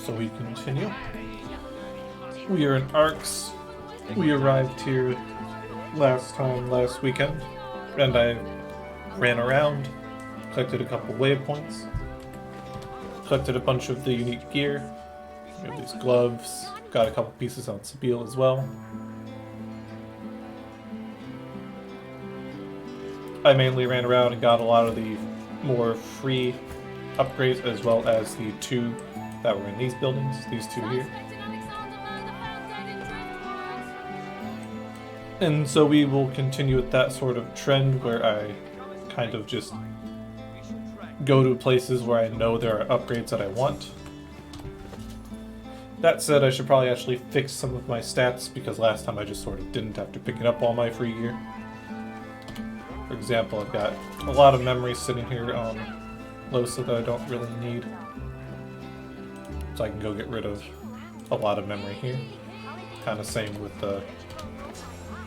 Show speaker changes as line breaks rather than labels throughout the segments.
So we continue. We are in Arcs. We arrived here last weekend, and I ran around, collected a couple waypoints, collected a bunch of the unique gear. We have these gloves, got a couple pieces on Sabile as well. I mainly ran around and got a lot of the more free upgrades, as well as the two that were in these buildings, these two here. And so we will continue with that sort of trend where I kind of just go to places where I know there are upgrades that I want. That said, I should probably actually fix some of my stats, because last time I just sort of didn't after picking up all my free gear. For example, I've got a lot of memory sitting here on Losa that I don't really need. So I can go get rid of a lot of memory here. Kind of same with the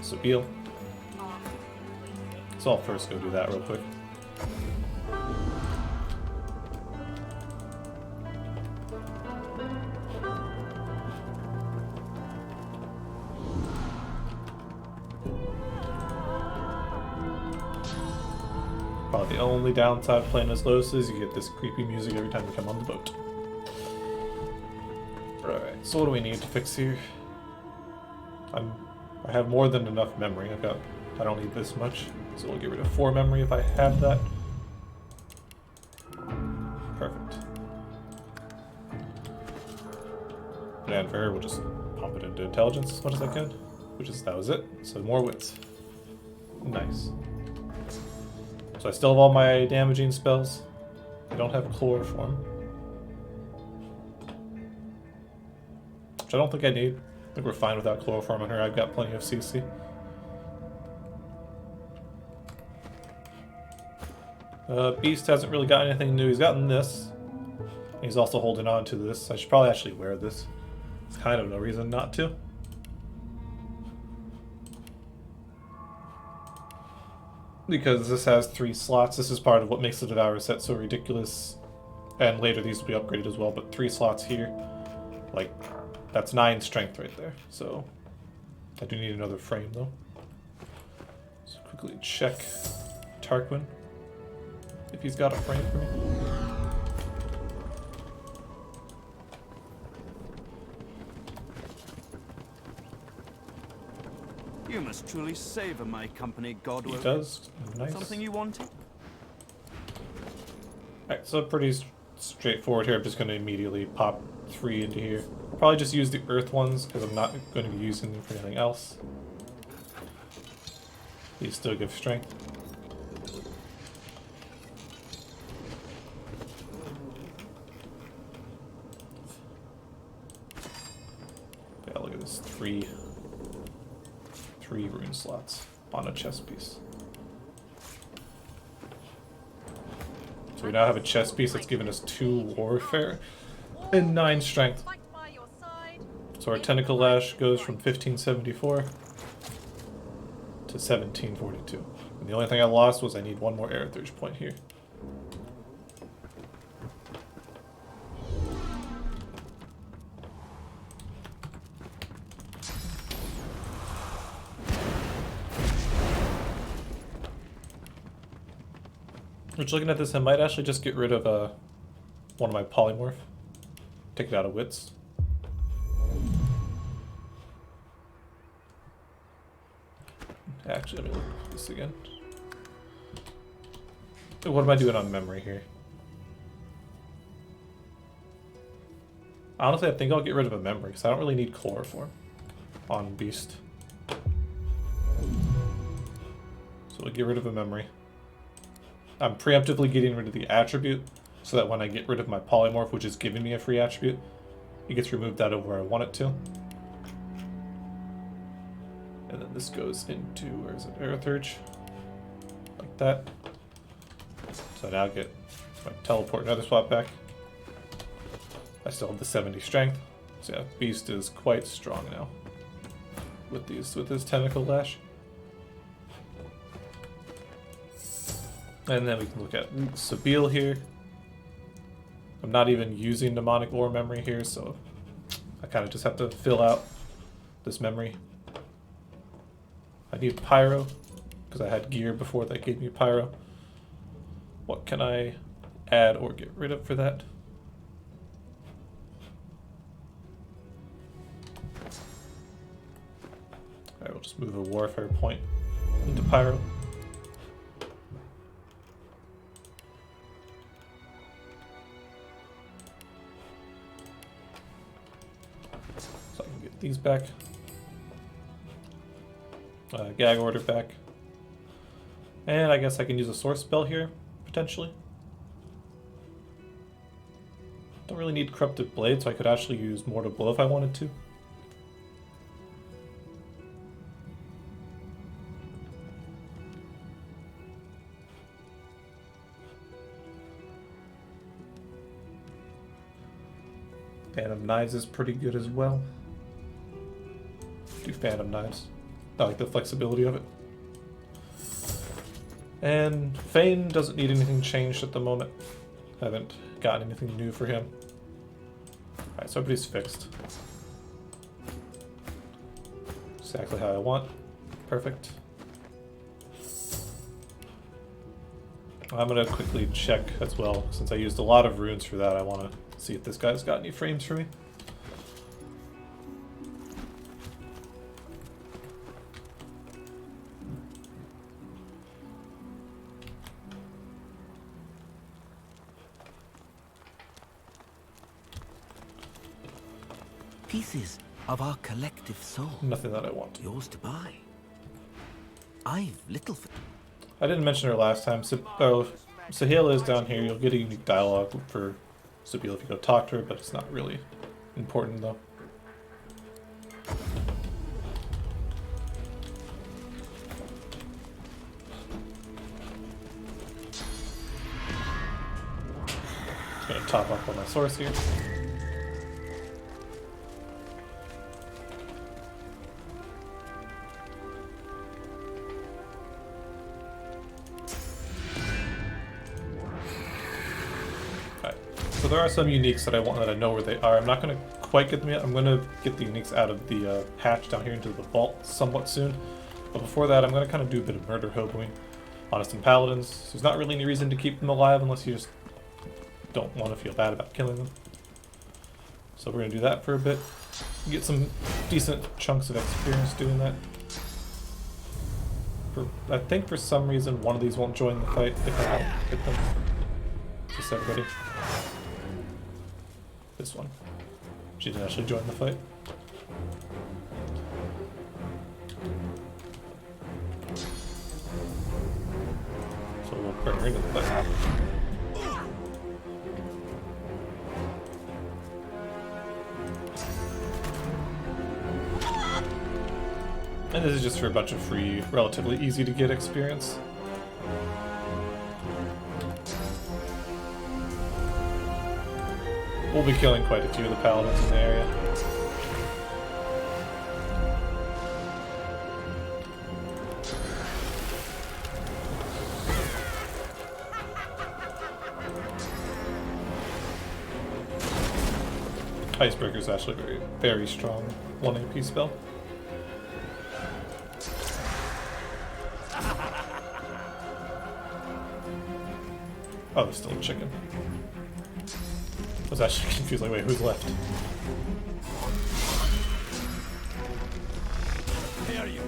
Sabile. So I'll first go do that real quick. Probably the only downside of playing as Losa is you get this creepy music every time you come on the boat. Alright, so what do we need to fix here? I have more than enough memory. I don't need this much, so we'll get rid of 4 memory if I have that. Perfect. And for her, we'll just pump it into intelligence as much as I can, that was it. So more wits. Nice. So I still have all my damaging spells. I don't have chloroform, which I don't think I need. I think we're fine without chloroform on her. I've got plenty of CC. Beast hasn't really got anything new. He's gotten this. He's also holding on to this. I should probably actually wear this. There's kind of no reason not to. Because this has 3 slots. This is part of what makes the Devourer set so ridiculous. And later these will be upgraded as well, but 3 slots here. Like, that's 9 strength right there. So, I do need another frame though. So quickly check Tarquin, if he's got a frame for me.
You must truly savor my company, Godwell.
He does. Nice.
Something you wanted?
Alright, so pretty straightforward here. I'm just going to immediately pop 3 into here. Probably just use the earth ones, because I'm not going to be using them for anything else. These still give strength. Yeah, look at this. 3 rune slots on a chess piece. So we now have a chess piece that's given us 2 warfare and 9 strength. So our tentacle lash goes from 1574 to 1742. And the only thing I lost was I need 1 more Aerithurge point here. Which, looking at this, I might actually just get rid of one of my polymorph. Take it out of wits. Actually, let me look at this again. What am I doing on memory here? Honestly, I think I'll get rid of a memory, because I don't really need chloroform on Beast. So we'll get rid of a memory. I'm preemptively getting rid of the attribute, so that when I get rid of my polymorph, which is giving me a free attribute, it gets removed out of where I want it to. And then this goes into, where is it, Aerithurge? Like that. So now I get my teleport another spot back. I still have the 70 strength. So yeah, Beast is quite strong now with his tentacle lash. And then we can look at Sabile here. I'm not even using mnemonic ore memory here, so I kind of just have to fill out this memory. I need pyro, because I had gear before that gave me pyro. What can I add or get rid of for that? Alright, we'll just move a warfare point into pyro. So I can get these back. Gag order back. And I guess I can use a source spell here, potentially. Don't really need Corrupted Blade, so I could actually use Mortal Blow if I wanted to. Phantom Knives is pretty good as well. Do Phantom Knives. I like the flexibility of it. And Fane doesn't need anything changed at the moment. Haven't gotten anything new for him. Alright, so everybody's fixed. Exactly how I want. Perfect. I'm gonna quickly check as well. Since I used a lot of runes for that, I want to see if this guy's got any frames for me.
Pieces of our collective soul.
Nothing that I want.
Yours to buy. I've little for...
I didn't mention her last time. Sahila is down here. You'll get a unique dialogue for Sabila if you go talk to her, but it's not really important though. Just gonna top up on my source here. So there are some uniques that I want that I know where they are. I'm not going to quite get them yet. I'm going to get the uniques out of the hatch down here into the vault somewhat soon. But before that, I'm going to kind of do a bit of murder hoboing on some paladins. There's not really any reason to keep them alive unless you just don't want to feel bad about killing them. So we're going to do that for a bit. Get some decent chunks of experience doing that. I think for some reason one of these won't join the fight if I don't hit them. Just everybody. This one. She didn't actually join the fight. So we'll bring her into the fight. And this is just for a bunch of free, relatively easy to get experience. We'll be killing quite a few of the paladins in the area. Icebreaker is actually very, very strong 1 AP spell. Oh, there's still a chicken. I was actually confused, like, wait, who's left?
There you go.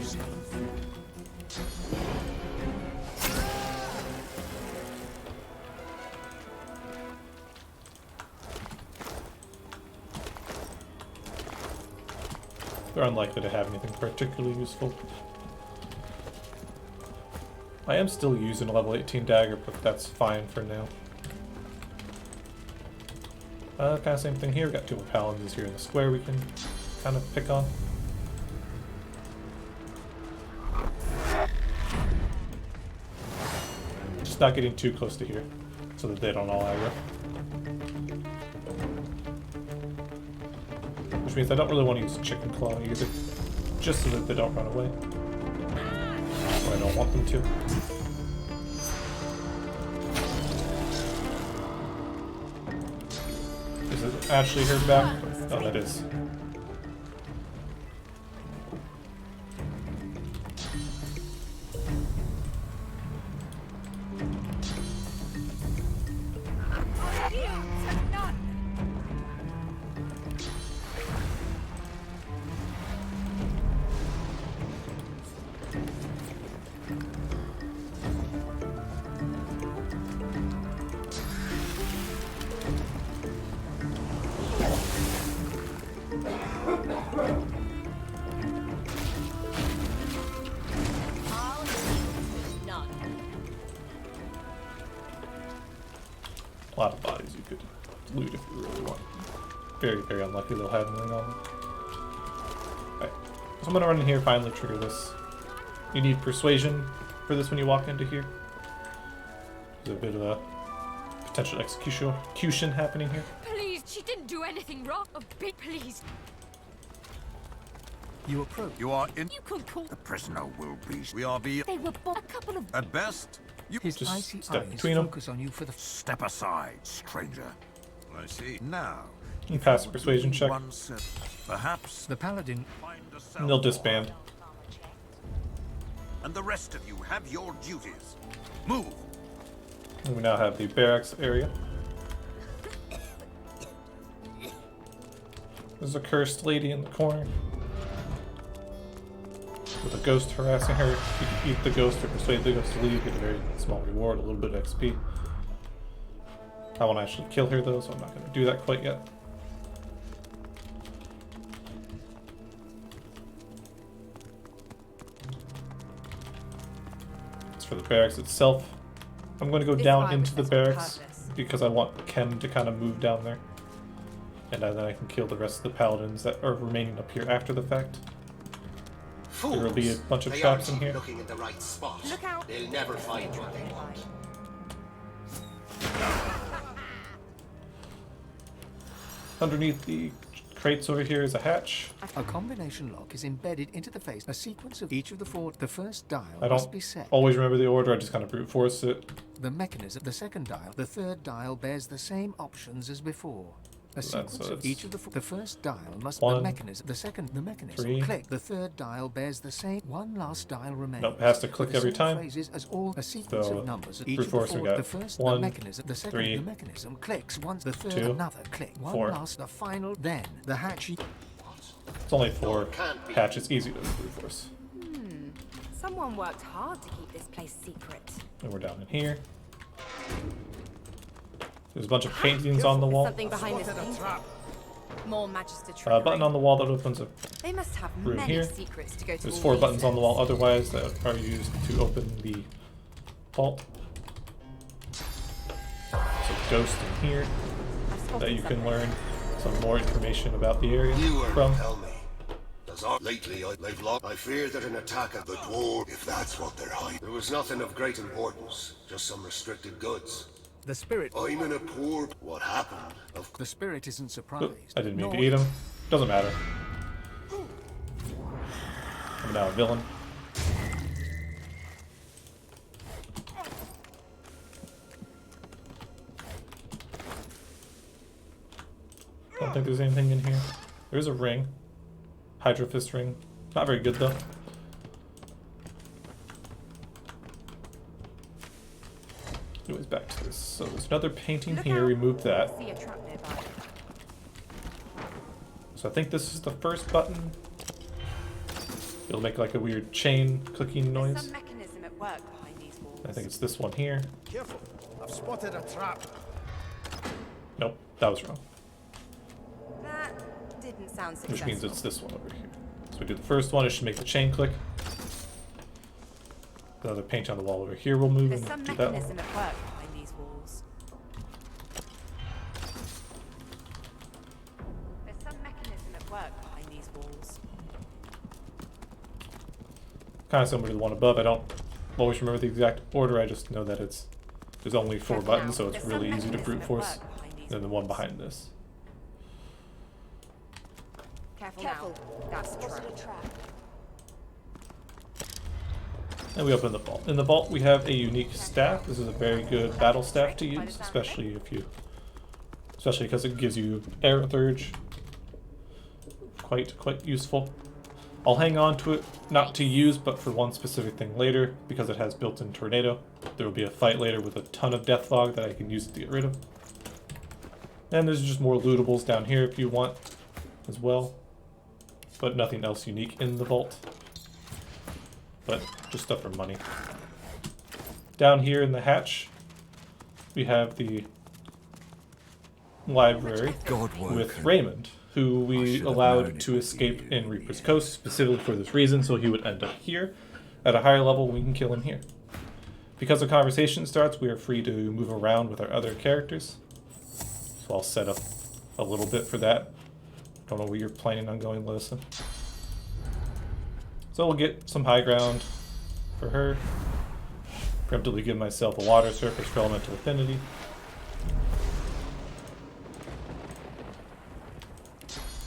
They're unlikely to have anything particularly useful. I am still using a level 18 dagger, but that's fine for now. Kind of same thing here. We've got 2 more paladins here in the square we can kind of pick on. Just not getting too close to here, so that they don't all aggro. Which means I don't really want to use chicken claw either, just so that they don't run away. Or I don't want them to. actually heard back. Oh, that is. A lot of bodies you could loot if you really want. Very, very unlikely they'll have anything on them. Alright, so I'm gonna run in here, finally trigger this. You need persuasion for this when you walk into here. There's a bit of a potential execution happening here.
Please, she didn't do anything wrong. Oh, big please.
You approach.
You are in.
You could call.
The prisoner will be. We are be.
They were a couple of.
At best, you
His
Just
icy
step
eyes
between 'em.
focus on you for the
step aside, stranger. I see. Now,
You can pass a persuasion check,
one set. Perhaps
the paladin.
find a
and they'll disband.
And the rest of you have your duties. Move.
And we now have the barracks area. There's a cursed lady in the corner with a ghost harassing her. You can eat the ghost or persuade the ghost to leave, get a very small reward, a little bit of XP. I want to actually kill her though, so I'm not going to do that quite yet. As for the barracks itself, I'm going to go down into the barracks because I want Ken to kind of move down there. And then I can kill the rest of the paladins that are remaining up here after the fact.
Fools.
There will be a bunch of
They
traps in
aren't
here.
looking in the right spot.
Look out.
They'll never find what they want.
Underneath the crates over here is a hatch.
A combination lock is embedded into the face. A sequence of each of the four. The first dial
I
must
don't
be set.
always remember the order, I just kind of brute force it.
The mechanism. The second dial. The third dial bears the same options as before. A
So that's-
sequence
so
of
it's
each of the four. The first dial must.
one,
the mechanism. The second. The mechanism.
3.
Click. The third dial bears the same. One last dial remains.
Nope, it has to
With
click
the
every
same
time.
Phrases as all. A sequence
So,
of numbers. Each
brute
of the
force, we
four.
got
The first.
1,
the mechanism. The second.
3,
the mechanism clicks once. The third.
2,
Another click. One
4.
last. The final. Then the hatch.
It's only 4 hatches, easy to brute force.
Someone worked hard to keep this place secret.
And we're down in here. There's a bunch of paintings on the wall.
Something behind this painting. More Magister
A
trickery.
button on the wall that opens a
They must have
room
many
here.
secrets to go to.
There's
all
4
these
buttons on the wall
steps.
otherwise that are used to open the vault. There's a ghost in here
I've spotted
that you can
something.
learn some more information about the area
You were
from.
tell me. Lately, I've lost. I fear that an attack of the dwarf, if that's what they're hiding. There was nothing of great importance, just some restricted goods.
The spirit.
I'm in a poor. What happened? Of
The spirit isn't
Oop,
surprised.
I didn't mean
nor
to eat him. Doesn't matter. I'm now a villain. Don't think there's anything in here. There's a ring. Hydro Fist ring. Not very good though. Anyways, back to this. So there's another painting
Look
here.
out.
Remove that.
See a trap nearby.
So I think this is the first button. It'll make like a weird chain clicking
There's
noise.
some mechanism at work behind these walls.
I think it's this one here.
Careful, I've spotted a trap.
Nope, that was wrong.
That didn't sound successful.
Which means it's this one over here. So we do the first one, it should make the chain click. The other paint on the wall over here will move
There's some
and do that one.
mechanism at work behind these walls. There's some mechanism at work behind these walls.
Kind of similar to the one above. I don't always remember the exact order, I just know that there's only 4
Careful
buttons,
now.
so it's
There's some
really easy to
mechanism
brute
at
force.
work behind these
Than the one
walls.
behind this.
Careful now. That's a trap.
And we open the vault. In the vault, we have a unique staff. This is a very good battle staff to use, especially if you especially because it gives you air surge. Quite useful. I'll hang on to it, not to use, but for one specific thing later, because it has built-in tornado. There will be a fight later with a ton of death log that I can use to get rid of. And there's just more lootables down here if you want as well, but nothing else unique in the vault. But just stuff for money. Down here in the hatch, we have the library with Raymond, who we allowed to escape in Reaper's Coast specifically for this reason, so he would end up here. At a higher level, we can kill him here. Because the conversation starts, we are free to move around with our other characters. So I'll set up a little bit for that. Don't know where you're planning on going, Listen. So we'll get some high ground for her. Preemptively give myself a water surface for elemental affinity.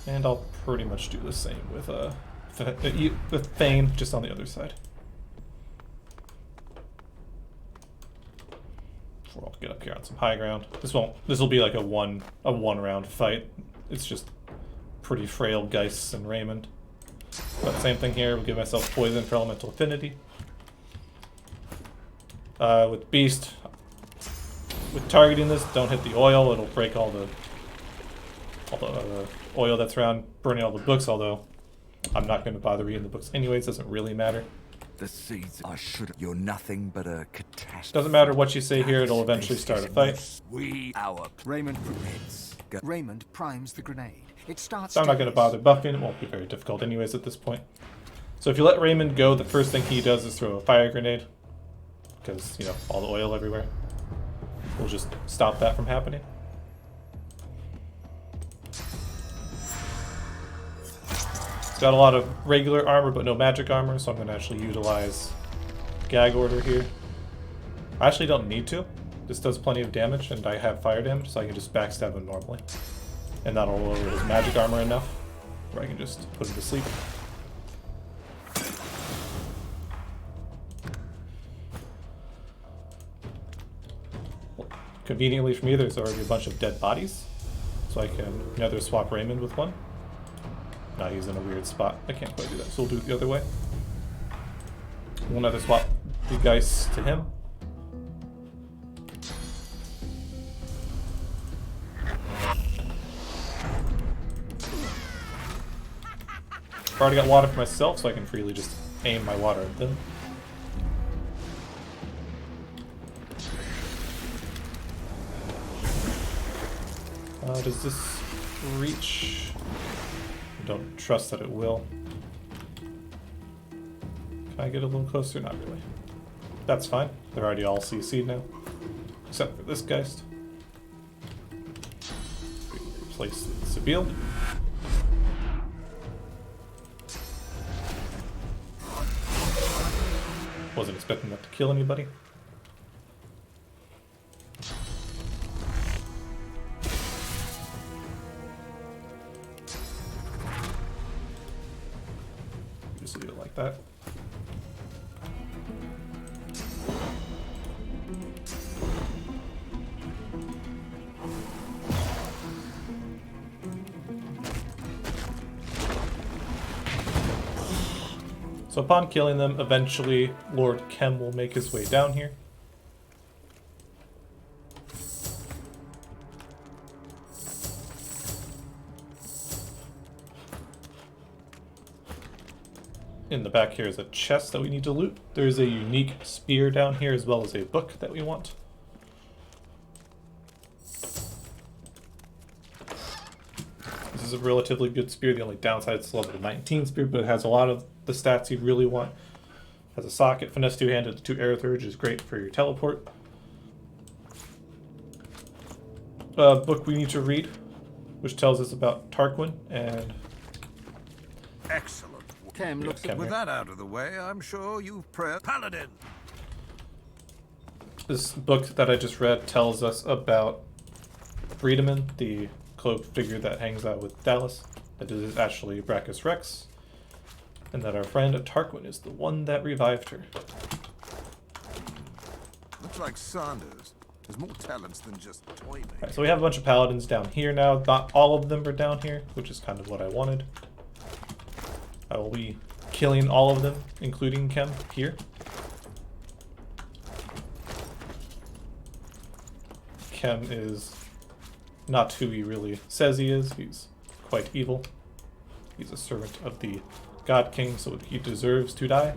And I'll pretty much do the same with Thane, just on the other side. I'll get up here on some high ground. This will be like a one round fight. It's just pretty frail Geist and Raymond. But same thing here, we'll give myself poison for elemental affinity. With Beast, with targeting this, don't hit the oil, it'll break all the oil that's around, burning all the books, although I'm not going to bother reading the books anyways, doesn't really matter.
The seeds I should. You're nothing but a catastrophe.
Doesn't matter what you say here, it'll eventually start a fight.
Raymond permits.
Raymond primes the grenade. It starts.
So I'm not going to bother buffing, it won't be very difficult anyways at this point. So if you let Raymond go, the first thing he does is throw a fire grenade. Because, you know, all the oil everywhere. We'll just stop that from happening. It's got a lot of regular armor, but no magic armor, so I'm going to actually utilize Gag Order here. I actually don't need to. This does plenty of damage, and I have fire damage, so I can just backstab him normally. And that'll lower his magic armor enough, where I can just put him to sleep. Conveniently for me, there's already a bunch of dead bodies, so I can nether swap Raymond with one. Now he's in a weird spot. I can't quite do that, so we'll do it the other way. We'll nether swap the Geist to him. I've already got water for myself, so I can freely just aim my water at them. Does this reach? I don't trust that it will. Can I get a little closer? Not really. That's fine. They're already all CC'd now. Except for this Geist. Replace Sabile. Wasn't expecting that to kill anybody. Just leave it like that. So upon killing them, eventually Lord Kem will make his way down here. In the back here is a chest that we need to loot. There's a unique spear down here as well as a book that we want. This is a relatively good spear. The only downside is it's a level 19 spear, but it has a lot of the stats you really want. Has a socket, finesse two-handed, 2 air surge is great for your teleport. Book we need to read, which tells us about Tarquin and...
Excellent.
Kem looks
Kem
With
here.
that out of the way, I'm sure you've prayed. Paladin!
This book that I just read tells us about Friedemann, the cloaked figure that hangs out with Dallas. That it is actually Brachus Rex, and that our friend Tarquin is the one that revived her.
Looks like Saunders. There's more talents than just toy making.
Alright, so we have a bunch of paladins down here now. Not all of them are down here, which is kind of what I wanted. I will be killing all of them, including Kem, here. Kem is not who he really says he is. He's quite evil. He's a servant of the God King, so he deserves to die.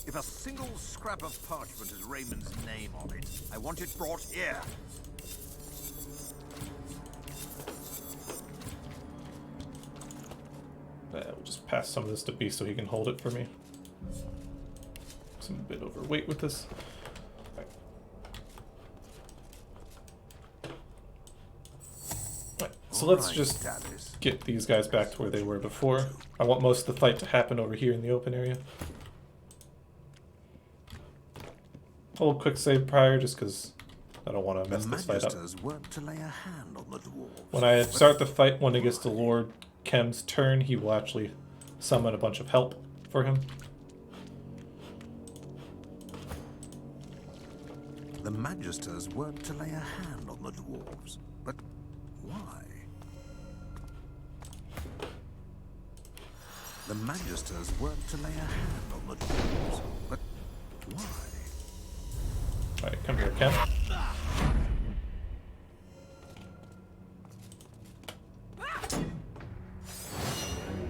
If a single scrap of parchment has Raymond's name on it, I want it brought here.
We'll just pass some of this to Beast so he can hold it for me. I'm a bit overweight with this. Right, so let's just get these guys back to where they were before. I want most of the fight to happen over here in the open area. Hold quick save prior just because I don't want to mess this fight up. When I start the fight, when it gets to Lord Kem's turn, he will actually summon a bunch of help for him.
The Magisters weren't to lay a hand on the dwarves, but why? The Magisters weren't to lay a hand on the dwarves, but why?
Alright, come here, Kem.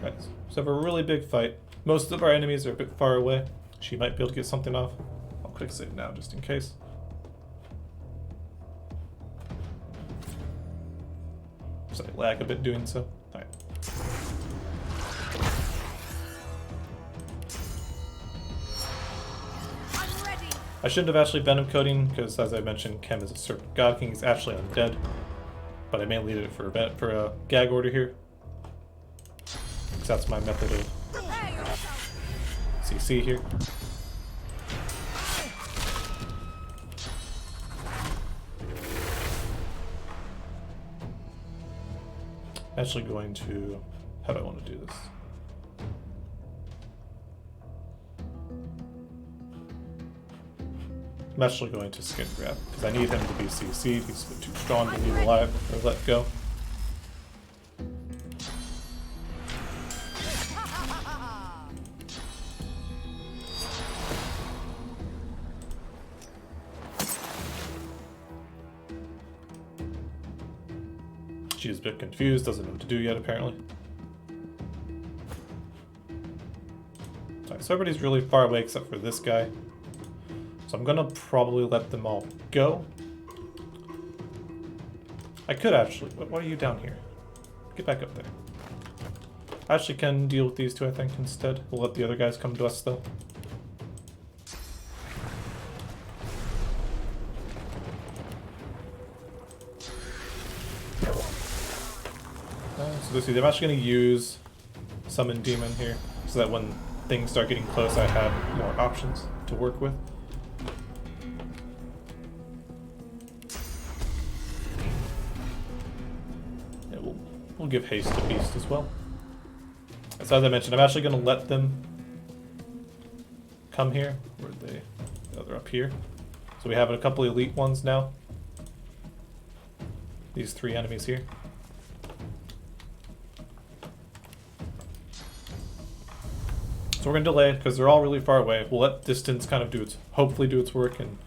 Right, so we have a really big fight. Most of our enemies are a bit far away. She might be able to get something off. I'll quick save now just in case. So I lag a bit doing so. Alright. I shouldn't have actually Venom Coating, because as I mentioned, Kem is a Serpent God King. He's actually undead. But I mainly did it for a gag order here. Because that's my method of CC here. Actually going to... how do I want to do this? I'm actually going to skin grab, because I need him to be CC'd. He's too strong to leave alive or let go. She's a bit confused, doesn't know what to do yet apparently. Alright, so everybody's really far away except for this guy. So I'm gonna probably let them all go. I could actually, but why are you down here? Get back up there. I actually can deal with these two, I think, instead. We'll let the other guys come to us, though. So this is, I'm actually gonna use Summon Demon here, so that when things start getting close, I have more options to work with. We'll give haste to Beast as well. So as I mentioned, I'm actually going to let them come here. Where are they? Oh, they're up here. So we have a couple elite ones now. These three enemies here. So we're going to delay because they're all really far away. We'll let distance kind of do its, hopefully do its work, and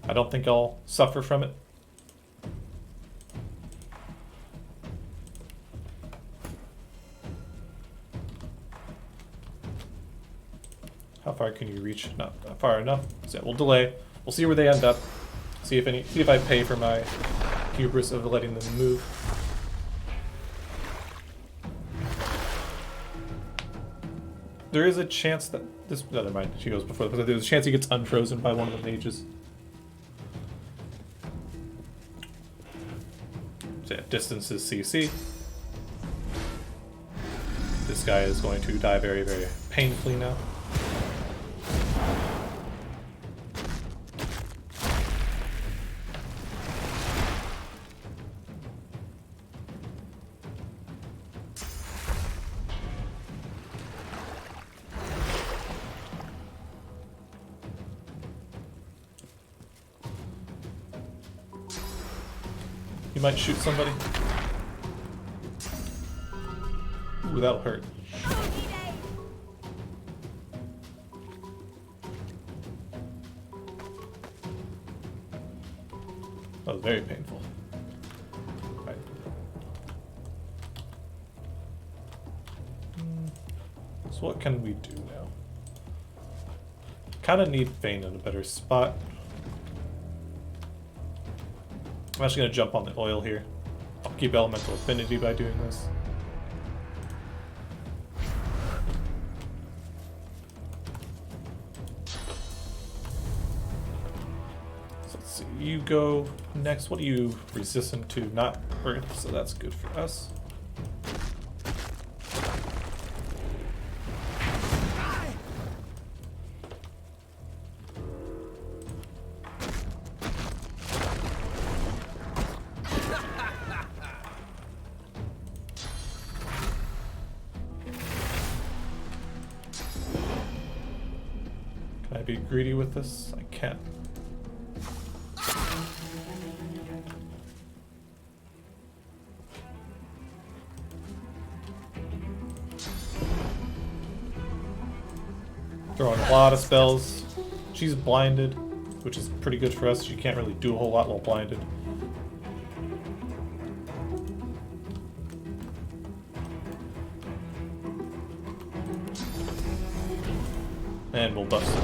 I don't think I'll suffer from it. How far can you reach? Not far enough. So yeah, we'll delay. We'll see where they end up. See if I pay for my hubris of letting them move. There is a chance that this. Never mind. She goes before. But there's a chance he gets unfrozen by one of the mages. So yeah, distance is CC. This guy is going to die very, very painfully now. He might shoot somebody. Ooh, that'll hurt. That was very painful. Right. So what can we do now? Kind of need Vayne in a better spot. I'm actually going to jump on the oil here. I'll keep elemental affinity by doing this. So let's see, you go next. What are you resistant to? Not earth, so that's good for us. Can I be greedy with this? I can. Throwing a lot of spells. She's blinded, which is pretty good for us. She can't really do a whole lot while blinded. And we'll bust it.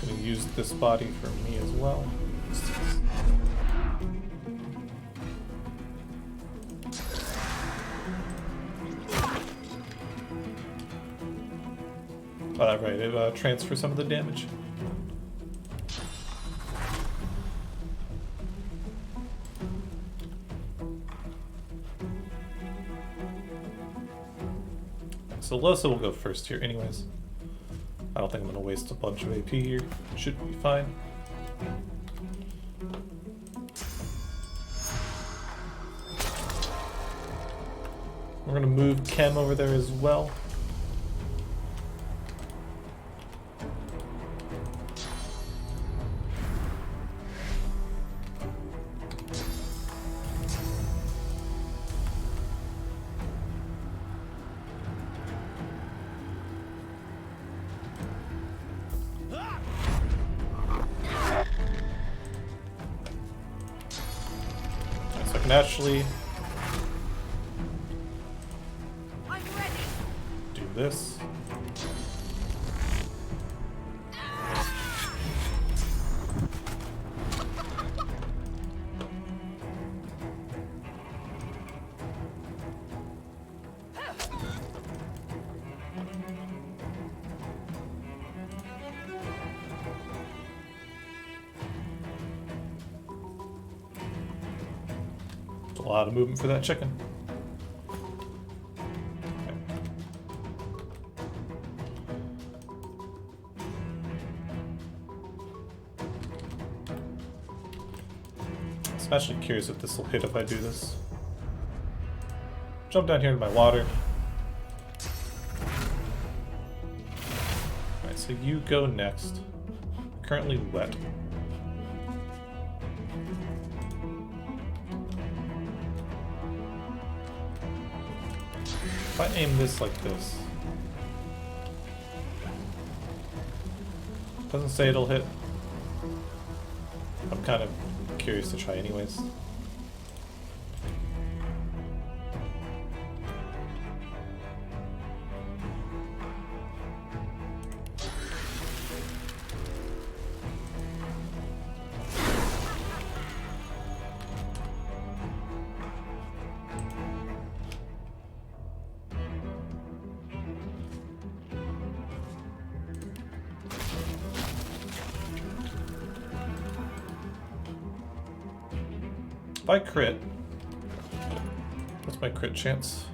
Gonna use this body for me as well. Right, it transfers some of the damage. So Losa will go first here anyways. I don't think I'm going to waste a bunch of AP here. Should be fine. We're going to move Chem over there as well. So I can actually do this. A lot of movement for that chicken. Okay. I'm actually curious if this will hit if I do this. Jump down here into my water. Alright, so you go next. Currently wet. If I aim this like this, doesn't say it'll hit. I'm kind of curious to try anyways. If I crit, what's my crit chance?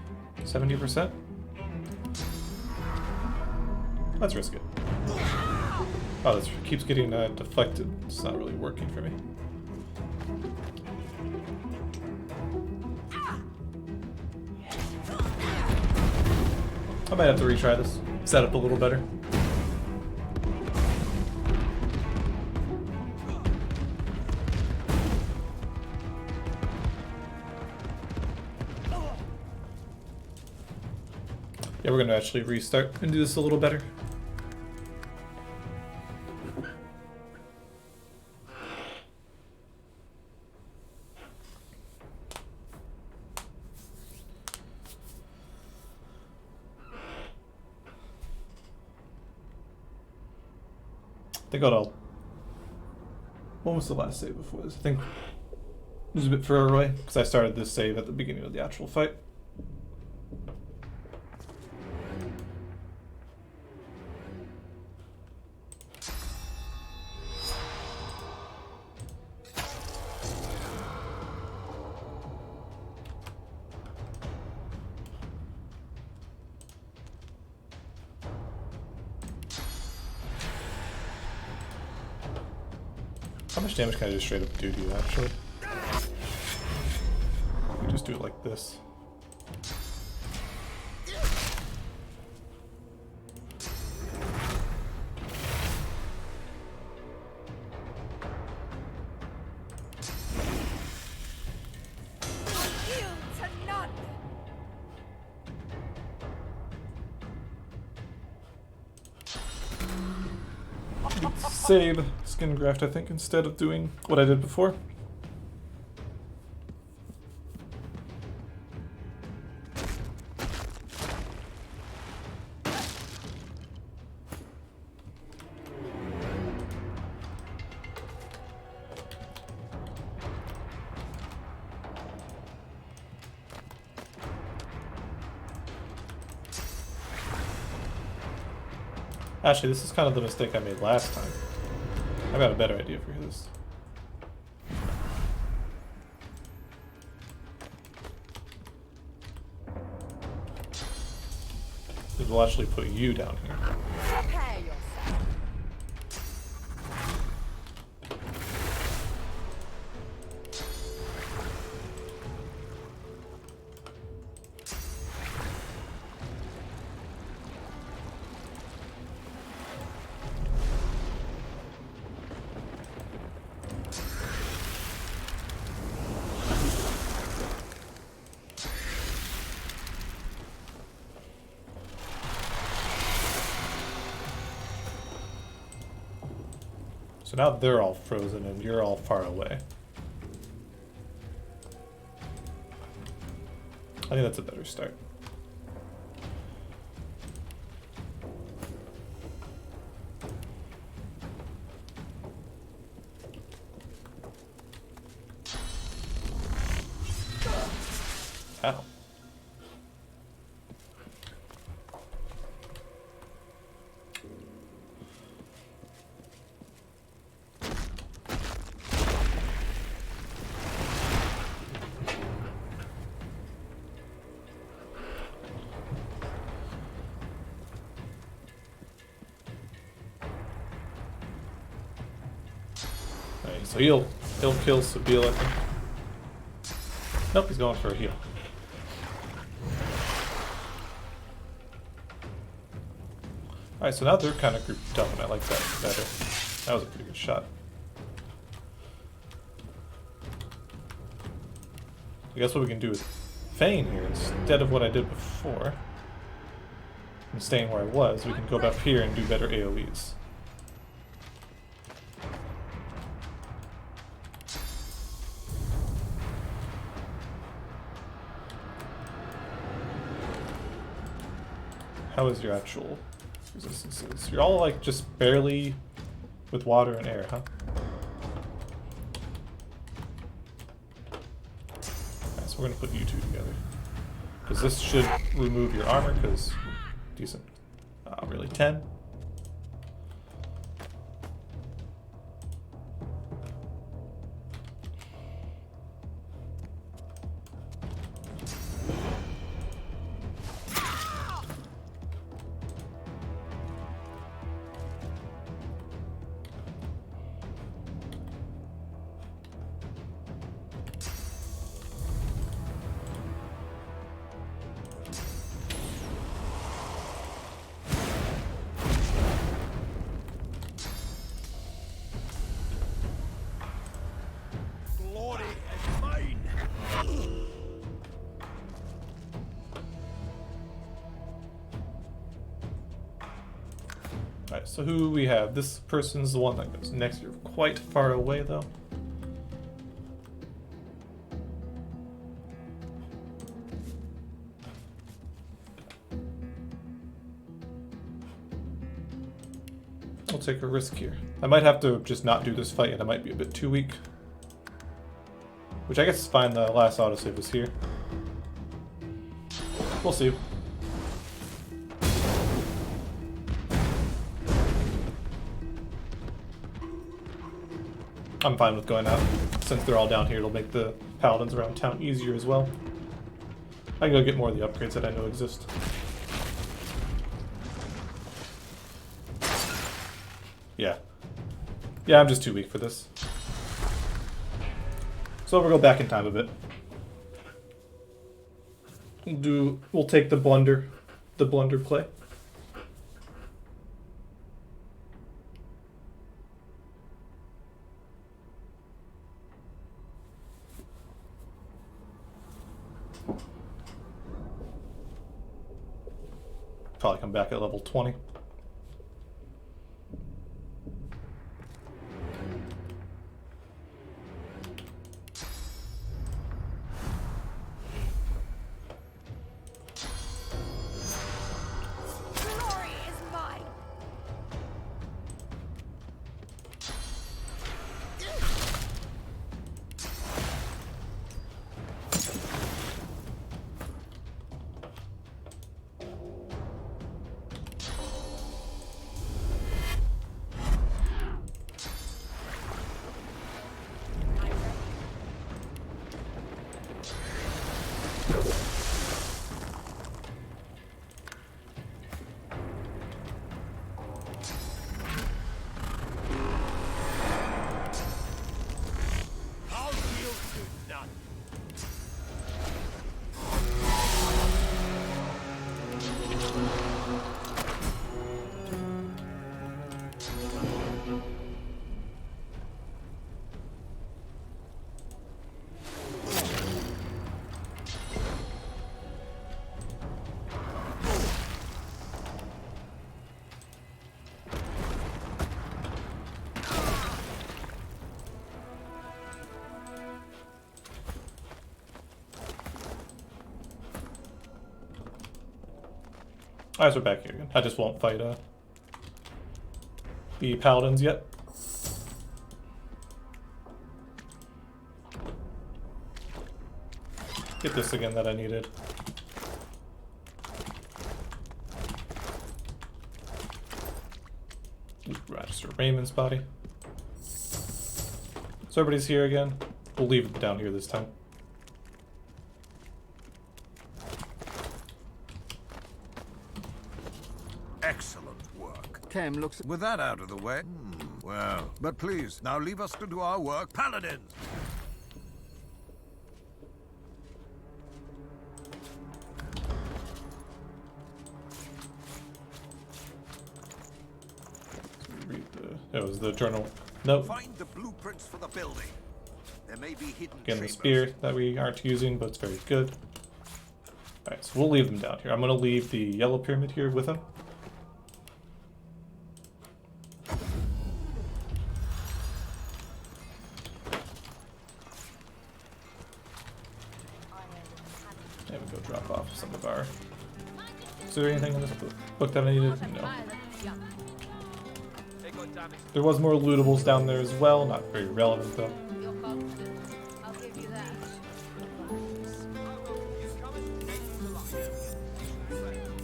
70%? Let's risk it. Oh, this keeps getting deflected. It's not really working for me. I might have to retry this. Set up a little better. Yeah, we're gonna actually restart and do this a little better. I think I'll... When was the last save before this? I think it was a bit further away, because I started this save at the beginning of the actual fight. How much damage can I just straight up do to you, actually? We just do it like this. Save skin graft, I think, instead of doing what I did before. Actually, this is kind of the mistake I made last time. I got a better idea for this. We'll actually put you down here.
Prepare yourself. So now they're all frozen and you're all far away. I think that's a better start. Ow. Alright, so he'll kill Sabine, I think. Nope, he's going for a heal. Alright, so now they're kind of grouped up, and I like that better. That was a pretty good shot. I guess what we can do is feign here instead of what I did before. And staying where I was, we can go up here and do better AoEs. How is your actual resistances? You're all like just barely with water and air, huh? Alright, so we're gonna put you two together. Because this should remove your armor, because decent. Really, 10?
Alright, so who we have? This person's the one that goes next. You're quite far away, though. I'll take a risk here. I might have to just not do this fight, and I might be a bit too weak. Which I guess is fine, the last autosave was here. We'll see. I'm fine with going out. Since they're all down here, it'll make the paladins around town easier as well. I can go get more of the upgrades that I know exist. Yeah. Yeah, I'm just too weak for this. So we'll go back in time a bit. We'll take the blunder play. Probably come back at level 20.
Glory is mine.
I'll yield to none.
Alright, so we're back here again. I just won't fight the paladins yet. Get this again that I needed. Register Raymond's body. So everybody's here again. We'll leave it down here this time.
Excellent work.
Kem looks...
With that out of the way, well, but please, now leave us to do our work. Paladins!
Read it was the journal. Nope.
Find the blueprints for the building. There may be hidden
Again, the
chambers.
spear that we aren't using, but it's very good. Alright, so we'll leave them down here. I'm going to leave the yellow pyramid here with him. And we go drop off some of our... Is there anything in this book that I needed? No. There was more lootables down there as well, not very relevant though.
I'll give you that.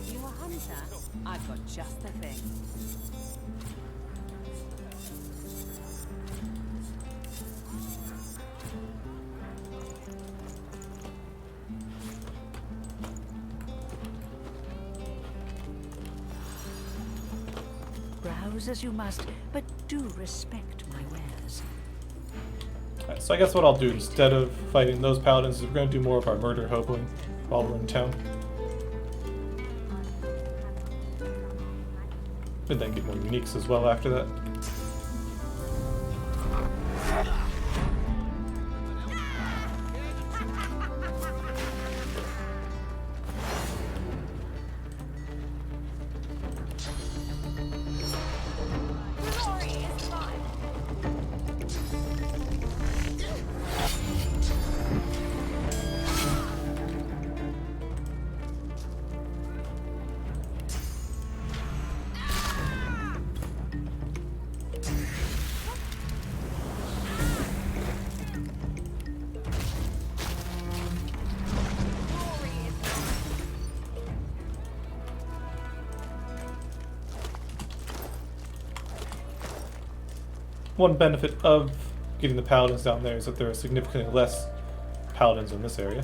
You a hunter? I've got just the thing. Browse as you must, but do respect my wares.
Alright, so I guess what I'll do instead of fighting those paladins is we're going to do more of our murder hoboing while we're in town. And then get more uniques as well after that. one benefit of getting the paladins down there is that there are significantly less paladins in this area.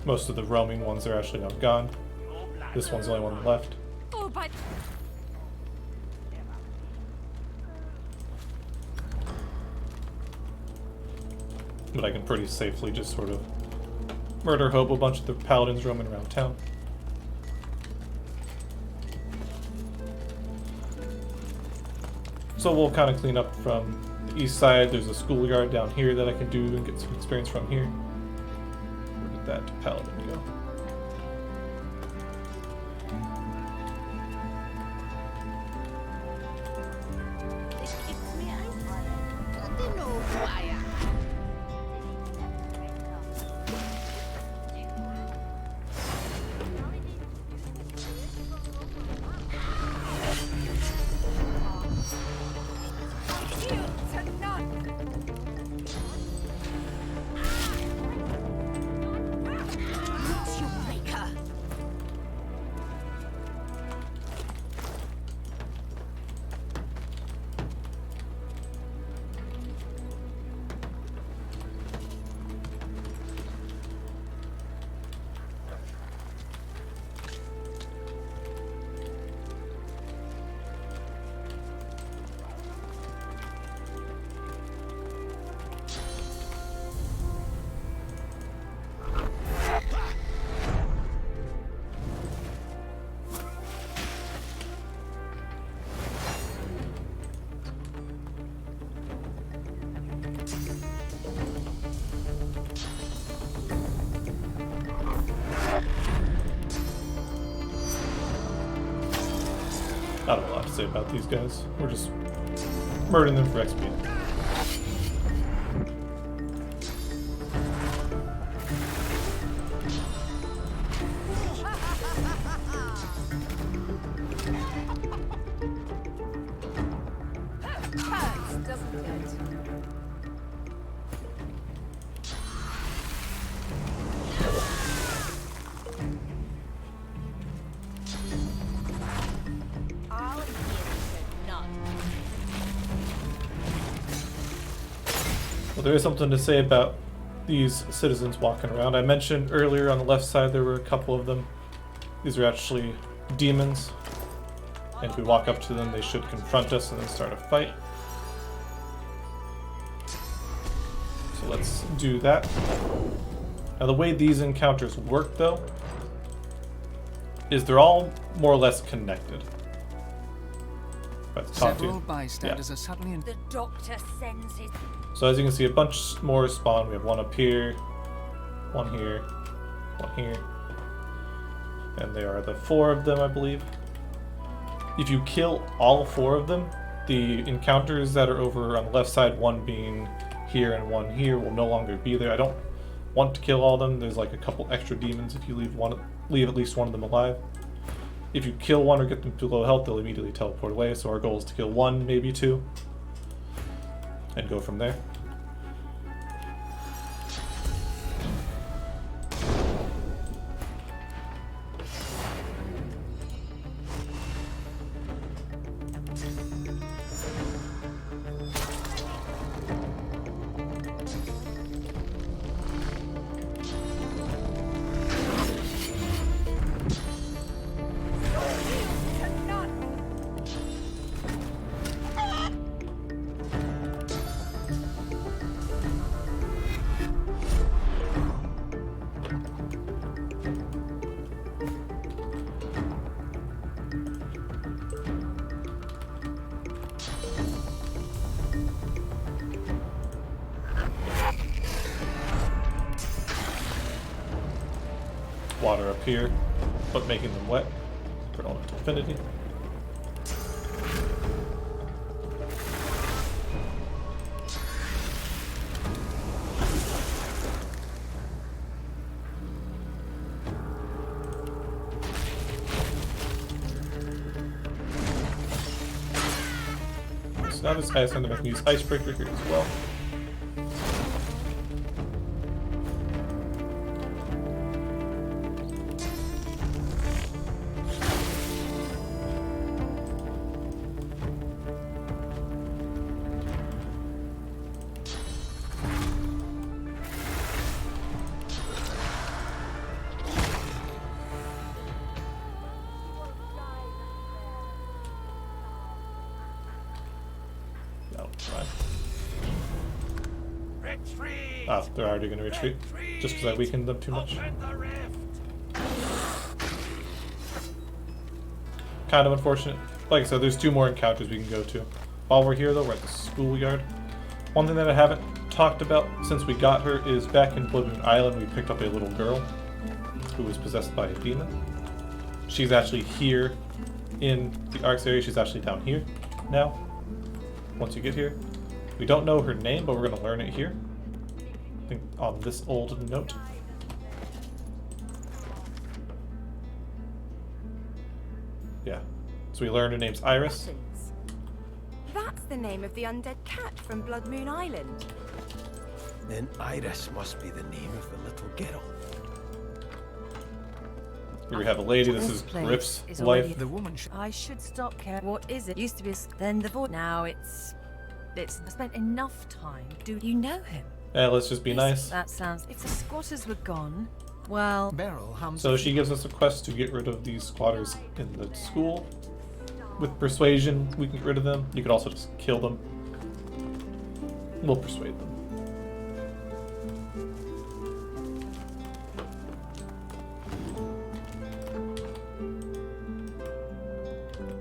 Most of the roaming ones are actually now gone. This one's the only one left.
Oh, but
But I can pretty safely just sort of murder hope a bunch of the paladins roaming around town. So we'll kind of clean up from the east side. There's a schoolyard down here that I can do and get some experience from here. Where did that paladin go? I don't have a lot to say about these guys. We're just murdering them for XP.
hurts, doesn't it? I'll give you none.
Well, there is something to say about these citizens walking around. I mentioned earlier on the left side there were a couple of them. These are actually demons. And if we walk up to them, they should confront us and then start a fight. So let's do that. Now the way these encounters work, though, is they're all more or less connected. Let's talk to
Several
you.
bystanders are suddenly in.
The doctor sends his.
So as you can see, a bunch more spawn. We have one up here, one here, one here. And there are the 4 of them, I believe. If you kill all 4 of them, the encounters that are over on the left side, one being here and one here, will no longer be there. I don't want to kill all of them. There's like a couple extra demons if you leave at least one of them alive. If you kill one or get them to low health, they'll immediately teleport away. So our goal is to kill 1, maybe 2, and go from there. Water up here, but making them wet for elemental affinity. So now this guy's going to make me use Icebreaker here as well.
Retreat!
Ah, they're already going to retreat. Just because I weakened them too much.
Open the rift!
Kind of unfortunate. Like I said, there's 2 more encounters we can go to. While we're here though, we're at the schoolyard. One thing that I haven't talked about since we got her is back in Blood Moon Island we picked up a little girl who was possessed by a demon. She's actually here in the Arcs area. She's actually down here now. Once you get here. We don't know her name, but we're going to learn it here. I think on this old note. Yeah. So we learned her name's Iris.
That's the name of the undead cat from Blood Moon Island.
Then Iris must be the name of the little girl.
Here we have a lady. This is Griff's wife.
The woman
I should stop caring. What is it? Used to be then the voice. Now it's. I spent enough time. Do you know him?
Yeah, let's just be nice.
That sounds. If the squatters were gone, well.
Beryl hums.
So she gives us a quest to get rid of these squatters in the school. With persuasion, we can get rid of them. You could also just kill them. We'll persuade them.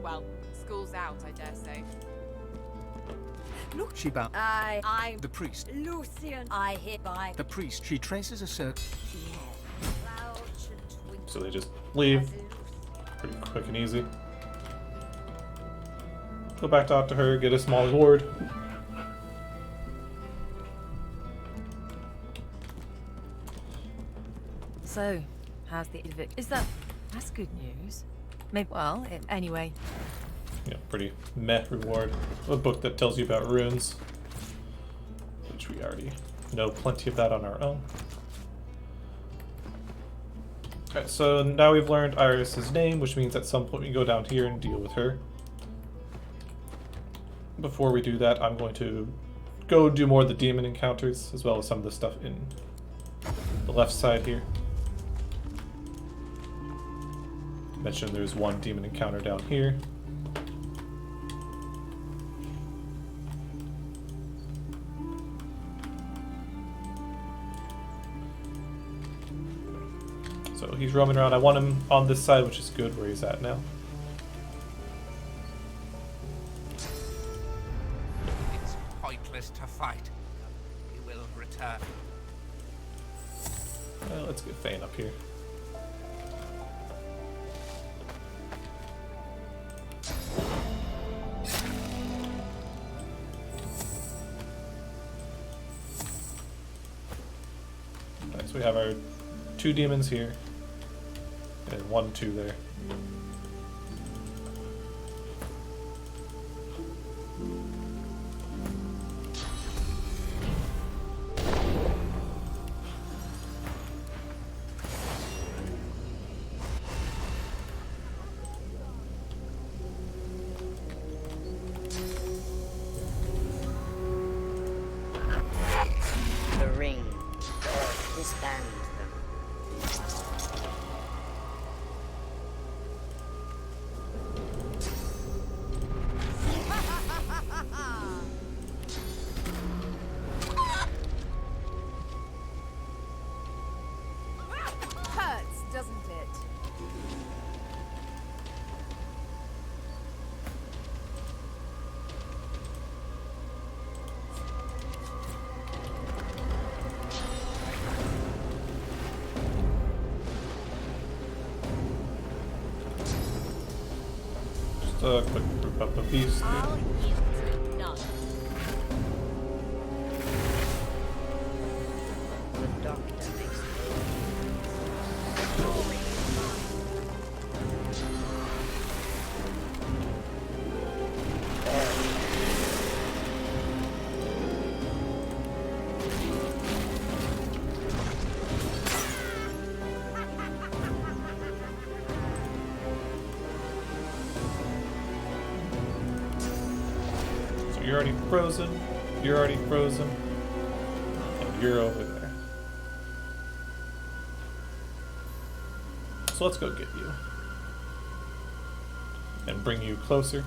Well, school's out, I dare say.
Look, she bows.
I'm
The priest.
Lucian. I hereby.
The priest. She traces a circle.
So they just leave. Pretty quick and easy. Go back to talk to her, get a small reward.
So, how's the evict? That's good news. Maybe. Well, anyway.
Yeah, pretty meh reward. A book that tells you about runes. Which we already know plenty of that on our own. Alright, so now we've learned Iris's name, which means at some point we can go down here and deal with her. Before we do that, I'm going to go do more of the demon encounters, as well as some of the stuff in the left side here. Mentioned there's one demon encounter down here. So he's roaming around. I want him on this side, which is good where he's at now.
It's pointless to fight. He will return.
Let's get Fane up here. Alright, so we have our 2 demons here. And 1, 2 there.
The ring. Disband them.
Hurts, doesn't it?
Just a quick group up of these.
I'll yield to none.
The doctor makes
So you're already frozen, you're already frozen, and you're over there. So let's go get you. And bring you closer.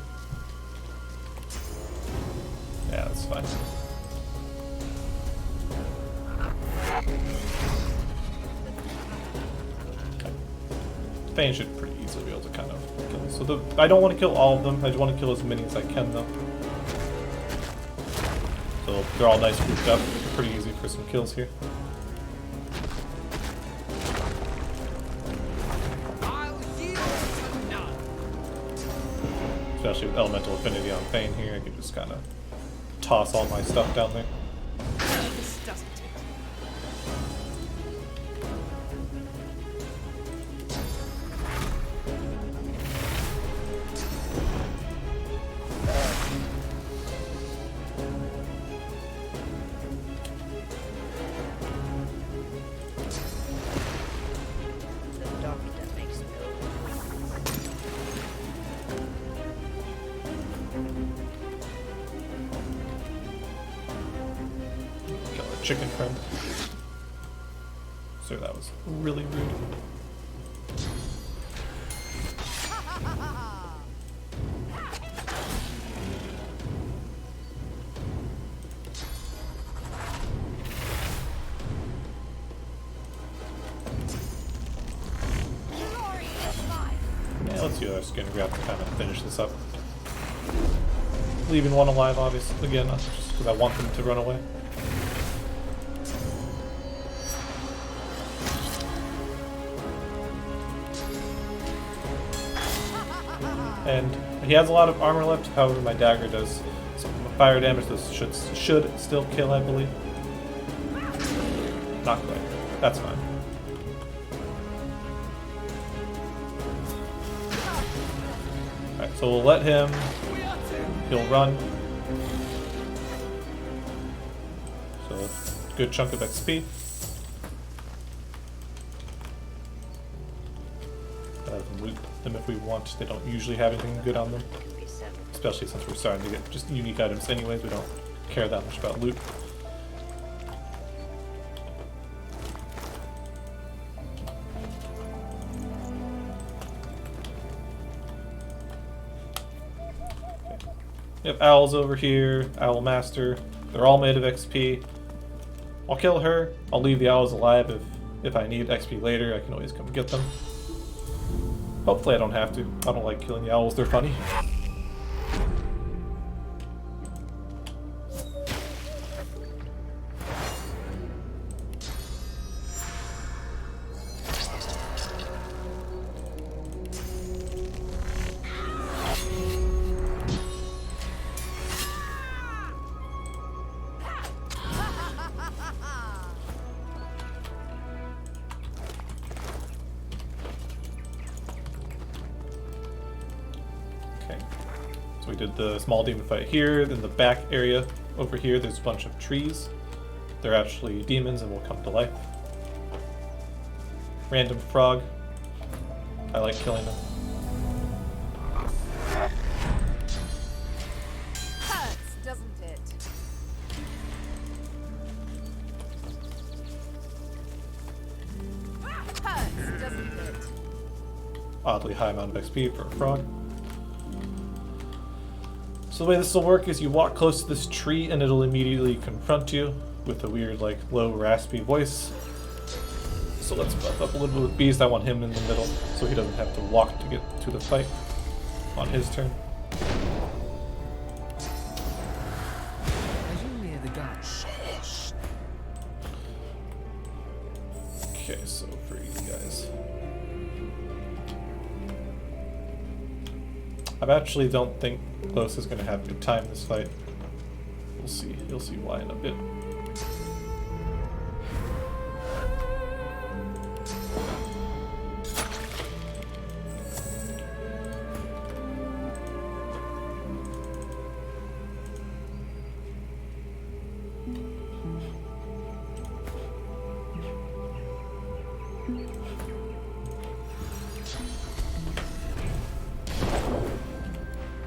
Yeah, that's fine. Thane should pretty easily be able to kind of kill them. So I don't want to kill all of them. I just want to kill as many as I can, though. So they're all nice grouped up. Pretty easy for some kills here. Especially with elemental affinity on Thane here, I can just kind of toss all my stuff down there.
This doesn't it?
The doctor makes no
Kill our chicken friend. So that was really rude. Yeah, let's use our skin grab to kind of finish this up. Leaving one alive, obviously, again, just because I want them to run away. And he has a lot of armor left, however my dagger does some fire damage. This should still kill, I believe. Not quite. That's fine. Alright, so we'll let him. He'll run. So good chunk of XP. Loot them if we want. They don't usually have anything good on them. Especially since we're starting to get just unique items anyways. We don't care that much about loot. Okay. We have owls over here, Owl Master. They're all made of XP. I'll kill her. I'll leave the owls alive if I need XP later. I can always come get them. Hopefully I don't have to. I don't like killing the owls, they're funny. So we did the small demon fight here, then the back area over here, there's a bunch of trees. They're actually demons and will come to life. Random frog. I like killing them.
Hurts, doesn't it? Hurts, doesn't it?
Oddly high amount of XP for a frog. So the way this will work is you walk close to this tree and it'll immediately confront you with a weird, like, low, raspy voice. So let's buff up a little bit with Beast. I want him in the middle so he doesn't have to walk to get to the fight on his turn.
As you near the guards.
Okay, so for you guys. I actually don't think Los is going to have a good time this fight. We'll see. You'll see why in a bit.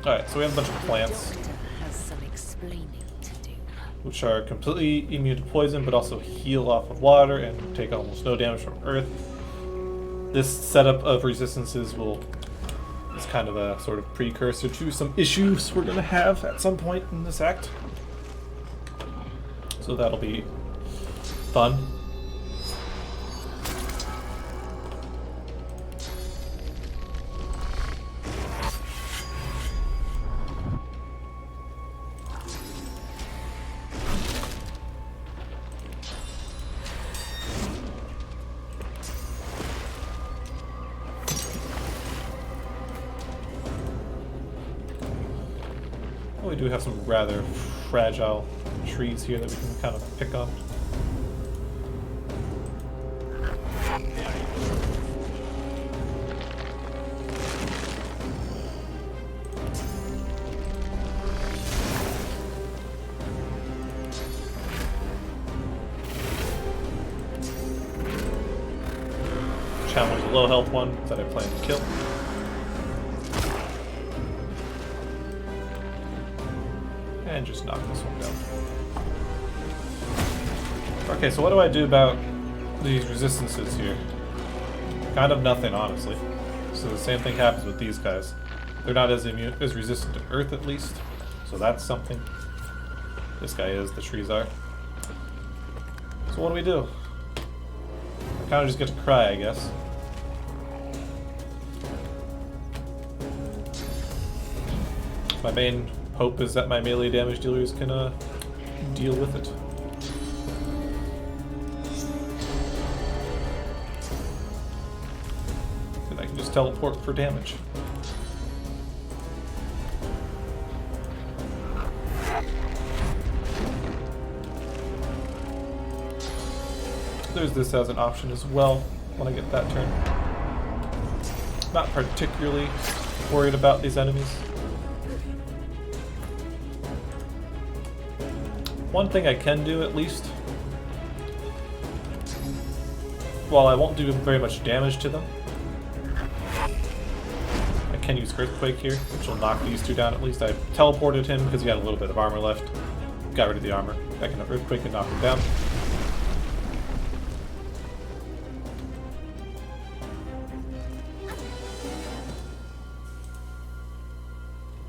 Alright, so we have a bunch of plants,
Has some explaining to do.
which are completely immune to poison, but also heal off of water and take almost no damage from earth. This setup of resistances is kind of a sort of precursor to some issues we're going to have at some point in this act. So that'll be fun. Well, we do have some rather fragile trees here that we can kind of pick on. Challenge the low health one that I plan to kill. And just knock this one down. Okay, so what do I do about these resistances here? Kind of nothing, honestly. So the same thing happens with these guys. They're not as resistant to earth, at least. So that's something. This guy is, the trees are. So what do? I kind of just get to cry, I guess. My main hope is that my melee damage dealers can deal with it. And I can just teleport for damage. There's this as an option as well when I get that turn. Not particularly worried about these enemies. One thing I can do, at least, while I won't do very much damage to them, I can use Earthquake here, which will knock these two down at least. I teleported him because he had a little bit of armor left. Got rid of the armor. I can have Earthquake and knock him down.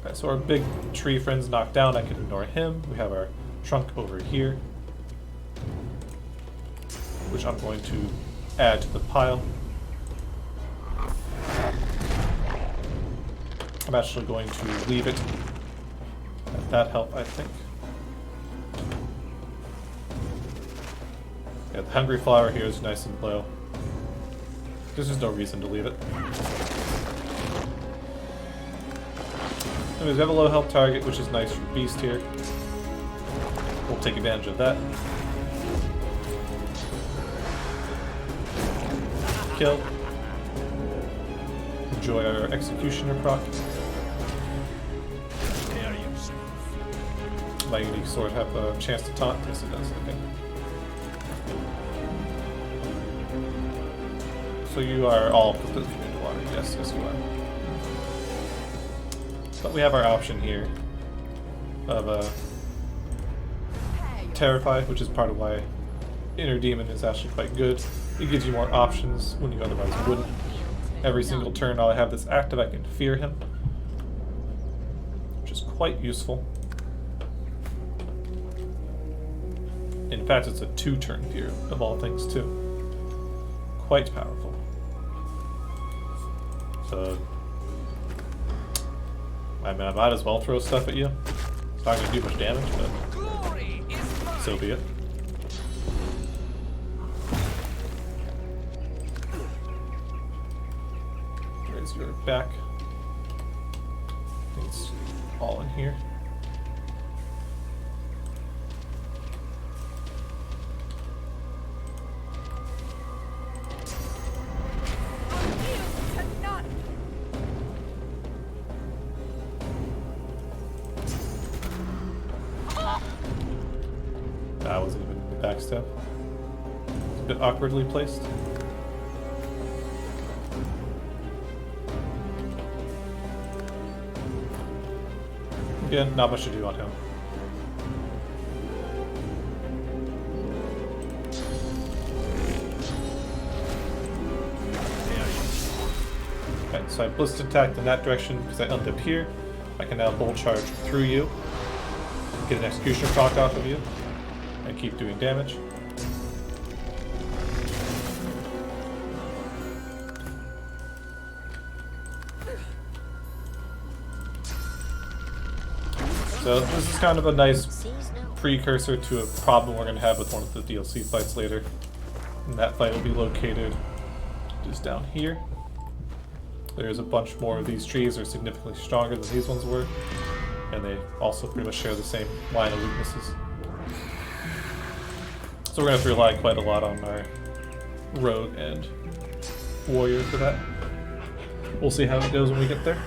Okay, so our big tree friend's knocked down. I can ignore him. We have our trunk over here, which I'm going to add to the pile. I'm actually going to leave it at that help, I think. Yeah, the hungry flower here is nice and low. There's just no reason to leave it. Anyways, we have a low health target, which is nice for Beast here. We'll take advantage of that. Kill. Enjoy our Executioner proc. My unique sword have a chance to taunt? Yes, it does. Okay. So you are all completely immune to water. Yes, yes you are. But we have our option here of Terrify, which is part of why Inner Demon is actually quite good. It gives you more options when you otherwise wouldn't. Every single turn while I have this active, I can fear him, which is quite useful. In fact, it's a 2-turn fear of all things too. Quite powerful. So, I mean, I might as well throw stuff at you. It's not going to do much damage, but so be it. Raise your back. I think it's all in here. That wasn't even the backstep. It's a bit awkwardly placed. Again, not much to do on him. Okay, so I blissed attacked in that direction because I ended up here. I can now bolt charge through you, get an executioner proc off of you, and keep doing damage. So this is kind of a nice precursor to a problem we're going to have with one of the DLC fights later. And that fight will be located just down here. There's a bunch more of these trees that are significantly stronger than these ones were. and they also pretty much share the same line of weaknesses. So we're going to have to rely quite a lot on our rogue and warrior for that. We'll see how it goes when we get there.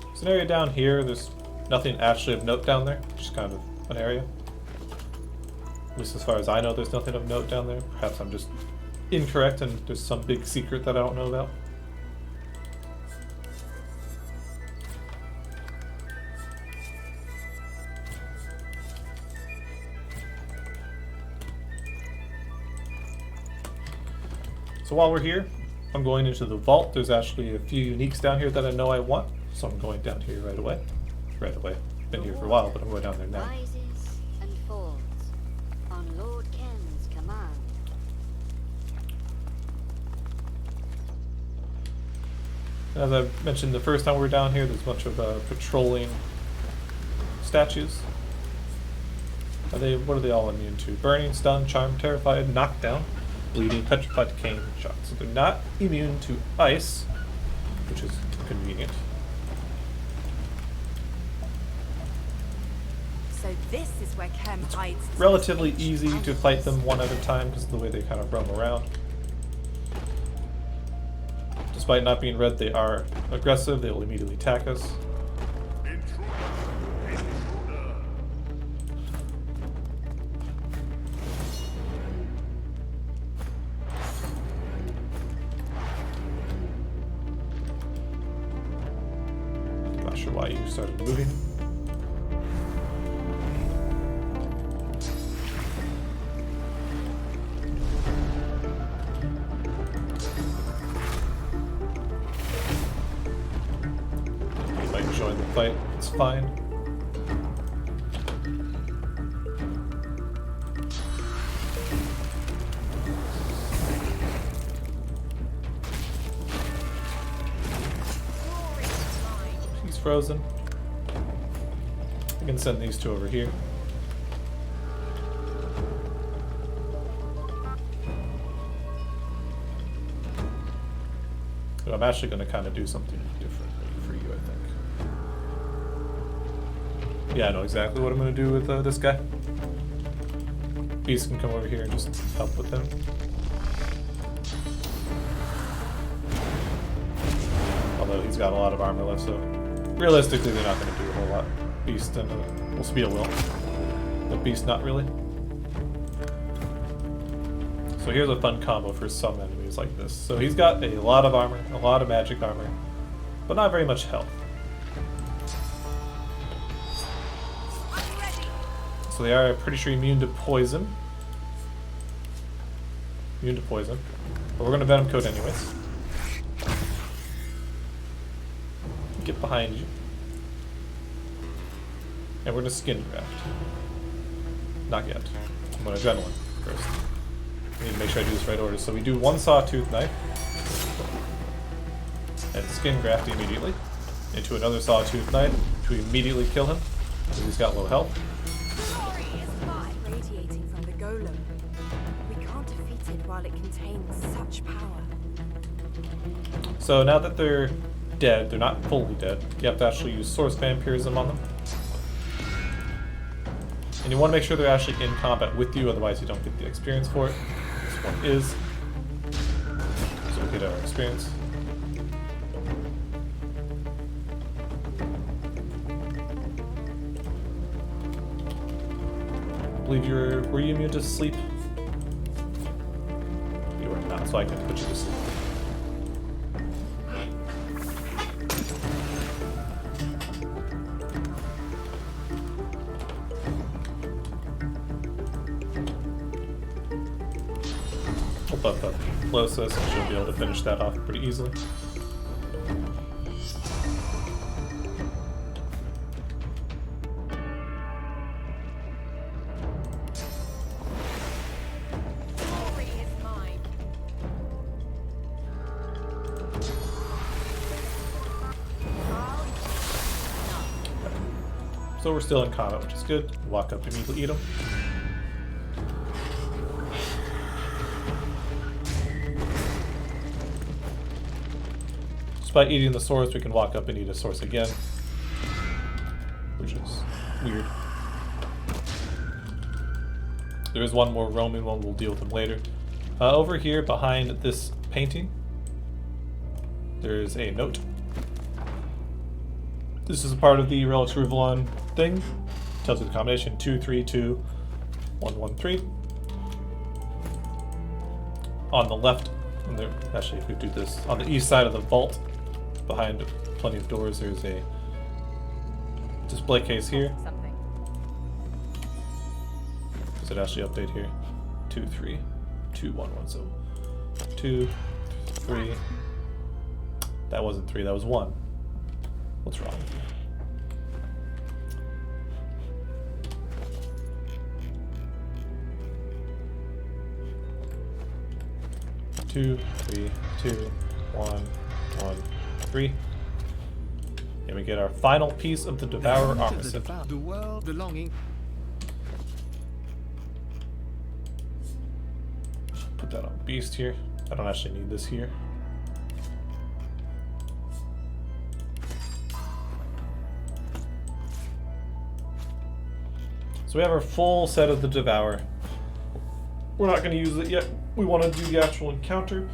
There's an area down here. There's nothing actually of note down there, just kind of an area. At least as far as I know, there's nothing of note down there. Perhaps I'm just incorrect and there's some big secret that I don't know about. So while we're here, I'm going into the vault. There's actually a few uniques down here that I know I want, so I'm going down here right away. Right away. Been here for a while, but I'm going down there now.
Rises and falls on Lord Ken's command.
As I mentioned the first time we were down here, there's a bunch of patrolling statues. What are they all immune to? Burning, stun, charm, terrified, knockdown, bleeding, petrified, decaying, shock. So they're not immune to ice, which is convenient.
So this is where Kem hides.
Relatively easy to fight them one at a time because of the way they kind of roam around. Despite not being red, they are aggressive. They will immediately attack us. Not sure why you started moving. Join the fight, it's fine. He's frozen. I can send these two over here. But I'm actually going to kind of do something differently for you, I think. Yeah, I know exactly what I'm going to do with this guy. Beast can come over here and just help with him. Although he's got a lot of armor left, so realistically they're not going to do a whole lot. Beast and well, Spear will. But Beast not really. So here's a fun combo for some enemies like this. So he's got a lot of armor, a lot of magic armor, but not very much health. So they are pretty sure immune to poison. Immune to poison. But we're going to Venom Coat anyways. Get behind you. And we're going to Skin Graft. Not yet. I'm going to Adrenaline first. I need to make sure I do this right order. So we do one Sawtooth Knife. And Skin Graft immediately. Into another Sawtooth Knife to immediately kill him. Because he's got low health.
Radiating from the golem. We can't defeat it while it contains such power.
So now that they're dead, they're not fully dead, you have to actually use Source Vampirism on them. And you want to make sure they're actually in combat with you, otherwise you don't get the experience for it. This one is. So we'll get our experience. I believe were you immune to sleep? You were not, so I can put you to sleep. But the Losis, and she'll be able to finish that off pretty easily. So we're still in combat, which is good. Walk up, immediately eat them. Despite eating the source, we can walk up and eat a source again, which is weird. There is one more roaming one, we'll deal with him later. Over here, behind this painting, there's a note. This is a part of the Relics Rivellon thing. Tells you the combination 232113. On the left, actually if we do this, on the east side of the vault, behind plenty of doors, there's a display case here. Does it actually update here? 232117. 2, 3. That wasn't 3, that was 1. What's wrong? Two, 3, 2, 1, 1, 3. And we get our final piece of the Devourer armor set.
The world belonging.
Put that on Beast here. I don't actually need this here. So we have our full set of the Devourer. We're not going to use it yet. We want to do the actual encounter,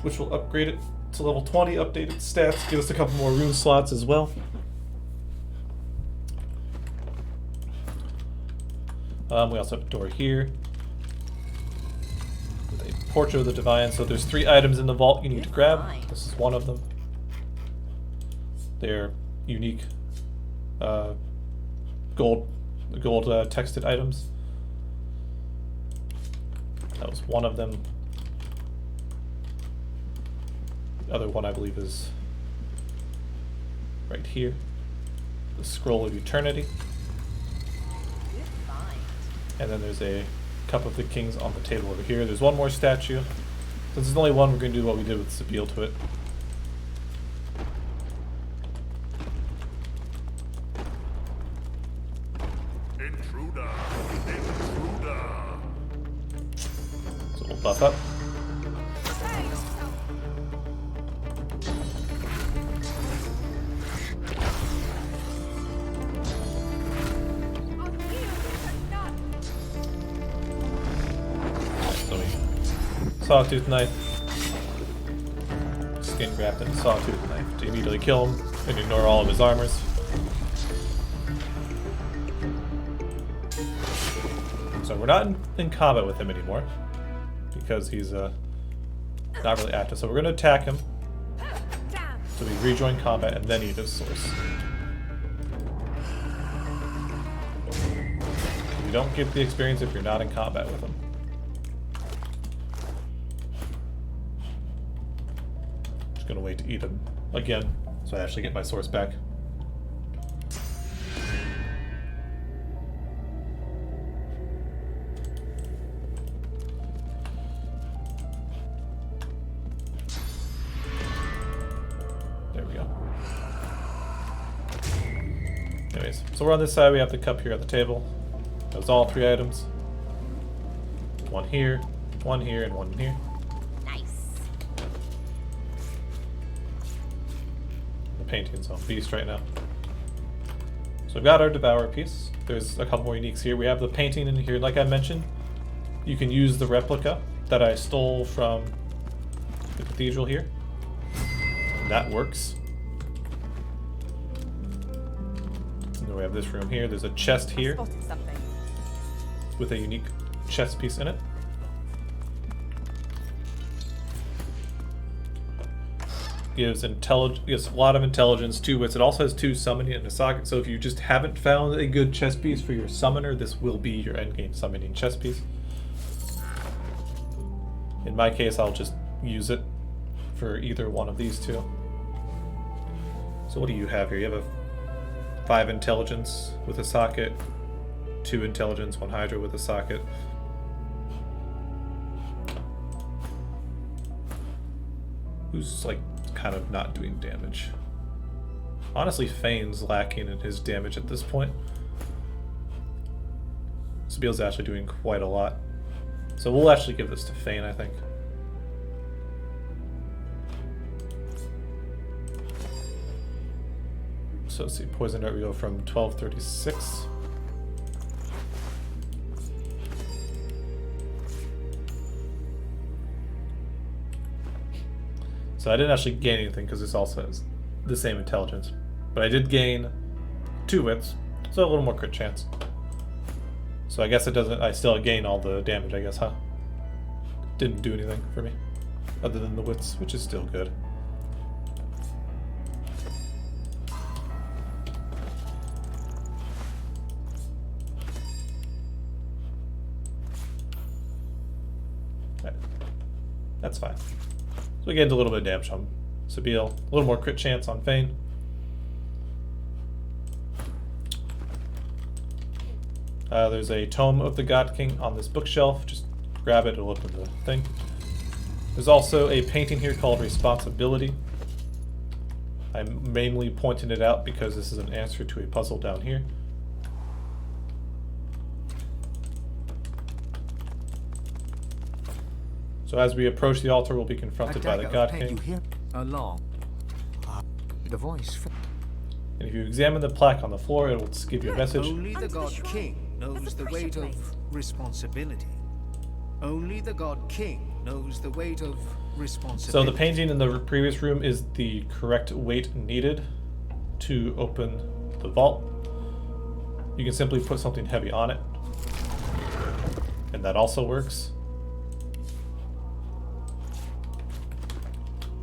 which will upgrade it to level 20, updated stats, give us a couple more rune slots as well. We also have a door here with a Portrait of the Divine. So there's 3 items in the vault you need to grab. This is one of them. They're unique gold texted items. That was one of them. The other one I believe is right here. The Scroll of Eternity. And then there's a Cup of the Kings on the table over here. There's one more statue. Since there's only one, we're going to do what we did with Sabile to it. So we'll buff up. Sawtooth knife. Skin graft and sawtooth knife to immediately kill him and ignore all of his armors. So we're not in combat with him anymore because he's not really active. So we're going to attack him. So we rejoin combat and then eat his source. You don't get the experience if you're not in combat with him. Gonna wait to eat him again so I actually get my source back. There we go. Anyways, so we're on this side. We have the cup here at the table. That was all 3 items. One here, and one here. Paintings on Beast right now. So we've got our Devourer piece. There's a couple more uniques here. We have the painting in here. Like I mentioned, you can use the replica that I stole from the cathedral here. That works. And then we have this room here. There's a chest here with a unique chest piece in it. Gives a lot of intelligence, 2 wits. It also has 2 summoning and a socket. So if you just haven't found a good chest piece for your summoner, this will be your endgame summoning chest piece. In my case, I'll just use it for either one of these 2. So what do you have here? You have a 5 intelligence with a socket, 2 intelligence, 1 Hydra with a socket. Who's like kind of not doing damage. Honestly, Fane's lacking in his damage at this point. Sabile's actually doing quite a lot. So we'll actually give this to Fane, I think. So let's see, poison dart we go from 1236. So I didn't actually gain anything because this also has the same intelligence. But I did gain 2 wits, so a little more crit chance. So I guess it doesn't, I still gain all the damage, I guess, huh? Didn't do anything for me, other than the wits, which is still good. Right. That's fine. So we gained a little bit of damage on Sabile, a little more crit chance on Fane. There's a Tome of the God King on this bookshelf. Just grab it, it'll open the thing. There's also a painting here called Responsibility. I'm mainly pointing it out because this is an answer to a puzzle down here. So as we approach the altar, we'll be confronted by the God King.
You hear? Along. The voice.
And if you examine the plaque on the floor, it will give you a message.
Only the God King knows the weight of responsibility. Only the God King knows the weight of responsibility.
So the painting in the previous room is the correct weight needed to open the vault. You can simply put something heavy on it, and that also works.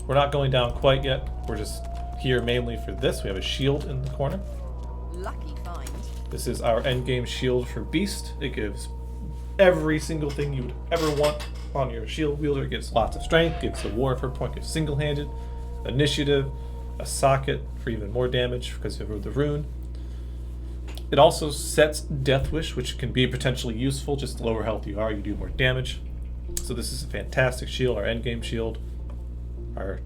We're not going down quite yet. We're just here mainly for this. We have a shield in the corner.
Lucky find.
This is our endgame shield for Beast. It gives every single thing you would ever want on your shield wielder. It gives lots of strength, gives a warfare point, gives single-handed, initiative, a socket for even more damage because of the rune. It also sets Death Wish, which can be potentially useful. Just the lower health you are, you do more damage. So this is a fantastic shield, our endgame shield. Our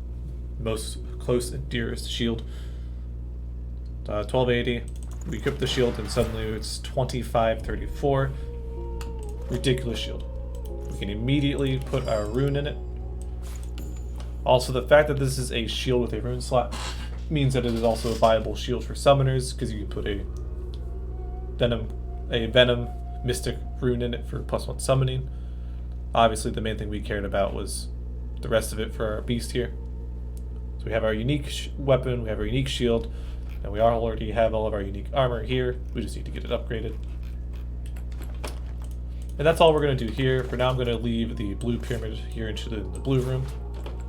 most close and dearest shield. 1280. We equip the shield and suddenly it's 2534. Ridiculous shield. We can immediately put our rune in it. Also, the fact that this is a shield with a rune slot means that it is also a viable shield for summoners because you can put a venom mystic rune in it for +1 summoning. Obviously, the main thing we cared about was the rest of it for our beast here. So we have our unique weapon, we have our unique shield, and we already have all of our unique armor here. We just need to get it upgraded. And that's all we're going to do here. For now, I'm going to leave the blue pyramid here into the blue room.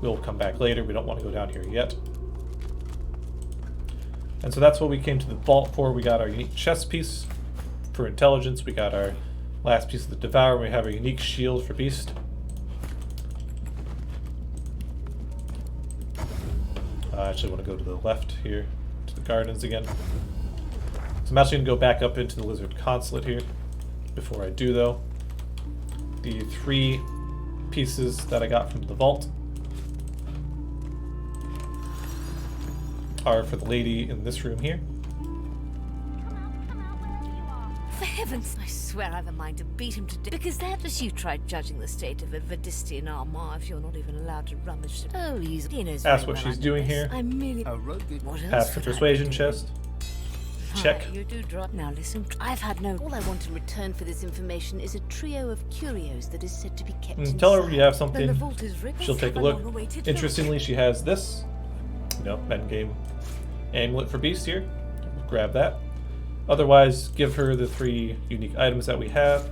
We'll come back later. We don't want to go down here yet. And so that's what we came to the vault for. We got our unique chess piece for intelligence. We got our last piece of the Devour. We have our unique shield for Beast. I actually want to go to the left here, to the gardens again. So I'm actually going to go back up into the Lizard Consulate here. Before I do, though, the 3 pieces that I got from the vault are for the lady in this room here.
For heavens, I swear I've a mind to beat him to death. Because that as you tried judging the state of a Vadistian armor if you're not even allowed to rummage. Oh, he knows.
That's what she's doing here.
I'm merely
Pass the persuasion chest. Check.
You do drop. Now listen, I've had no. All I want in return for this information is a trio of curios that is said to be kept inside.
Tell her you have something.
Then the vault is ripped.
She'll take a look. Interestingly, she has this, endgame amulet for Beast here. We'll grab that. Otherwise, give her the 3 unique items that we have.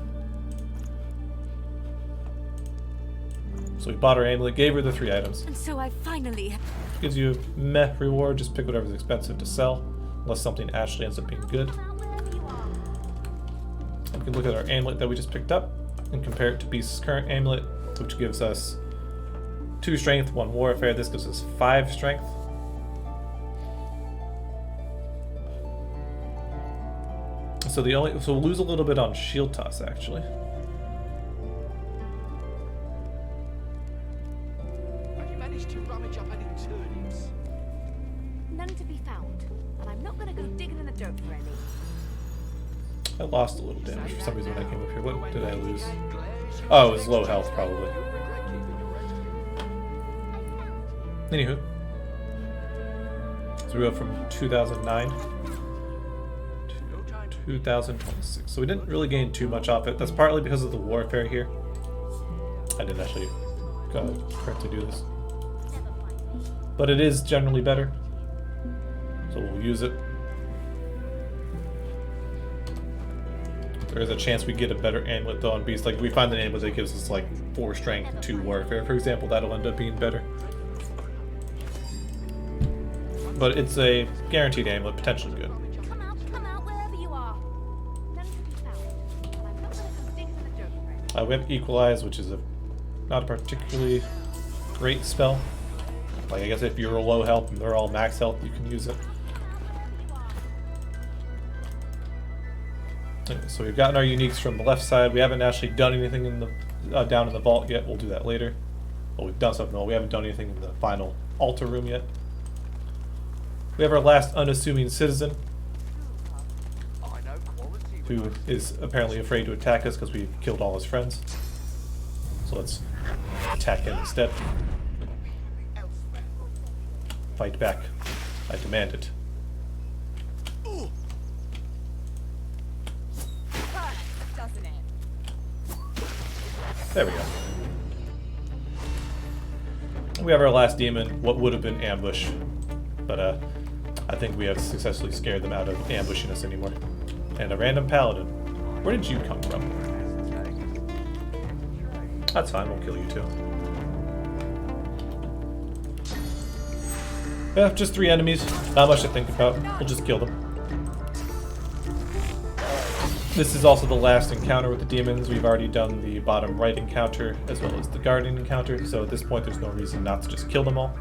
So we bought her amulet, gave her the 3 items.
And so I finally
Gives you a meh reward, just pick whatever's expensive to sell, unless something actually ends up being good. And we can look at our amulet that we just picked up and compare it to Beast's current amulet, which gives us 2 strength, 1 warfare. This gives us 5 strength. So we'll lose a little bit on shield toss actually.
Have you managed to rummage up any turnips?
none to be found, and I'm not going to go digging in the dirt for any.
I lost a little damage for some reason when I came up here. What did I lose? Oh, it was low health probably. Anywho. So we go from 2009 to 2026. So we didn't really gain too much off it. That's partly because of the warfare here. I didn't actually print to do this. But it is generally better. So we'll use it. There is a chance we get a better amulet though on beast. Like if we find an amulet that gives us like 4 strength and 2 warfare, for example, that'll end up being better. But it's a guaranteed amulet, potentially good.
Come out wherever you are. None to be found. I'm not gonna come digging for the dirt, friend.
We have Equalize, which is not a particularly great spell. Like I guess if you're low health and they're all max health, you can use it. So we've gotten our uniques from the left side. We haven't actually done anything in the down in the vault yet. We'll do that later. Well, we've done something. No, we haven't done anything in the final altar room yet. We have our last unassuming citizen, who is apparently afraid to attack us because we killed all his friends. So let's attack him instead. Fight back. I demand it. There we go. We have our last demon, what would have been ambush, but I think we have successfully scared them out of ambushing us anymore. And a random paladin. Where did you come from? That's fine, we'll kill you too. Yeah, just 3 enemies, not much to think about. We'll just kill them. This is also the last encounter with the demons. We've already done the bottom right encounter as well as the guardian encounter, so at this point there's no reason not to just kill them all.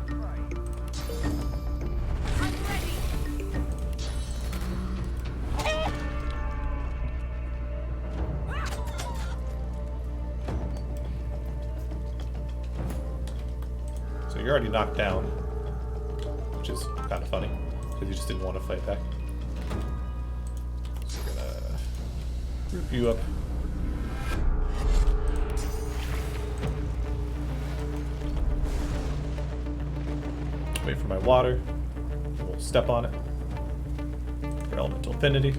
So you're already knocked down, which is kind of funny, because you just didn't want to fight back. So we're gonna group you up. Wait for my water. We'll step on it for elemental affinity.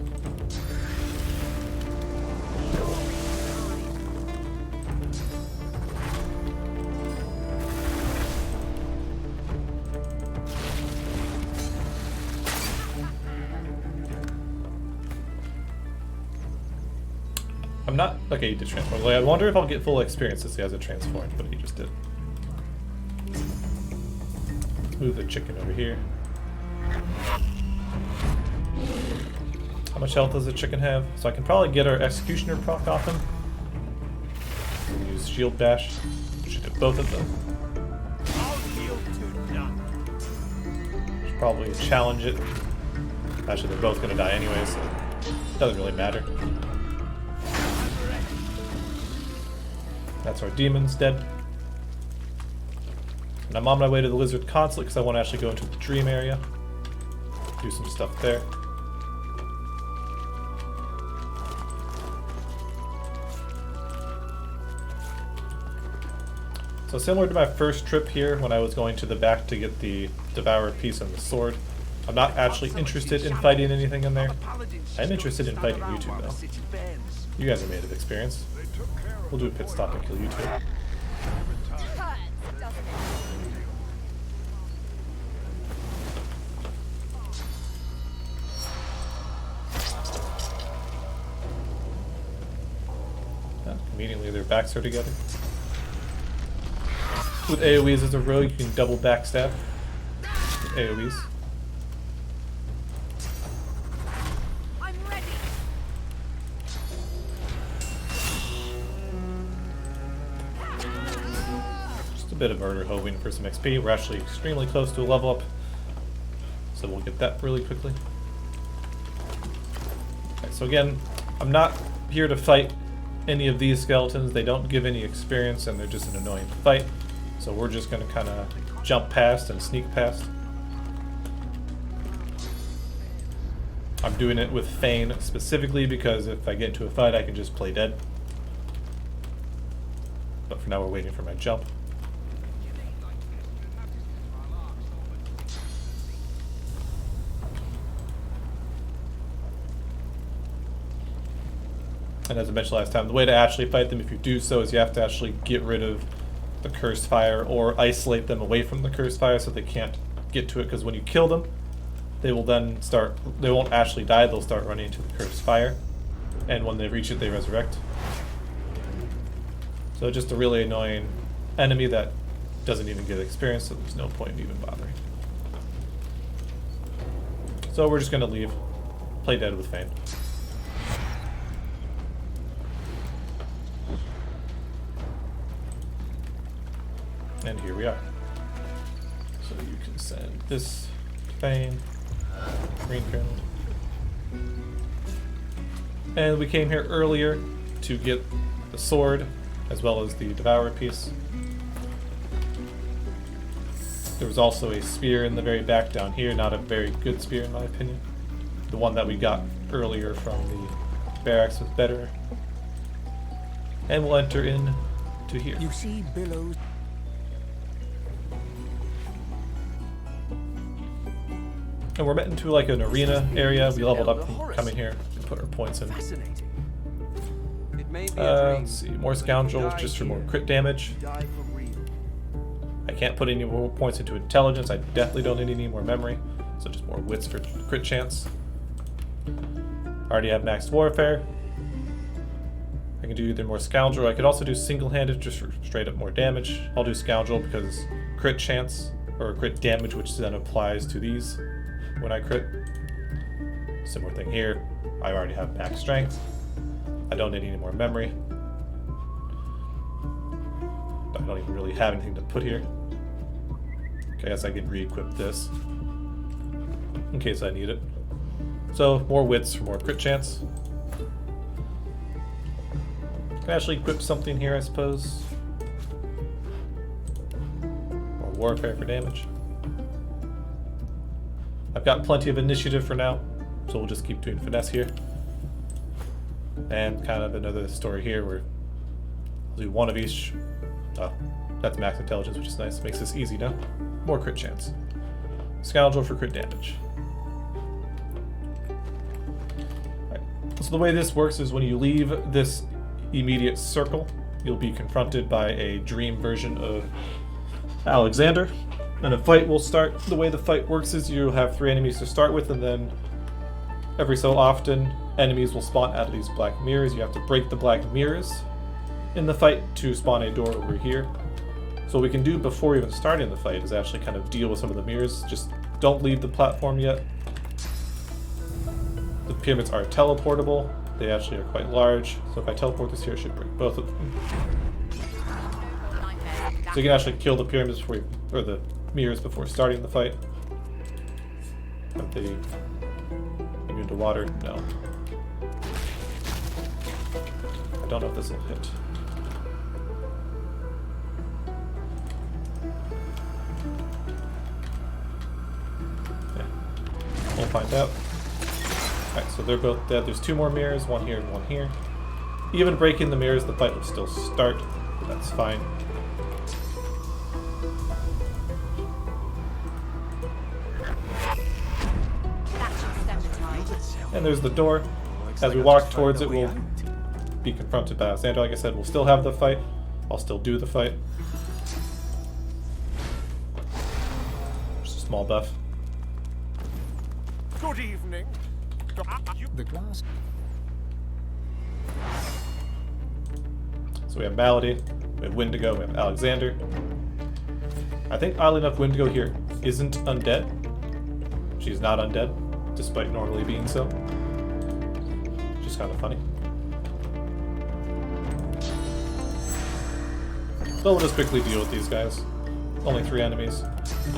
I'm not... Okay, he did transform. Like, I wonder if I'll get full experience since he has a transform, but he just did. Move the chicken over here. How much health does the chicken have? So I can probably get our executioner proc off him. Use shield bash. Should hit both of them. Should probably challenge it. Actually, they're both gonna die anyway, so it doesn't really matter. That's our demons dead. And I'm on my way to the Lizard Consulate because I want to actually go into the dream area. Do some stuff there. So similar to my first trip here when I was going to the back to get the Devourer piece and the sword, I'm not actually interested in fighting anything in there. I'm interested in fighting you two though. You guys are made of experience. We'll do a pit stop and kill you two. Immediately their backs are together. With AoEs as a rogue, you can double backstab with AoEs. Bit of murder hoping for some XP. We're actually extremely close to a level up, so we'll get that really quickly. Okay, so again, I'm not here to fight any of these skeletons. They don't give any experience and they're just an annoying fight, so we're just going to kind of jump past and sneak past. I'm doing it with Feign specifically because if I get into a fight I can just play dead, but for now we're waiting for my jump. And as I mentioned last time, the way to actually fight them, if you do so, is you have to actually get rid of the cursed fire or isolate them away from the cursed fire so they can't get to it, because when you kill them, they will then start, they won't actually die, they'll start running into the cursed fire. And when they reach it, they resurrect. So just a really annoying enemy that doesn't even get experience, so there's no point in even bothering. So we're just going to leave. Play dead with Fane. And here we are. So you can send this Fane, Greenfield. And we came here earlier to get the sword as well as the Devourer piece. There was also a spear in the very back down here, not a very good spear in my opinion. The one that we got earlier from the barracks was better. And we'll enter in to here.
You see billows.
And we're met into like an arena area. We leveled up from coming here and put our points in. Let's see, more scoundrels just for more crit damage. I can't put any more points into intelligence. I definitely don't need any more memory. So just more wits for crit chance. Already have maxed warfare. I can do either more scoundrel. I could also do single-handed just for straight up more damage. I'll do scoundrel because crit chance or crit damage, which then applies to these when I crit. Similar thing here. I already have max strength. I don't need any more memory. I don't even really have anything to put here. Okay, I guess I can re-equip this in case I need it. So more wits for more crit chance. Can actually equip something here, I suppose. More warfare for damage. I've got plenty of initiative for now, so we'll just keep doing finesse here. And kind of another story here where I'll do one of each. Oh, that's max intelligence, which is nice. Makes this easy now. More crit chance. Scoundrel for crit damage. Right. So the way this works is when you leave this immediate circle, you'll be confronted by a dream version of Alexander. And a fight will start. The way the fight works is you'll have 3 enemies to start with, and then every so often enemies will spawn out of these black mirrors. You have to break the black mirrors in the fight to spawn a door over here. So what we can do before even starting the fight is actually kind of deal with some of the mirrors. Just don't leave the platform yet. The pyramids are teleportable. They actually are quite large. So if I teleport this here, it should break both of them. So you can actually kill the pyramids before you, or the mirrors before starting the fight. Are they immune to water? No. I don't know if this will hit. We'll find out. Alright, so they're both dead. There's 2 more mirrors, one here and one here. Even breaking the mirrors, the fight will still start. That's fine. And there's the door. As we walk towards it, we'll be confronted by Alexander. Like I said, we'll still have the fight. I'll still do the fight. Just a small buff.
Good evening.
The glass.
So we have Malady, we have Wendigo, we have Alexander. I think oddly enough Wendigo here isn't undead. She's not undead, despite normally being so. Which is kind of funny. So we'll just quickly deal with these guys. Only 3 enemies.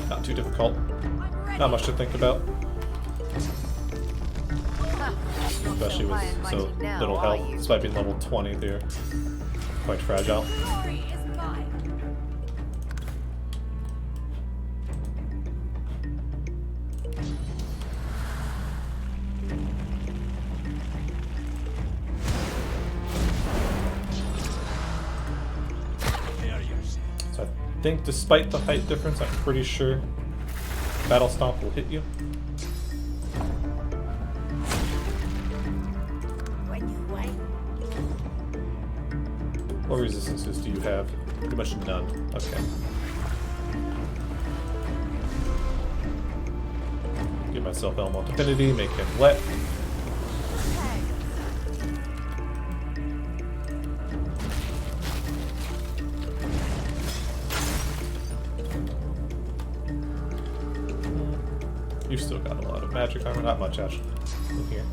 Not too difficult. Not much to think about. Especially with so little health. Despite being level 20, they're quite fragile. So I think despite the height difference, I'm pretty sure Battle Stomp will hit you. What resistances do you have? Pretty much none. Okay. Give myself Elemental Affinity, make him wet. You've still got a lot of magic armor, not much actually in here.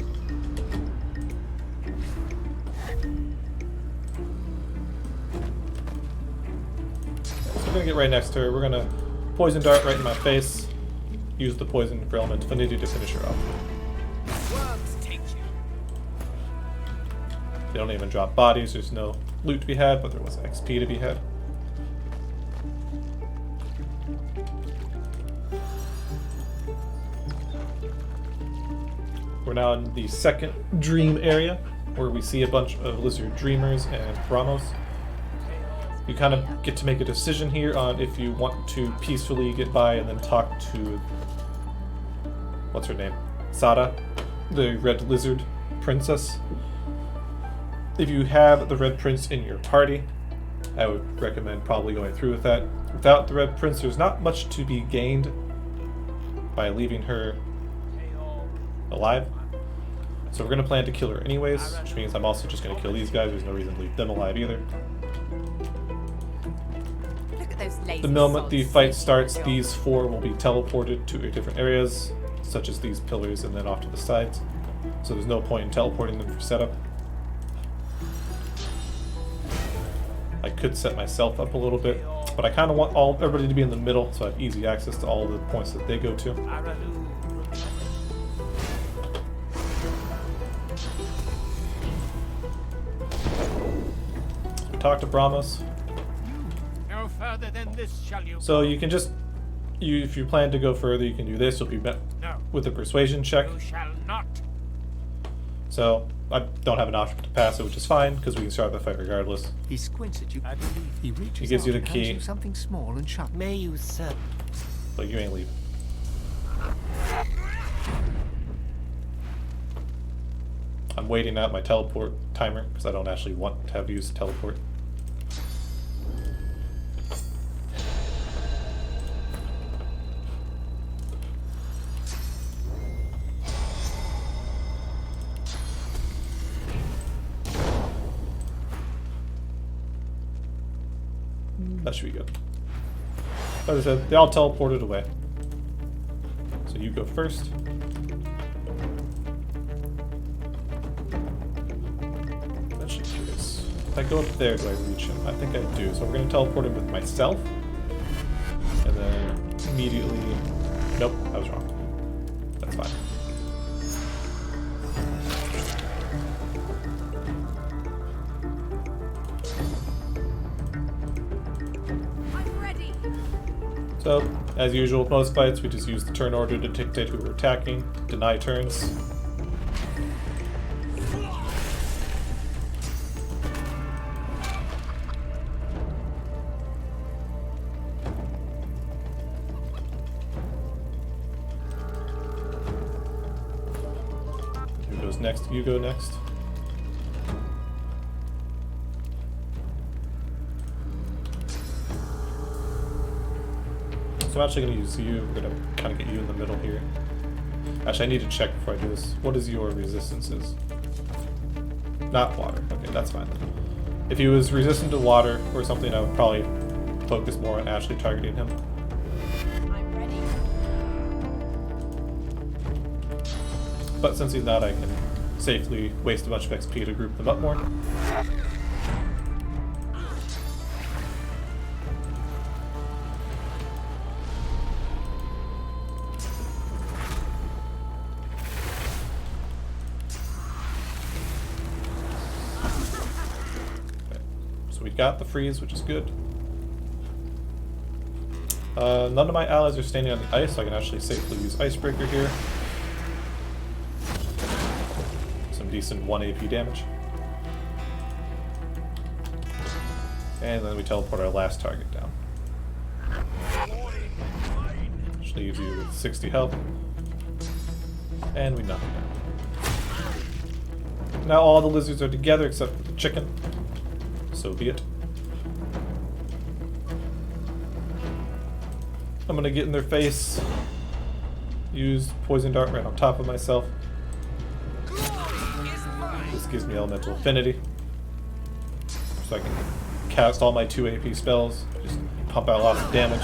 So we're gonna get right next to her. We're gonna poison dart right in my face. Use the poison for Elemental Affinity to finish her off.
Worms take you.
They don't even drop bodies. There's no loot to be had, but there was XP to be had. We're now in the second dream area, where we see a bunch of lizard dreamers and Brahmos. You kind of get to make a decision here on if you want to peacefully get by and then talk to, what's her name? Sada, the red lizard princess. If you have the red prince in your party, I would recommend probably going through with that. Without the red prince, there's not much to be gained by leaving her alive. So we're going to plan to kill her anyways, which means I'm also just going to kill these guys. There's no reason to leave them alive either.
Look at those lazy
The moment the
sods.
fight starts, these four will be teleported to different areas, such as these pillars and then off to the sides. So there's no point in teleporting them for setup. I could set myself up a little bit, but I kind of want everybody to be in the middle so I have easy access to all the points that they go to. Talk to Brahmos.
No further than this shall you.
So you can just, if you plan to go further, you can do this. You'll be met with a persuasion check.
You shall not.
So I don't have an option to pass it, which is fine because we can start the fight regardless.
He squints at you. I believe he reaches
He gives you
out
the
and hands
key.
you something small and sharp. May you, sir.
But you ain't leaving. I'm waiting out my teleport timer because I don't actually want to have used teleport. That should be good. As I said, they all teleported away. So you go first. I'm actually curious. If I go up there, do I reach him? I think I do. So we're going to teleport him with myself. And then immediately... Nope, I was wrong. That's fine. So, as usual with most fights, we just use the turn order to dictate who we're attacking, deny turns. Who goes next? You go next. So I'm actually going to use you. We're going to kind of get you in the middle here. Actually, I need to check before I do this. What is your resistances? Not water. Okay, that's fine. If he was resistant to water or something, I would probably focus more on actually targeting him.
I'm ready.
But since he's not, I can safely waste a bunch of XP to group them up more. So we got the freeze, which is good. None of my allies are standing on the ice, so I can actually safely use Icebreaker here. Some decent 1 AP damage. And then we teleport our last target down. Which leaves you with 60 health. And we knock you down. Now all the lizards are together except for the chicken. So be it. I'm gonna get in their face. Use poison dart right on top of myself. This gives me elemental affinity, so I can cast all my 2 AP spells. Just pump out lots of damage.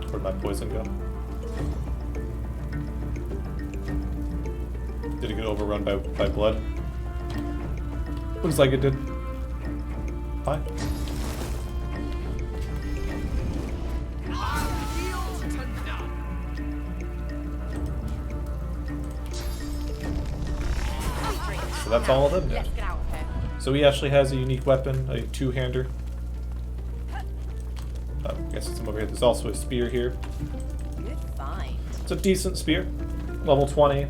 Where'd my poison go? Did it get overrun by blood? Looks like it did. Fine. So that's all of them now. So he actually has a unique weapon, a 2-hander. I guess it's over here. There's also a spear here.
Good find.
It's a decent spear. Level 20.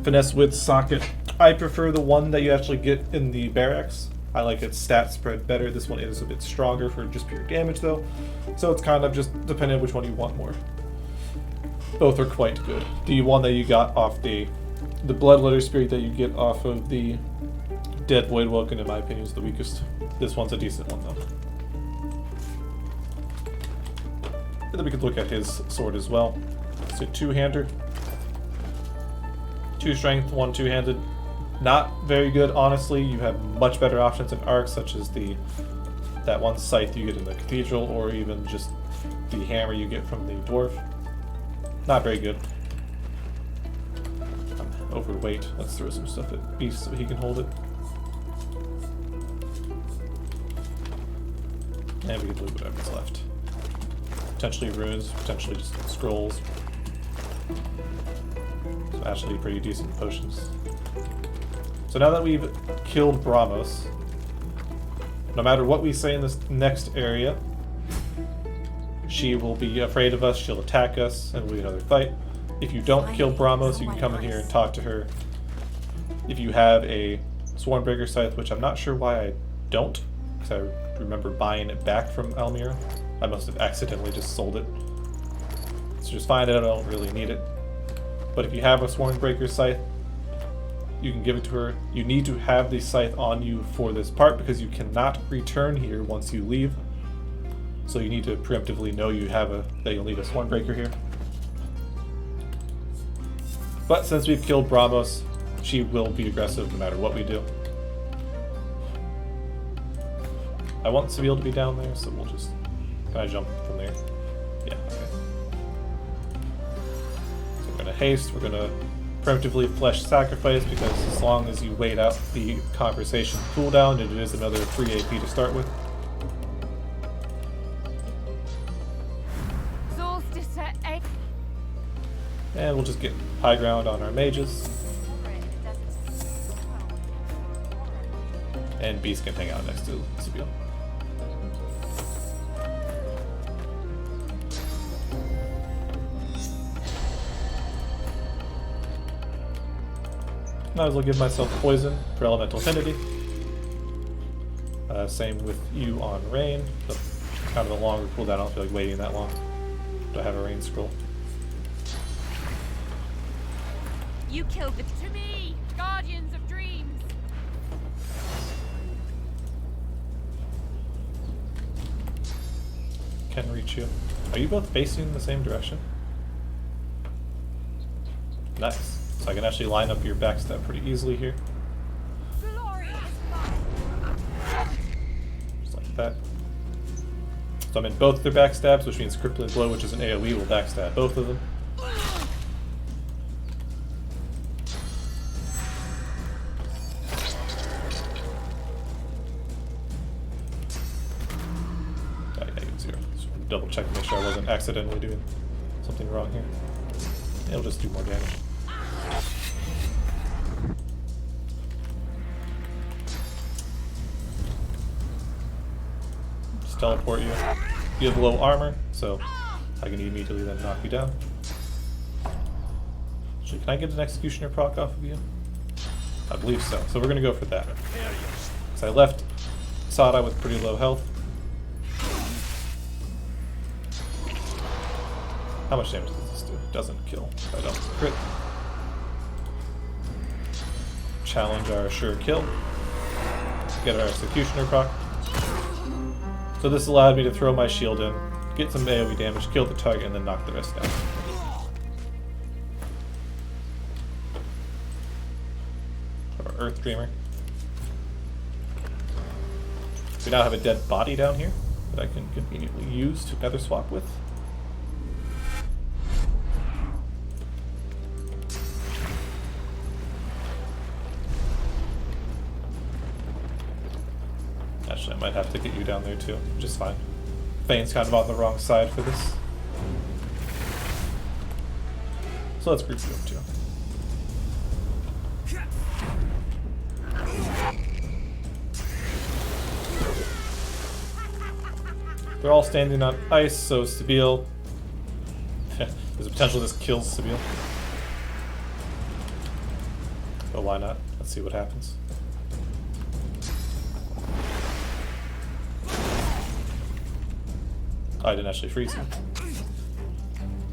Finesse with socket. I prefer the one that you actually get in the barracks. I like its stat spread better. This one is a bit stronger for just pure damage though. So it's kind of just depending on which one you want more. Both are quite good. The one that you got off the Bloodletter Spirit that you get off of the Dead Void Welkin, in my opinion, is the weakest. This one's a decent one though. And then we could look at his sword as well. It's a 2-hander. 2 strength, 1 2-handed. Not very good, honestly. You have much better options in arcs, such as that one scythe you get in the cathedral, or even just the hammer you get from the dwarf. Not very good. I'm overweight. Let's throw some stuff at Beast so he can hold it. And we can loot whatever's left. Potentially runes, potentially just scrolls. So actually pretty decent potions. So now that we've killed Bramos, no matter what we say in this next area, she will be afraid of us, she'll attack us, and we'll get another fight. If you don't kill Bramos, you can come in here and talk to her. If you have a Swornbreaker Scythe, which I'm not sure why I don't, because I remember buying it back from Almira. I must have accidentally just sold it. So just find out I don't really need it. But if you have a Swornbreaker Scythe, you can give it to her. You need to have the scythe on you for this part because you cannot return here once you leave. So you need to preemptively know that you'll need a Swornbreaker here. But since we've killed Bramos, she will be aggressive no matter what we do. I want Seville to be down there, so we'll just... Can I jump from there? Yeah, okay. So we're gonna haste, we're gonna preemptively flesh sacrifice, because as long as you wait out the conversation cooldown, it is another 3 AP to start with. And we'll just get high ground on our mages. And Beast can hang out next to Seville. Might as well give myself poison for elemental affinity. Same with you on rain. So kind of a longer cooldown. I don't feel like waiting that long. Do I have a rain scroll?
You killed the to me, guardians of dreams.
Can reach you. Are you both facing the same direction? Nice. So I can actually line up your backstab pretty easily here. Just like that. So I'm in both their backstabs, which means Crippling Blow, which is an AoE, will backstab both of them. Double check to make sure I wasn't accidentally doing something wrong here. It'll just do more damage. Just teleport you. You have low armor, so I can immediately then knock you down. Actually, can I get an Executioner proc off of you? I believe so. So we're gonna go for that. Because I left Sada with pretty low health. How much damage does this do? Doesn't kill. I don't crit. Challenge our sure kill. Get our executioner proc. So this allowed me to throw my shield in, get some AoE damage, kill the target, and then knock the rest down. Our Earth Dreamer. We now have a dead body down here that I can conveniently use to nether swap with. Actually, I might have to get you down there too, which is fine. Fane's kind of on the wrong side for this. So let's group you up too. They're all standing on ice, so Sabile... There's a potential this kills Sabile. But why not? Let's see what happens. Oh, I didn't actually freeze him.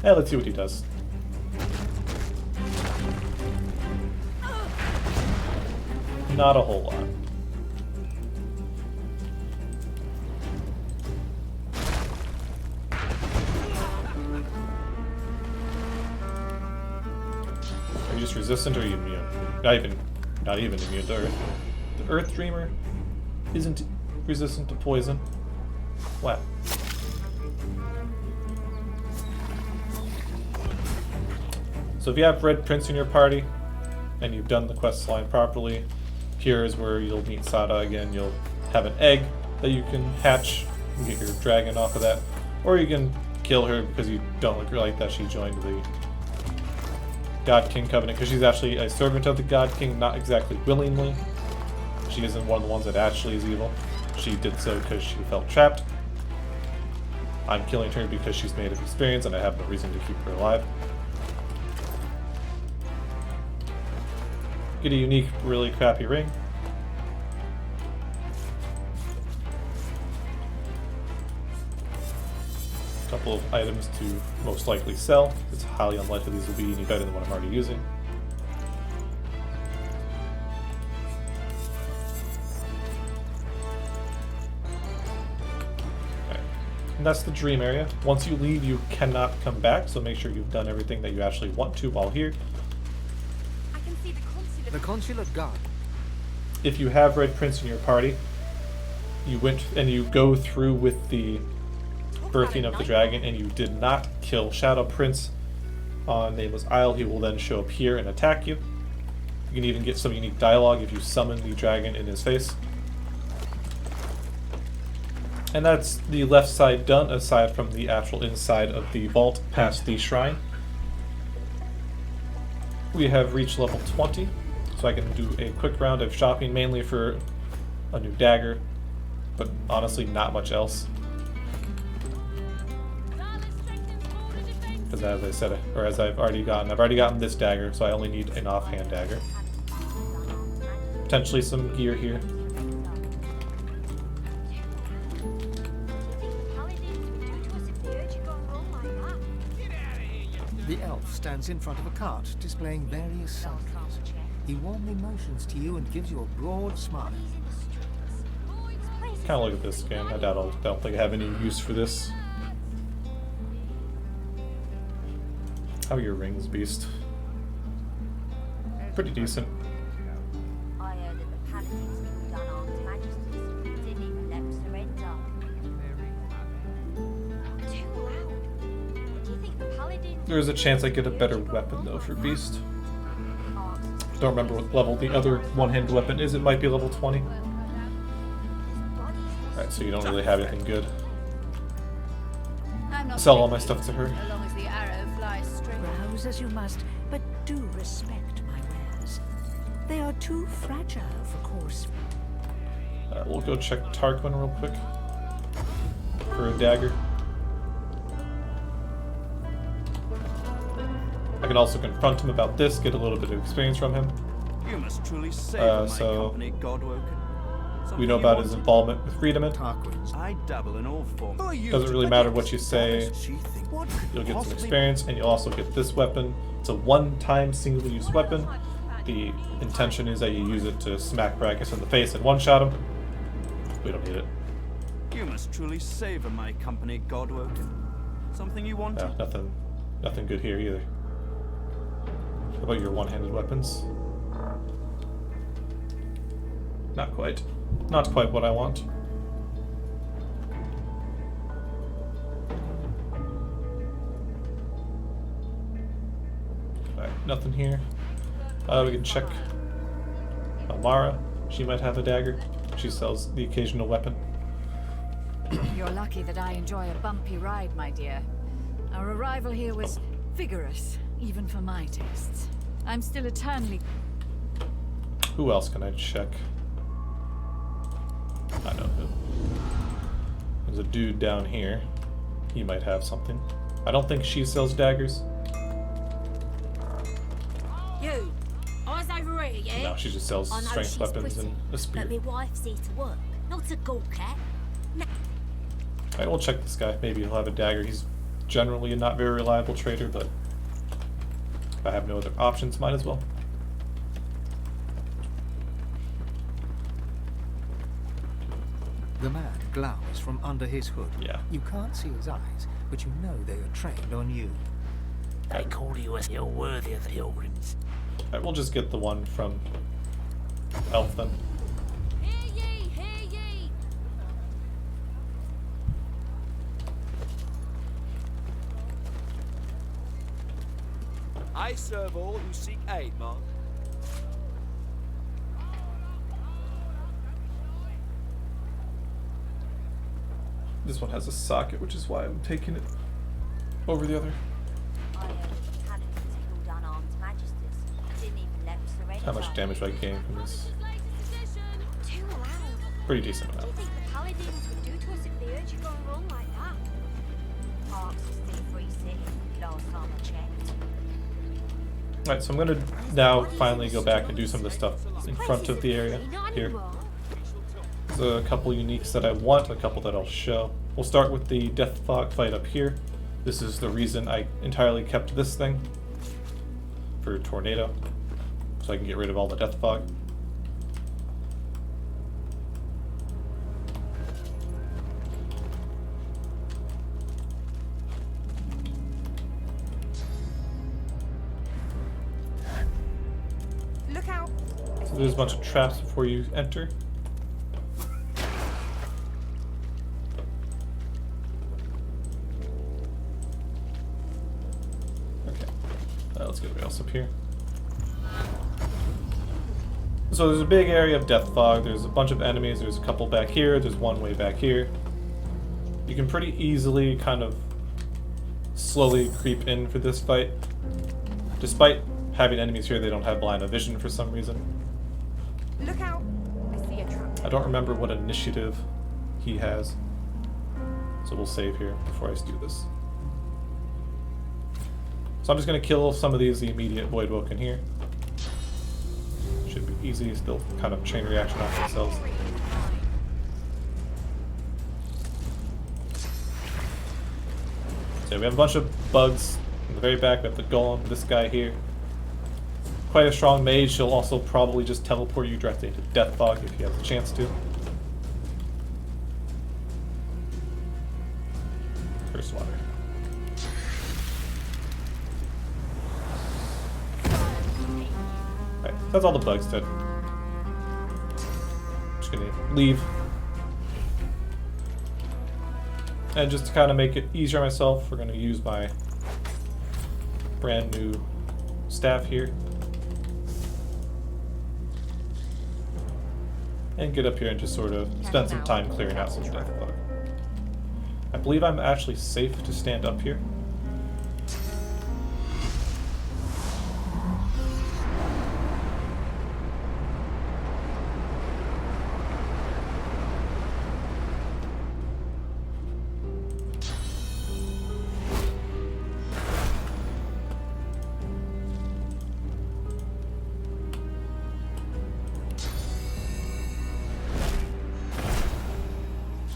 Hey, let's see what he does. Not a whole lot. Are you just resistant or are you immune? Not even immune to Earth. The Earth Dreamer isn't resistant to poison. Wow. So if you have Red Prince in your party, and you've done the quest line properly, here is where you'll meet Sada again. You'll have an egg that you can hatch and get your dragon off of that. Or you can kill her because you don't like that she joined the God King Covenant, because she's actually a servant of the God King, not exactly willingly. She isn't one of the ones that actually is evil. She did so because she felt trapped. I'm killing her because she's made of experience and I have no reason to keep her alive. Get a unique, really crappy ring. A couple of items to most likely sell. It's highly unlikely these will be any better than what I'm already using. Okay. And that's the dream area. Once you leave, you cannot come back, so make sure you've done everything that you actually want to while here.
The consulate guard.
If you have Red Prince in your party, you went and you go through with the birthing of the dragon and you did not kill Shadow Prince on Nameless Isle, he will then show up here and attack you. You can even get some unique dialogue if you summon the dragon in his face. And that's the left side done, aside from the actual inside of the vault past the shrine. We have reached level 20. So I can do a quick round of shopping, mainly for a new dagger, but honestly not much else. Because as I said, or as I've already gotten this dagger, so I only need an offhand dagger. Potentially some gear here.
The elf stands in front of a cart, displaying various signs. He warmly motions to you and gives you a broad smile.
Kind of look at this again. I don't think I have any use for this. How are your rings, Beast? Pretty decent.
I heard that the paladins killed unarmed majesties. Didn't even let them surrender. Too loud. What do you think the paladins...
There's a chance I get a better weapon though for Beast. Don't remember what level the other one-handed weapon is. It might be level 20. Alright, so you don't really have anything good. Sell all my stuff to her.
As long as the arrow flies straight.
Browse as you must, but do respect my wares. They are too fragile for coarse.
We'll go check Tarquin real quick for a dagger. I can also confront him about this, get a little bit of experience from him.
You must truly save my
so
company, Godwoken.
We know about his involvement with Friedemann.
I dabble in all forms.
Doesn't really matter what you say. You'll get some experience, and you'll also get this weapon. It's a one-time single-use weapon. The intention is that you use it to smack Brackus in the face and one-shot him. We don't need it.
You must truly savor my company, Godwoken. Something you want?
No, nothing good here either. What about your one-handed weapons? Not quite. Not quite what I want. Alright, nothing here. We can check Amara. She might have a dagger. She sells the occasional weapon.
You're lucky that I enjoy a bumpy ride, my dear. Our arrival here was vigorous, even for my tastes. I'm still eternally...
Who else can I check? I know who. There's a dude down here. He might have something. I don't think she sells daggers.
You, eyes over here, yeah?
No, she just sells
I know
strength
she's
weapons
pretty,
and a spear.
but my wife's here to work, not a gawk cat.
Alright, we'll check this guy. Maybe he'll have a dagger. He's generally a not very reliable trader, but if I have no other options, might as well.
The man glowers from under his hood.
Yeah.
You can't see his eyes, but you know they are trained on you.
They call you as you're worthy of the pilgrims.
Alright, we'll just get the one from Elf then.
Hear ye, hear ye!
I serve all who seek aid, Mark.
This one has a socket, which is why I'm taking it over the other. How much damage do I gain from this?
Too loud.
Pretty decent
What do
amount.
you think the paladins would do to us if they heard you going wrong like that? Parks is still free city, last time I checked.
Alright, so I'm gonna now finally go back and do some of the stuff in front of the area here. There's a couple uniques that I want, a couple that I'll show. We'll start with the Death Fog fight up here. This is the reason I entirely kept this thing for Tornado, so I can get rid of all the Death Fog.
Look out!
So there's a bunch of traps before you enter. Let's get everybody else up here. So there's a big area of Death Fog. There's a bunch of enemies. There's a couple back here. There's one way back here. You can pretty easily kind of slowly creep in for this fight. Despite having enemies here, they don't have line of vision for some reason.
Look out! I see a trap.
I don't remember what initiative he has. So we'll save here before I do this. So I'm just going to kill some of these, the immediate Voidwoken here. Should be easy, still kind of chain reaction off themselves. So we have a bunch of bugs in the very back. We have the Golem, this guy here. Quite a strong mage. She'll also probably just teleport you directly into Death Fog if you have the chance to. Curse Water. That's all the bugs did. Just gonna leave. And just to kind of make it easier on myself, we're gonna use my brand new staff here. And get up here and just sort of spend some time clearing out some Death Fog. I believe I'm actually safe to stand up here.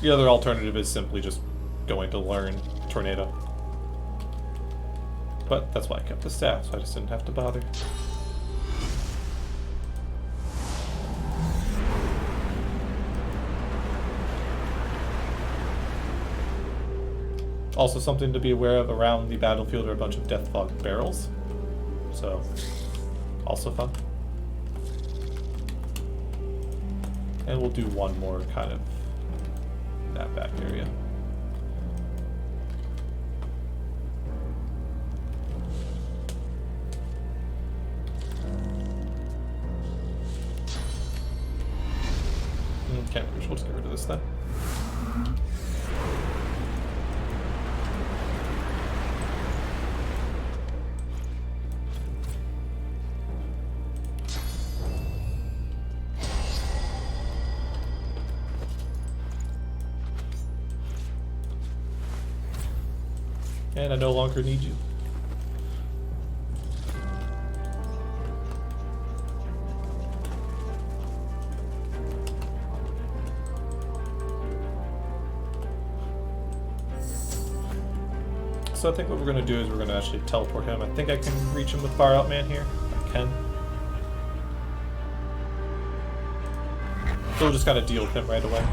The other alternative is simply just going to learn Tornado. But that's why I kept the staff, so I just didn't have to bother. Also, something to be aware of around the battlefield are a bunch of Deathfog barrels. So, also fun. And we'll do one more kind of in that back area. Okay, we'll just get rid of this then. And I no longer need you. So I think what we're going to do is we're going to actually teleport him. I think I can reach him with Far Out Man here. I can. So we'll just kind of deal with him right away.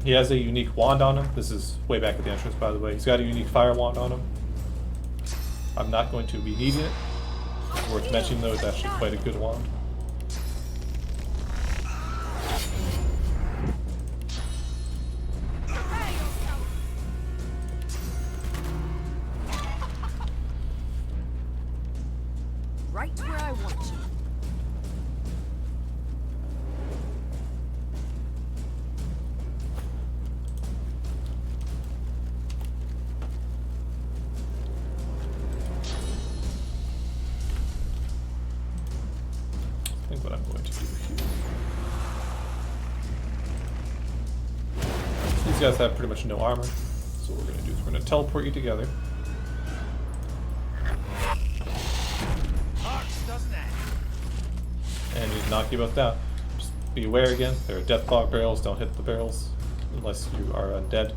He has a unique wand on him. This is way back at the entrance, by the way. He's got a unique fire wand on him. I'm not going to be needing it. It's worth mentioning though, it's actually quite a good wand.
Right where I want you.
I think what I'm going to do here. These guys have pretty much no armor. So what we're going to do is we're going to teleport you together. And just knock you both down. Just be aware again, there are Deathfog barrels, don't hit the barrels unless you are undead.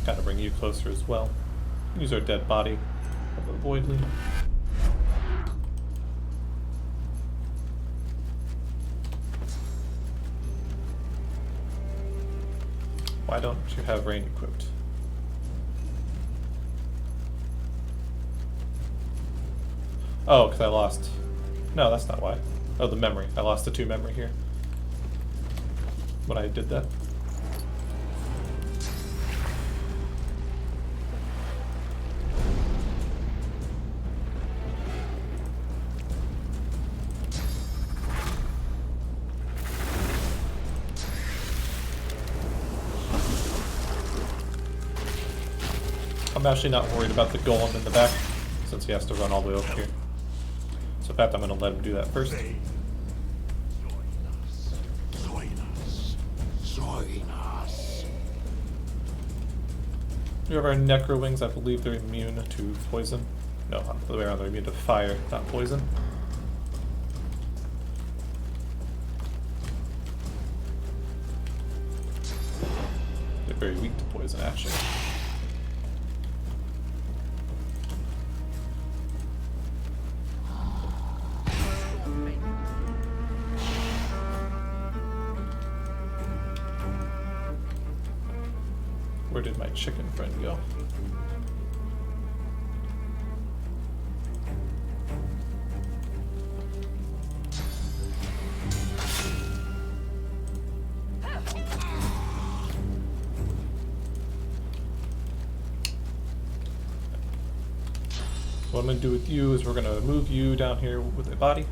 Kind of bring you closer as well. Use our dead body of a Voidling. Why don't you have rain equipped? Oh, because I lost... No, that's not why. Oh, the memory. I lost the 2 memory here when I did that. I'm actually not worried about the golem in the back, since he has to run all the way over here. So in fact, I'm going to let him do that first. We have our Necro Wings. I believe they're immune to poison. No, the other way around, they're immune to fire, not poison. They're very weak to poison, actually. Where did my chicken friend go? What I'm going to do with you is we're going to move you down here with a body.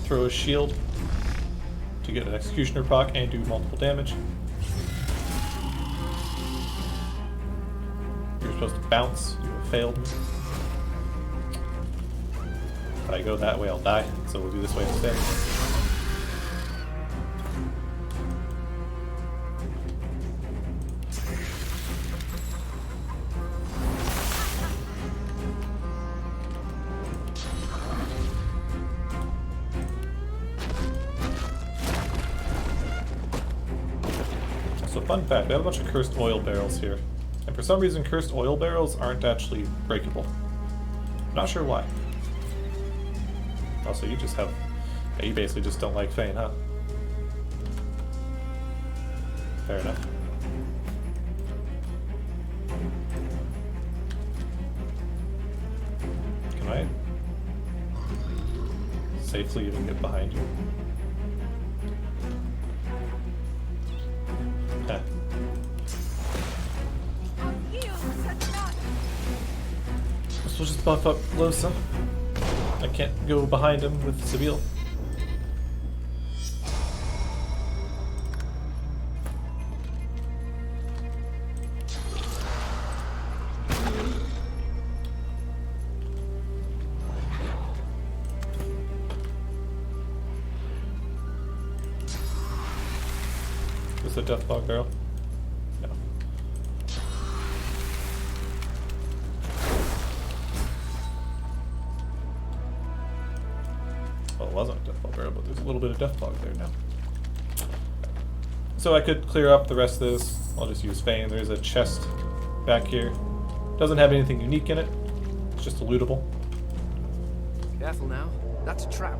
Throw a shield to get an Executioner proc and do multiple damage. You're supposed to bounce. You have failed me. If I go that way, I'll die. So we'll do this way instead. Fun fact, we have a bunch of cursed oil barrels here. And for some reason, cursed oil barrels aren't actually breakable. Not sure why. Also, you just have... Yeah, you basically just don't like Fane, huh? Fair enough. Can I safely even get behind you? Heh. Guess we'll just buff up Losa. I can't go behind him with Seville. Is the death log barrel? No. Well, it wasn't a death log barrel, but there's a little bit of death log there now. So I could clear up the rest of this. I'll just use Fane. There's a chest back here. Doesn't have anything unique in it. It's just a lootable.
Careful now. That's a trap.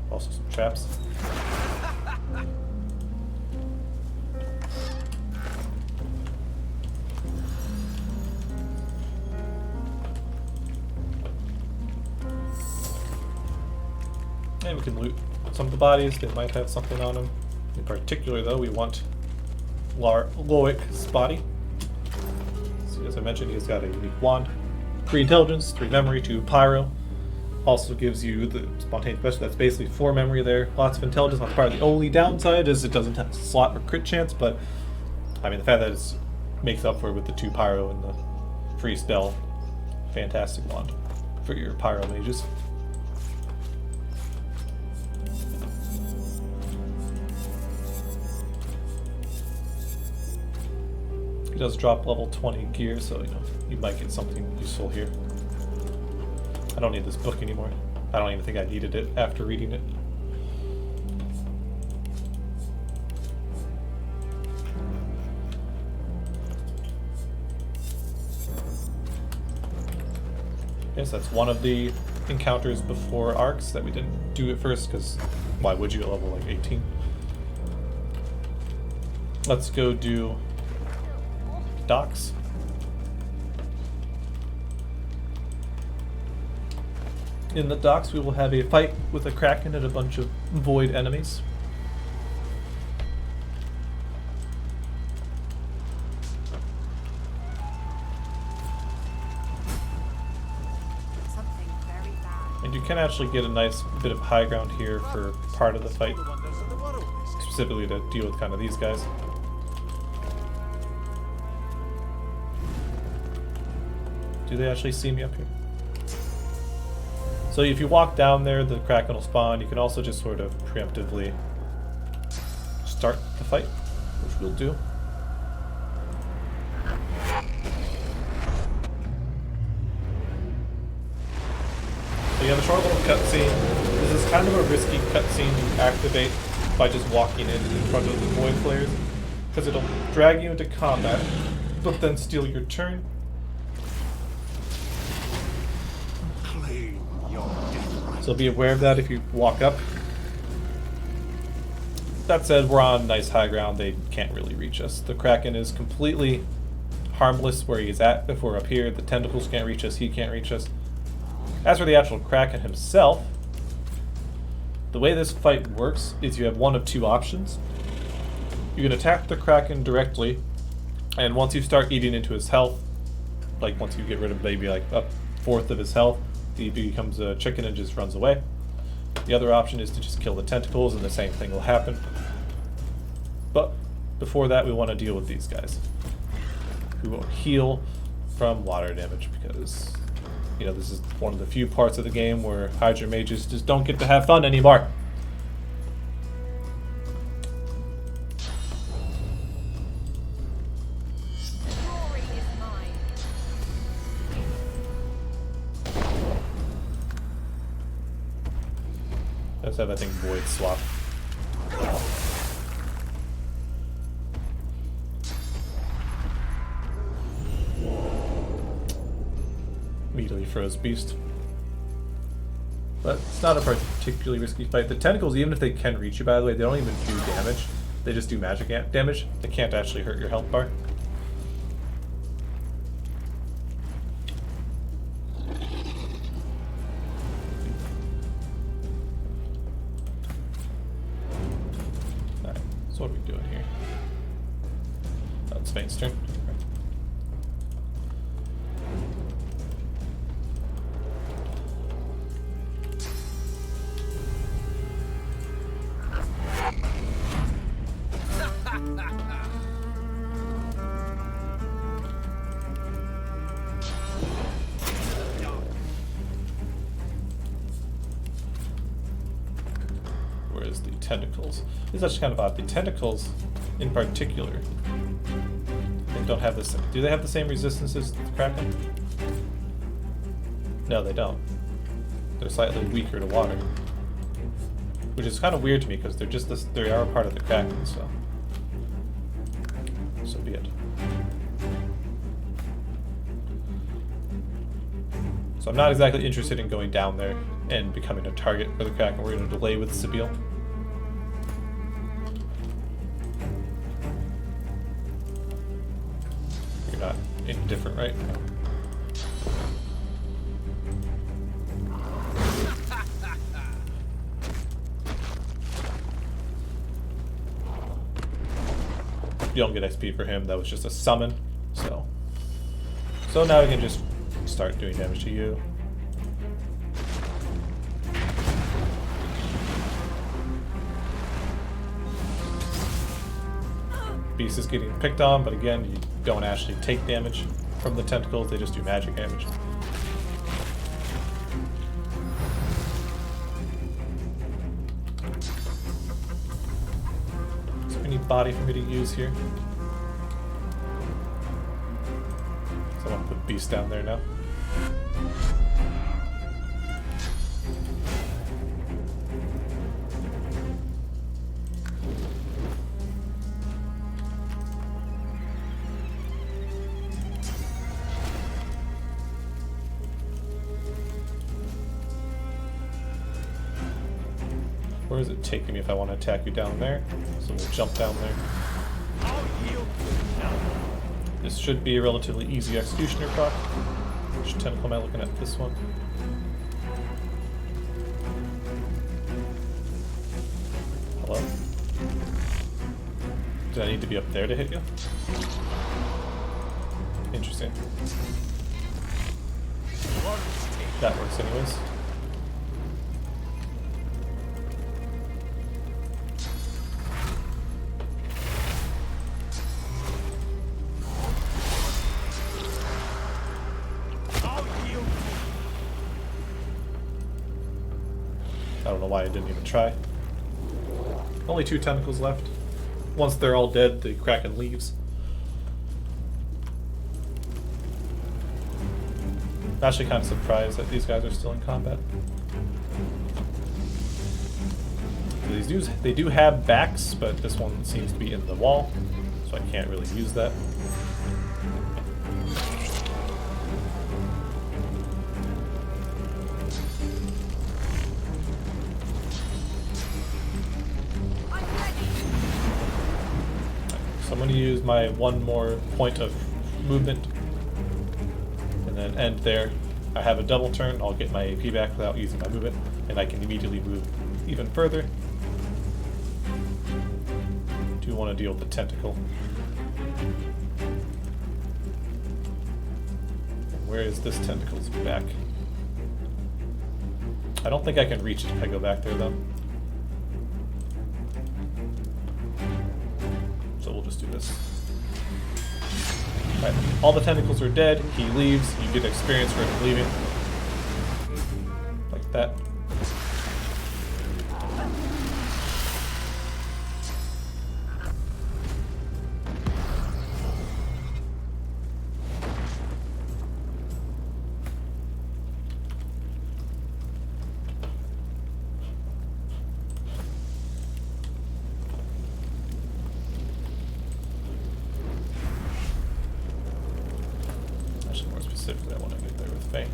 Also some traps. And we can loot some of the bodies. They might have something on them. In particular, though, we want Loic's body. So, as I mentioned, he's got a unique wand. 3 intelligence, 3 memory, 2 pyro. Also gives you the spontaneous special. That's basically 4 memory there. Lots of intelligence. That's probably the only downside is it doesn't have a slot for crit chance, but I mean the fact that it makes up for it with the 2 pyro and the free spell. Fantastic wand for your pyro mages. He does drop level 20 gear, so you know you might get something useful here. I don't need this book anymore. I don't even think I needed it after reading it. Yes, that's one of the encounters before arcs that we didn't do at first, because why would you at level like 18? Let's go do docks. In the docks, we will have a fight with a Kraken and a bunch of void enemies. And you can actually get a nice bit of high ground here for part of the fight, specifically to deal with kind of these guys. Do they actually see me up here? So if you walk down there, the Kraken will spawn. You can also just sort of preemptively start the fight, which we'll do. So you have a short little cutscene. This is kind of a risky cutscene to activate by just walking in front of the Void Flares, because it'll drag you into combat, but then steal your turn. So be aware of that if you walk up. That said, we're on nice high ground. They can't really reach us. The Kraken is completely harmless where he's at. If we're up here, the tentacles can't reach us. He can't reach us. As for the actual Kraken himself, the way this fight works is you have one of 2 options. You can attack the Kraken directly, and once you start eating into his health, like once you get rid of maybe like a 1/4 of his health, he becomes a chicken and just runs away. The other option is to just kill the tentacles and the same thing will happen. But before that, we want to deal with these guys, who will heal from water damage, because you know this is one of the few parts of the game where Hydra mages just don't get to have fun anymore. Let's have, I think, Void swap. immediately froze beast. But it's not a particularly risky fight. The tentacles, even if they can reach you, by the way, they don't even do damage. They just do magic damage. They can't actually hurt your health bar. Alright, so what are we doing here? Oh, it's Fane's turn. Whereas the tentacles, this is actually kind of odd. The tentacles, in particular, they don't have this. Do they have the same resistance as the Kraken? No, they don't. They're slightly weaker to water, which is kind of weird to me because they're just this. They are a part of the Kraken, so be it. So I'm not exactly interested in going down there and becoming a target for the Kraken. We're going to delay with Sibyl. You're not indifferent, right? No. You don't get XP for him. That was just a summon. So now we can just start doing damage to you. Beast is getting picked on, but again, you don't actually take damage from the tentacles. They just do magic damage. Any body for me to use here? So I want to put Beast down there now. Where is it taking me if I want to attack you down there? So we'll jump down there. This should be a relatively easy executioner proc. Which tentacle am I looking at? This one. Hello? Did I need to be up there to hit you? Interesting. That works anyways. I don't know why I didn't even try. Only 2 tentacles left. Once they're all dead, the Kraken leaves. I'm actually kind of surprised that these guys are still in combat. They do have backs, but this one seems to be in the wall, so I can't really use that. So I'm going to use my one more point of movement and then end there. I have a double turn, I'll get my AP back without using my movement, and I can immediately move even further. Do want to deal with the tentacle. Where is this tentacle's back? I don't think I can reach it if I go back there though. So we'll just do this. Alright, all the tentacles are dead, he leaves, you get experience for him leaving. Like that. Actually, more specifically, I want to get there with Fane.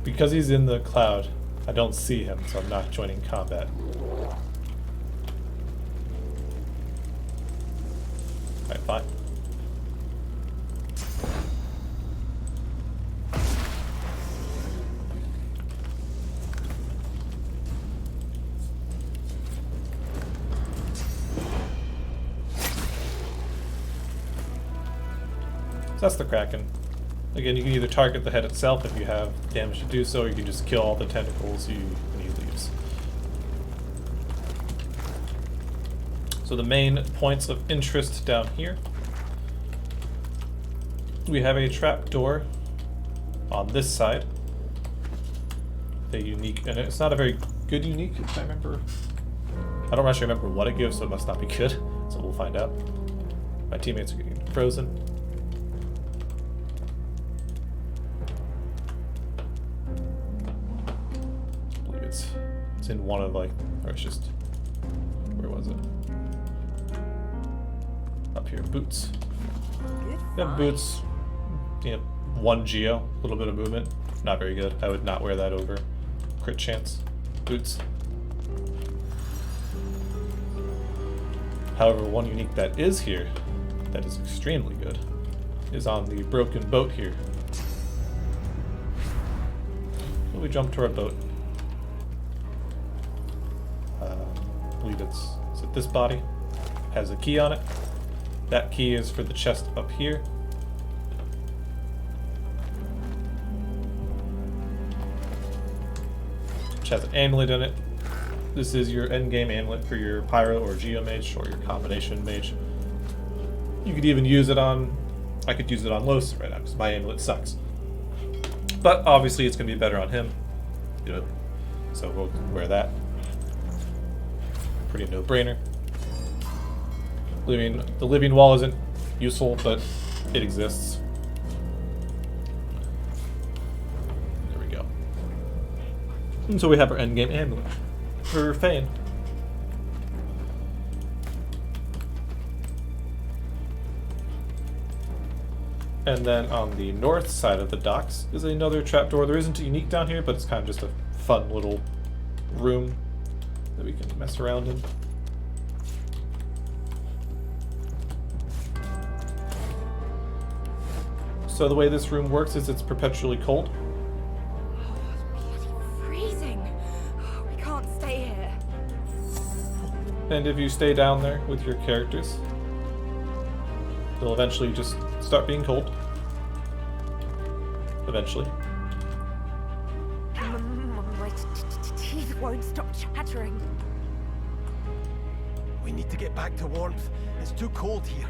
Because he's in the cloud, I don't see him, so I'm not joining combat. Alright, fine. So that's the Kraken. Again, you can either target the head itself if you have damage to do so, or you can just kill all the tentacles when he leaves. So the main points of interest down here. We have a trapdoor on this side. A unique, and it's not a very good unique, if I remember. I don't actually remember what it gives, so it must not be good. So we'll find out. My teammates are getting frozen. It's in one of like, or it's just, where was it? Up here, boots. Yeah, boots. Yeah, 1 geo, a little bit of movement. Not very good. I would not wear that over crit chance boots. However, one unique that is here, that is extremely good, is on the broken boat here. So we jump to our boat. I believe is it this body? Has a key on it. That key is for the chest up here. Which has an amulet in it. This is your endgame amulet for your pyro or geomage or your combination mage. You could even use it on, I could use it on Los right now because my amulet sucks. But obviously it's going to be better on him. You know, so we'll wear that. Pretty no-brainer. The living wall isn't useful, but it exists. There we go. And so we have our endgame amulet for Fane. And then on the north side of the docks is another trapdoor. There isn't a unique down here, but it's kind of just a fun little room that we can mess around in. So the way this room works is it's perpetually cold.
Freezing. We can't stay here.
And if you stay down there with your characters, they'll eventually just start being cold. Eventually.
My teeth won't stop chattering.
We need to get back to warmth. It's too cold here.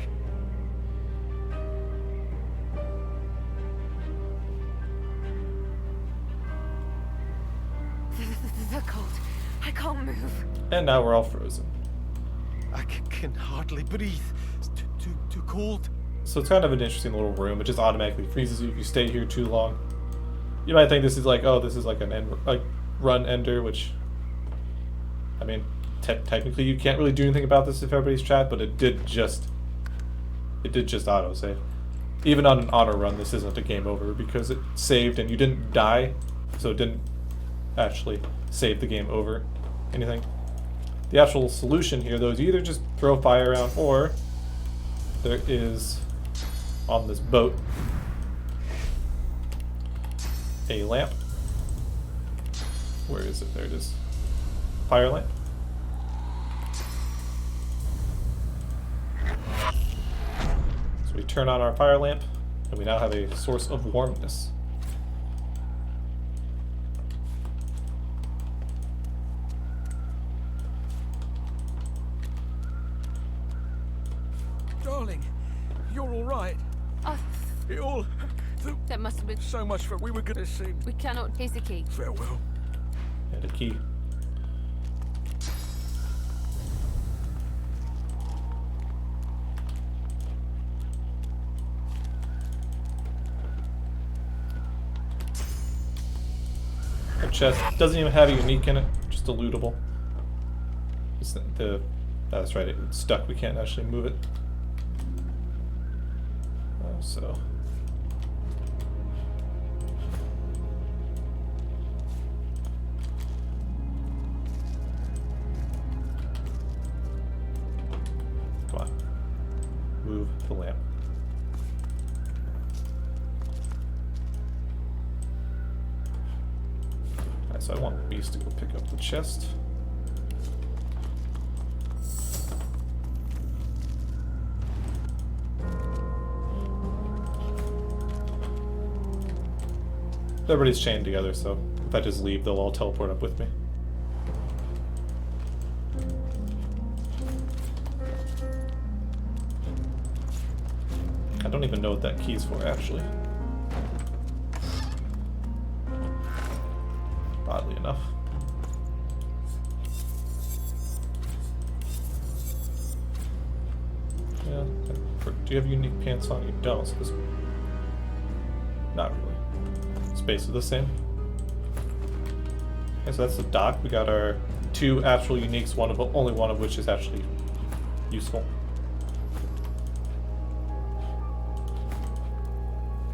The cold. I can't move.
And now we're all frozen.
I can hardly breathe. It's too cold.
So it's kind of an interesting little room. It just automatically freezes you if you stay here too long. You might think this is like, oh, this is like an end, like run ender, which, I mean, technically you can't really do anything about this if everybody's chat, but it did just auto save. Even on an auto run, this isn't a game over because it saved and you didn't die, so it didn't actually save the game over anything. The actual solution here, though, is you either just throw fire around, or there is on this boat a lamp. Where is it? There it is. Fire lamp. So we turn on our fire lamp, and we now have a source of warmness.
Darling, you're all right. It all...
That must have been
so much for we were going to see.
We cannot. Here's the key.
Farewell.
And a key. the chest. Doesn't even have a unique in it, just a lootable. That's right, it's stuck. We can't actually move it. So. Come on. Move the lamp. Alright, so I want Beast to go pick up the chest. Everybody's chained together, so if I just leave, they'll all teleport up with me. I don't even know what that key's for, actually. Oddly enough. Yeah. Do you have unique pants on? You don't, so this... Not really. Space is the same. Okay, so that's the dock. We got our 2 actual uniques, only one of which is actually useful.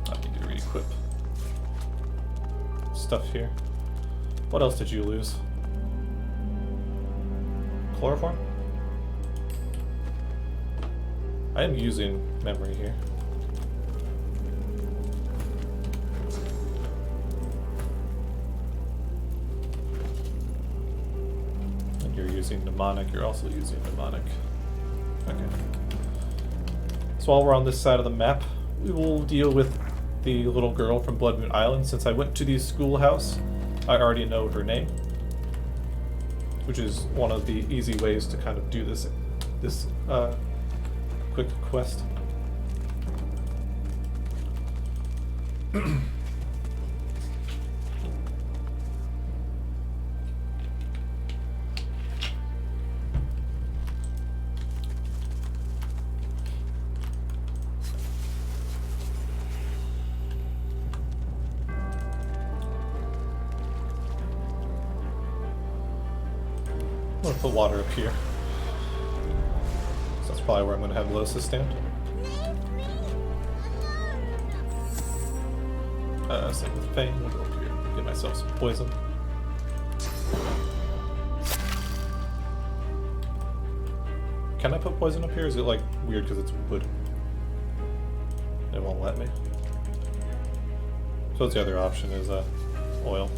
I need to re-equip stuff here. What else did you lose? Chloroform? I am using memory here. Using mnemonic, you're also using mnemonic. Okay. So while we're on this side of the map, we will deal with the little girl from Blood Moon Island. Since I went to the schoolhouse, I already know her name, which is one of the easy ways to kind of do this quick quest. I'm gonna put water up here. So that's probably where I'm gonna have Losa stand. Same with Fane. We'll go up here. Get myself some poison. Can I put poison up here? Is it like weird because it's wood? It won't let me. So what's the other option is oil.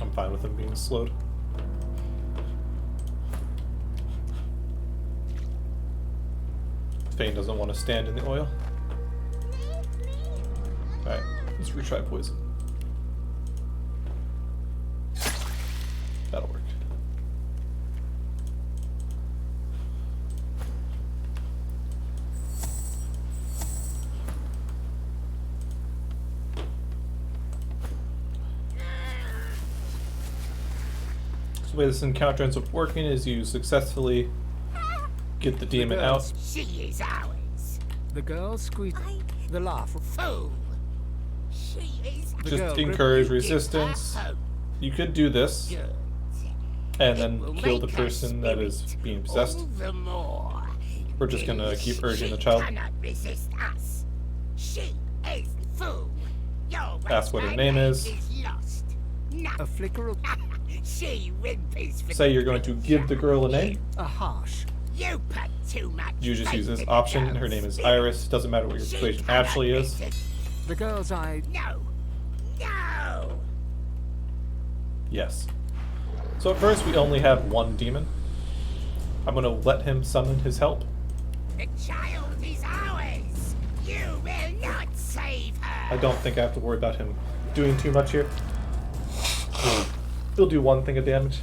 I'm fine with them being slowed. Fane doesn't want to stand in the oil. Alright, let's retry poison. That'll work. So the way this encounter ends up working is you successfully get the demon out.
She is ours.
The girl squeezed the laugh.
Fool. She is.
Just encourage resistance. You could do this and then kill the person that is being possessed. We're just gonna keep urging the child.
Resist us. She is fool.
Ask what her name is.
A flicker of
she whimpers.
Say you're going to give the girl a name.
a harsh.
You put too much.
You just use this option. Her name is Iris. Doesn't matter what your persuasion actually is.
The girl's eye.
No. No.
Yes. So at first we only have one demon. I'm gonna let him summon his help.
The child is ours. You will not save her.
I don't think I have to worry about him doing too much here. He'll do one thing of damage.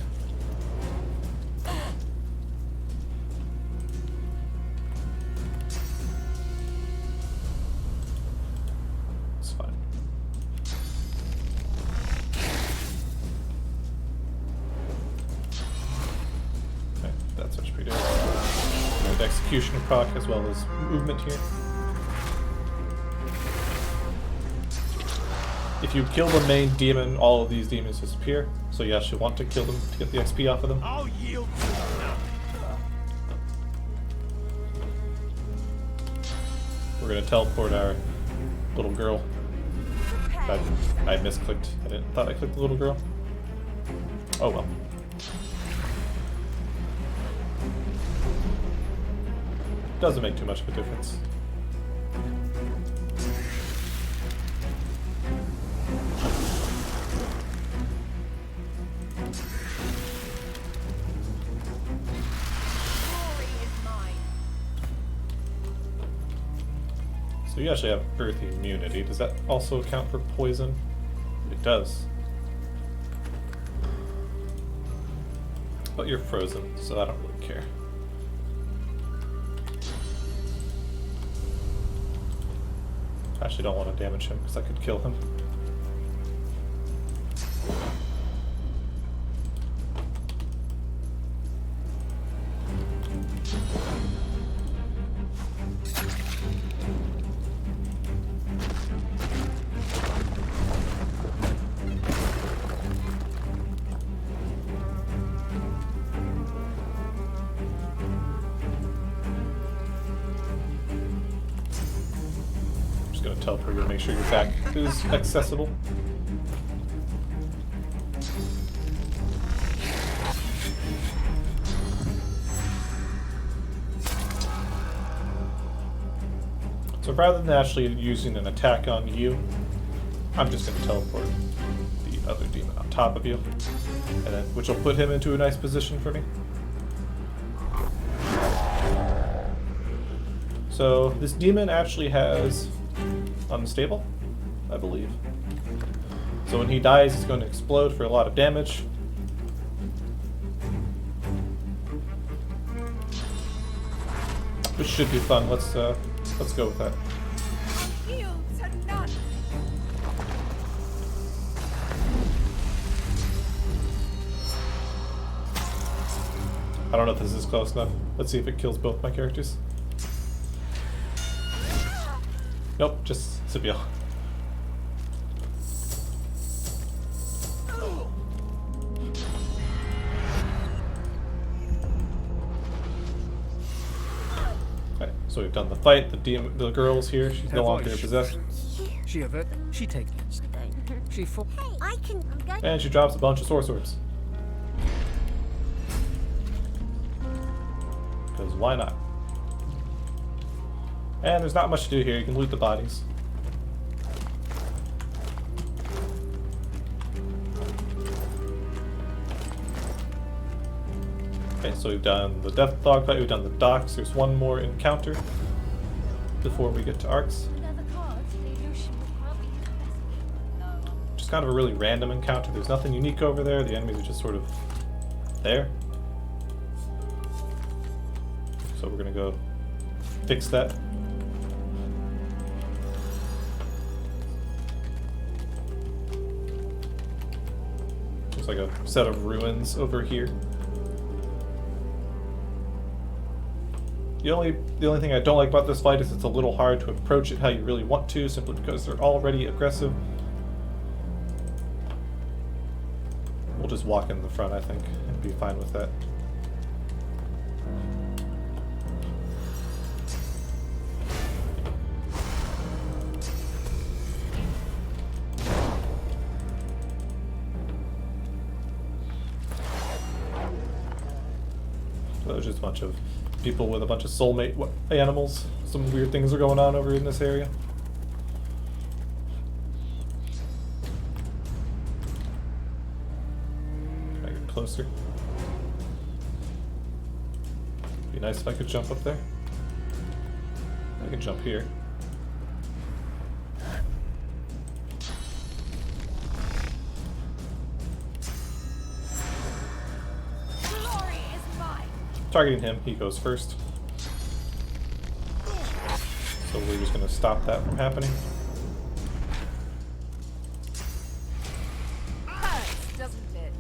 It's fine. Okay, that's actually pretty good. Execution proc as well as movement here. if you kill the main demon, all of these demons disappear. So you actually want to kill them to get the XP off of them.
I'll yield to you now.
We're gonna teleport our little girl. I misclicked. Thought I clicked the little girl. Oh well. Doesn't make too much of a difference. So you actually have earth immunity. Does that also account for poison? It does. But you're frozen, so I don't really care. I actually don't want to damage him because I could kill him. Gonna teleport you to make sure your back is accessible. So rather than actually using an attack on you, I'm just gonna teleport the other demon on top of you, and then which will put him into a nice position for me. So this demon actually has unstable, I believe. So when he dies, he's going to explode for a lot of damage. Which should be fun. Let's go with that. I don't know if this is close enough. Let's see if it kills both my characters. Nope, just Sibyl. Okay, so we've done the fight. The girl's here. She's no longer possessed.
She takes. She fought.
Hey, I can.
And she drops a bunch of swords. Because why not? And there's not much to do here. You can loot the bodies. Okay, so we've done the death dog fight, we've done the docks. There's one more encounter before we get to Arcs. Just kind of a really random encounter. There's nothing unique over there. The enemies are just sort of there. So we're gonna go fix that. Looks like a set of ruins over here. The only thing I don't like about this fight is it's a little hard to approach it how you really want to, simply because they're already aggressive. We'll just walk in the front, I think, and be fine with that. So there's just a bunch of people with a bunch of soulmate animals. Some weird things are going on over in this area. Can I get closer? Be nice if I could jump up there. I can jump here. Targeting him, he goes first. So we're just going to stop that from happening.
Hurts, doesn't it?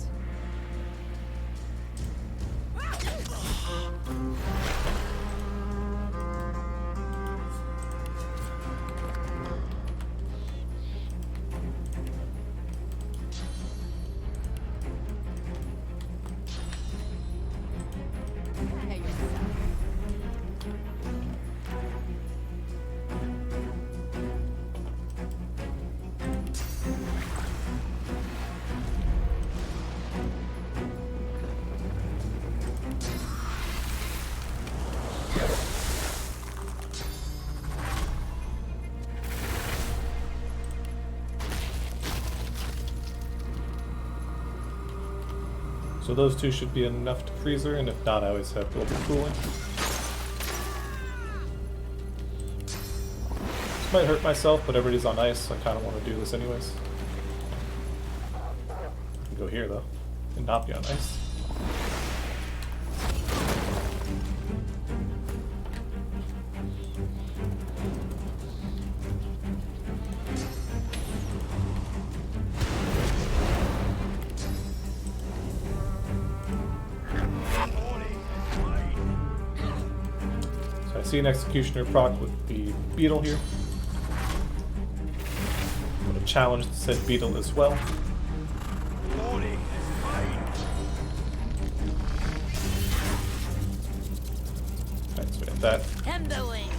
So those two should be enough to freeze her, and if not, I always have global cooling. This might hurt myself, but everybody's on ice, so I kind of want to do this anyways. I can go here though, and not be on ice. I see an Executioner proc with the Beetle here. I'm going to challenge the said Beetle as well. Alright, so we have that.
Timberwing.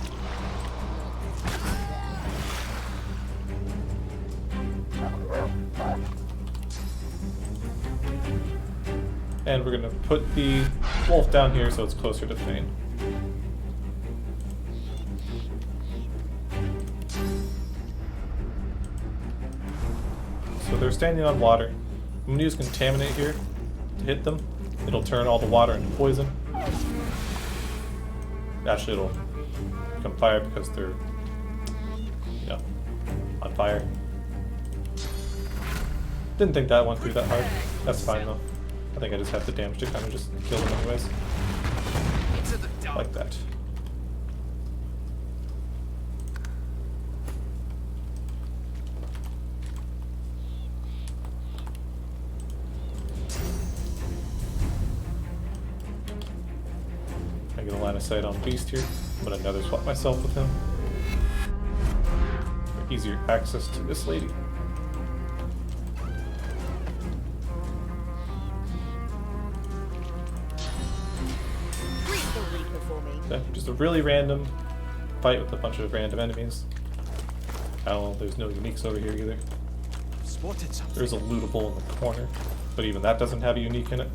And we're going to put the wolf down here so it's closer to Fane. So they're standing on water. I'm going to use Contaminate here to hit them. It'll turn all the water into poison. Actually, it'll become fire because they're, you know, on fire. Didn't think that went through that hard. That's fine though. I think I just have the damage to kind of just kill them anyways. Like that. I get a line of sight on Beast here. I'm gonna nether swap myself with him. For easier access to this lady. Okay, just a really random fight with a bunch of random enemies. Oh, there's no uniques over here either. There's a lootable in the corner, but even that doesn't have a unique in it.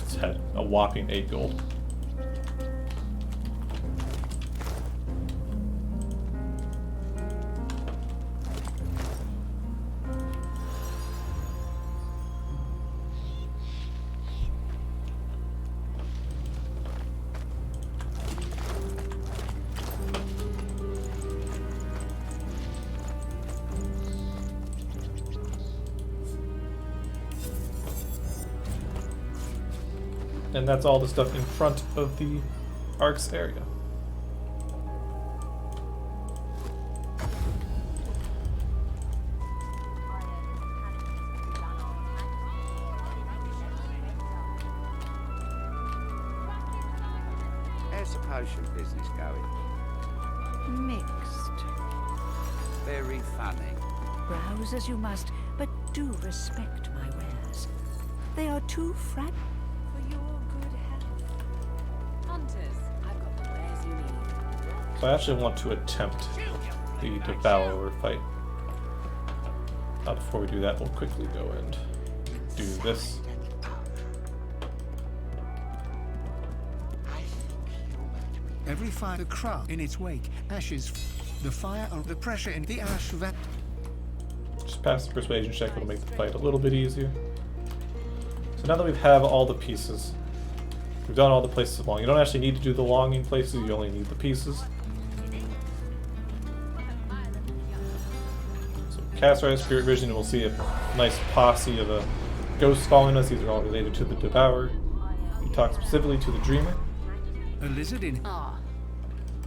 It's had a whopping 8 gold. And that's all the stuff in front of the Arcs area.
How's the potion business going?
Mixed.
Very funny.
Browse as you must, but do respect my wares. They are too fragile. For your good health.
Hunters, I've got the wares you need.
So I actually want to attempt the Devourer fight. Before we do that, we'll quickly go and do this.
Every fire the crowd in its wake, ashes, the fire of the pressure in the ash that.
Just pass the persuasion check, it'll make the fight a little bit easier. So now that we have all the pieces, we've done all the places along. You don't actually need to do the longing places, you only need the pieces. So cast our Spirit Vision and we'll see a nice posse of a ghost following us. These are all related to the Devourer. We talk specifically to the Dreamer.
A lizard in.
Ah,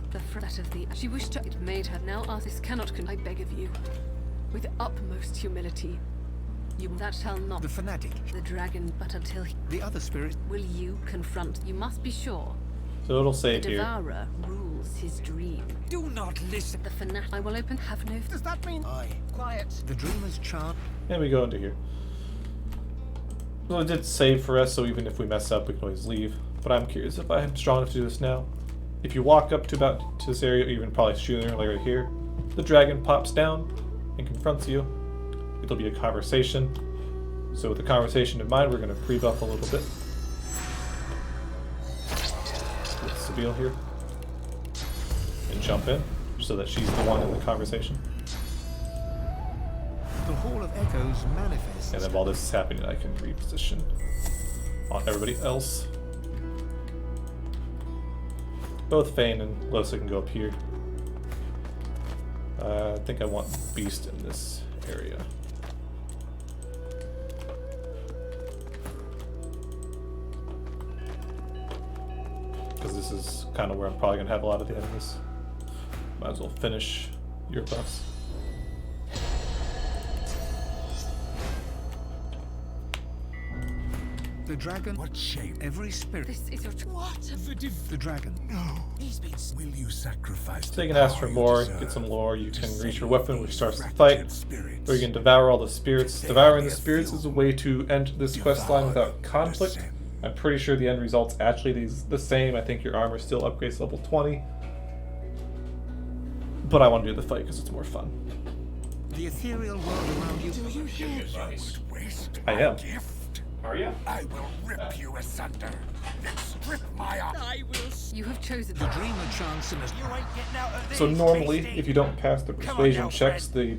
the threat of the. She wished to. It made her. Now Arthas cannot. I beg of you, with utmost humility, you that shall not.
The fanatic.
The dragon, but until he.
The other spirit.
Will you confront? You must be sure.
So it'll say
the
here.
Devourer rules his dream.
Do not listen.
The fanatic. I will open. Have no.
Does that mean? Aye. Quiet. The dreamer's charm.
And we go into here. Well, it did save for us, so even if we mess up, we can always leave. But I'm curious if I'm strong enough to do this now. If you walk up to this area, or even probably shooting like right here, the dragon pops down and confronts you. It'll be a conversation. So with the conversation in mind, we're going to pre-buff a little bit. reveal here and jump in so that she's the one in the conversation.
The Hall of Echoes manifests.
And then while this is happening, I can reposition on everybody else. Both Fane and Losa can go up here. I think I want Beast in this area. Because this is kind of where I'm probably going to have a lot of the enemies. Might as well finish your buffs.
The dragon. What shape? Every spirit.
This is your
What? The dragon. No. He's been. Will you sacrifice?
So you can ask for more, get some lore. You can reach your weapon, which starts the fight, or you can devour all the spirits. Devouring the spirits is a way to end this quest line without conflict. I'm pretty sure the end result's actually the same. I think your armor still upgrades level 20. But I want to do the fight because it's more fun.
The ethereal world around you.
Do you hear this?
I am.
Are you? I will rip you asunder. Then strip my arm. I will.
You have chosen
the dreamer chancellor.
You ain't getting out of this.
So normally, if you don't pass the persuasion checks, the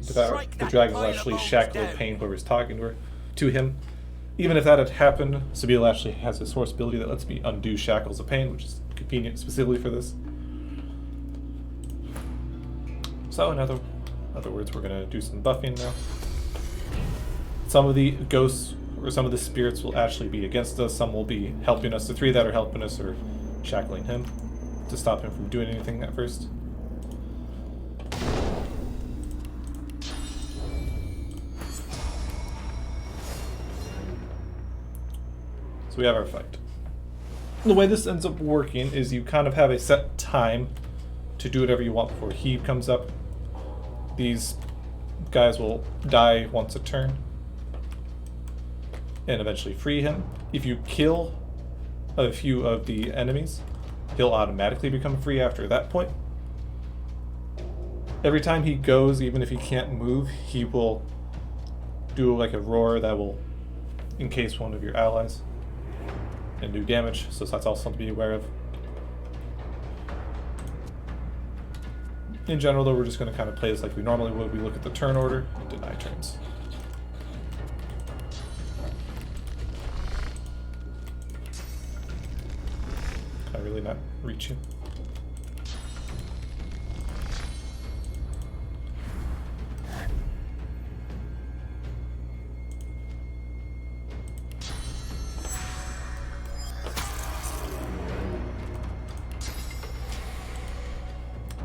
dragon will actually shackle pain whoever's talking to him. Even if that had happened, Sabila actually has a source ability that lets me undo shackles of pain, which is convenient specifically for this. So in other words, we're going to do some buffing now. Some of the ghosts or some of the spirits will actually be against us, some will be helping us. The three that are helping us are shackling him to stop him from doing anything at first. So we have our fight. The way this ends up working is you kind of have a set time to do whatever you want before he comes up. These guys will die once a turn and eventually free him. If you kill a few of the enemies, he'll automatically become free after that point. Every time he goes, even if he can't move, he will do like a roar that will encase one of your allies and do damage, so that's also something to be aware of. In general though, we're just going to kind of play this like we normally would. We look at the turn order, deny turns. Can I really not reach you?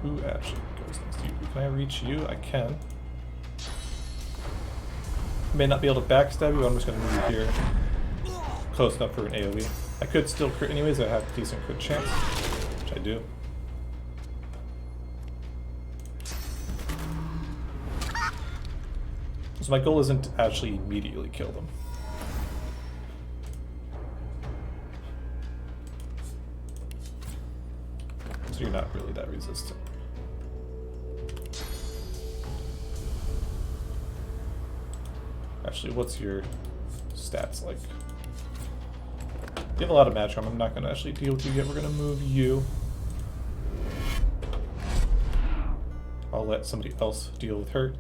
Who actually goes next to you? Can I reach you? I can. May not be able to backstab you, I'm just going to move you here. Close enough for an AoE. I could still crit anyways, I have a decent crit chance, which I do. So my goal isn't to actually immediately kill them. So you're not really that resistant. Actually, what's your stats like? You have a lot of magic armor. I'm not going to actually deal with you yet. We're going to move you. I'll let somebody else deal with her.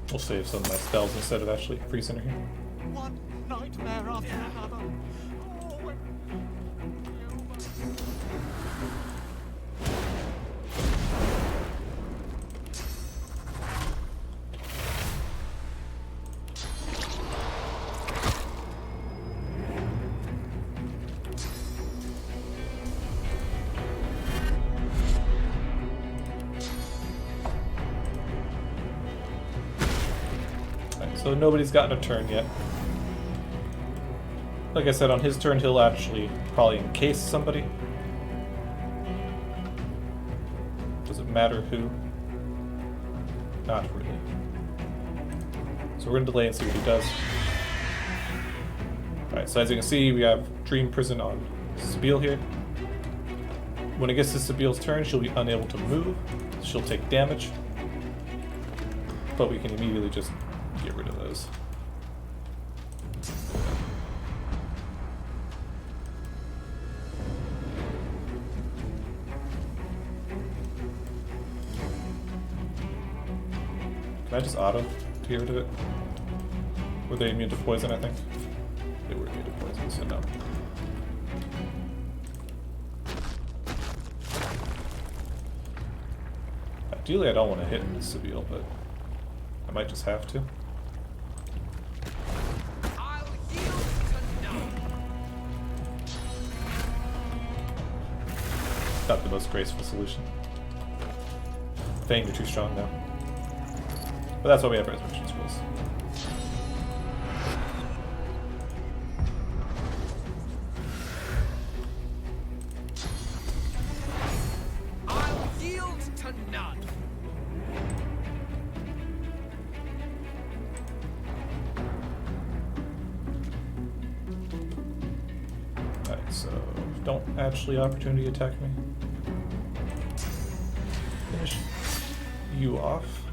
We'll save some of my spells instead of actually freezing her here.
One nightmare after another.
So nobody's gotten a turn yet. Like I said, on his turn he'll actually probably encase somebody. Does it matter who? Not really. So we're going to delay and see what he does. Alright, so as you can see, we have Dream Prison on Sabile here. When it gets to Sabile's turn, she'll be unable to move. She'll take damage. But we can immediately just get rid of those. Can I just auto to get rid of it? Were they immune to poison, I think? They were immune to poison, so no. Ideally, I don't want to hit Sabile, but I might just have to. Not the most graceful solution. Fang, you're too strong now. But that's why we have resurrection scrolls.
I'll yield to none.
Alright, so don't actually opportunity attack me. Finish you off.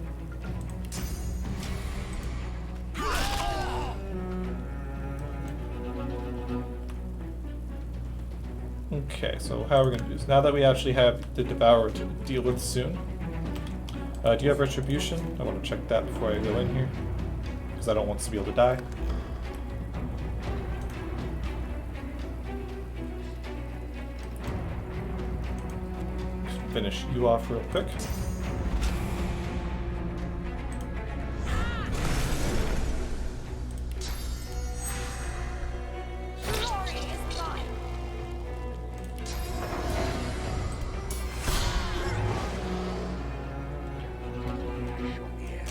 Okay, so how are we going to do this? Now that we actually have the Devourer to deal with soon, do you have Retribution? I want to check that before I go in here, because I don't want to be able to die. Just finish you off real quick.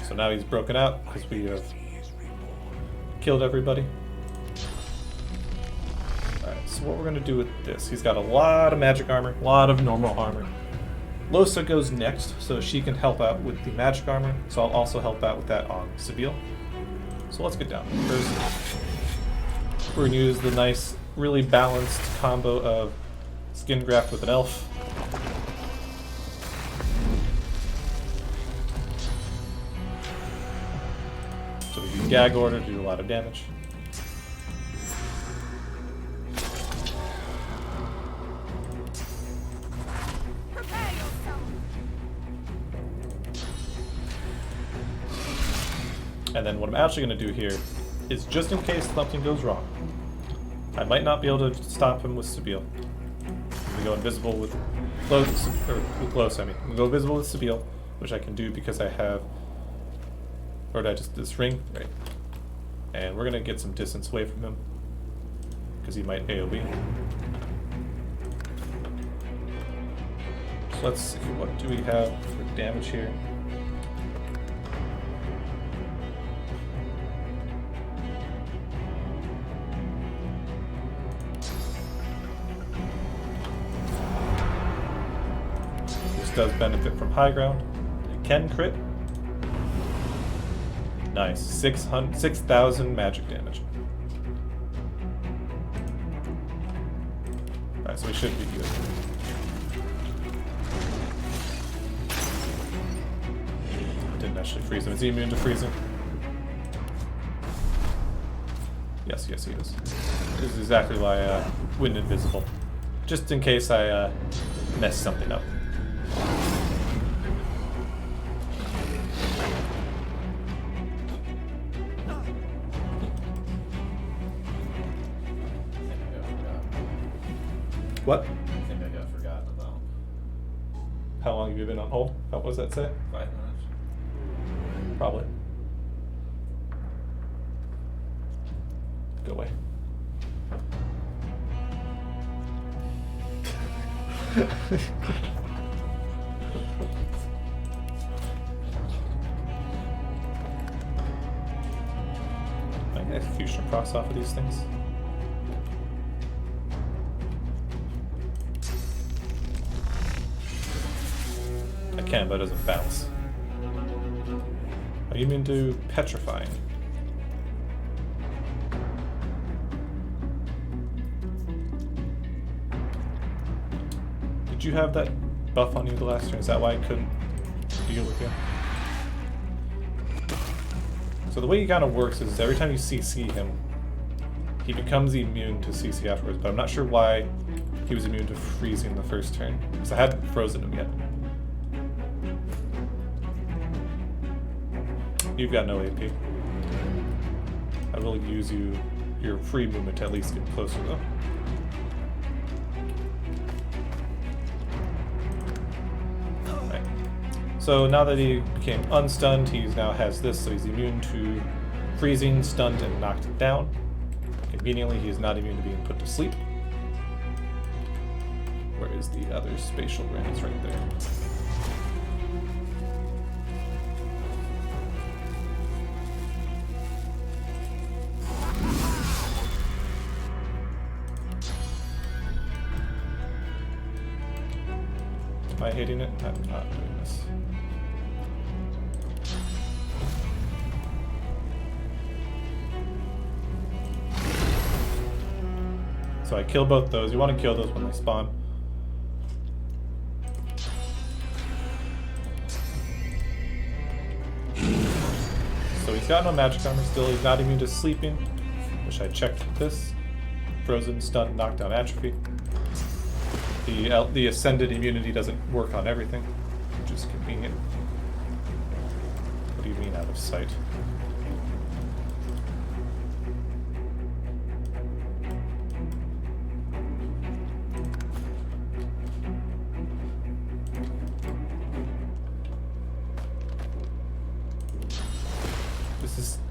So now he's broken out because we have killed everybody. Alright, so what we're going to do with this, he's got a lot of magic armor, a lot of normal armor. Lohse goes next, so she can help out with the magic armor, so I'll also help out with that on Sabile. So let's get down. First, we're going to use the nice, really balanced combo of Skin Graft with an elf. So we use Gag Order to do a lot of damage.
Prepare yourself.
And then what I'm actually going to do here is, just in case something goes wrong, I might not be able to stop him with Sabile. We go invisible with Lohse, I mean. We go invisible with Sabile, which I can do because I have, or did I just, this ring? Right. And we're going to get some distance away from him, because he might AoE. So let's see, what do we have for damage here? Does benefit from high ground. It can crit. Nice. 6,000 magic damage. Alright, so we should be good. Didn't actually freeze him. Is he immune to freezing? Yes, he is. This is exactly why I went invisible. Just in case I mess something up. What?
I think I got forgotten about.
How long have you been on hold? What was that say?
5 minutes.
Probably. Go away. I can execution procs off of these things. I can, but it doesn't bounce. Are you immune to petrifying? Did you have that buff on you the last turn? Is that why I couldn't deal with you? So the way he kind of works is every time you CC him, he becomes immune to CC afterwards, but I'm not sure why he was immune to freezing the first turn, because I hadn't frozen him yet. You've got no AP. I will use your free movement to at least get closer though. Right. So now that he became unstunned, he now has this, so he's immune to freezing, stunned, and knocked down. Conveniently, he is not immune to being put to sleep. Where is the other spatial ring? It's right there. Am I hitting it? I'm not doing this. So I kill both those. You want to kill those when they spawn. So he's got no magic armor still. He's not immune to sleeping, which I checked with this. Frozen, stunned, knockdown, atrophy. The ascended immunity doesn't work on everything, which is convenient. What do you mean out of sight?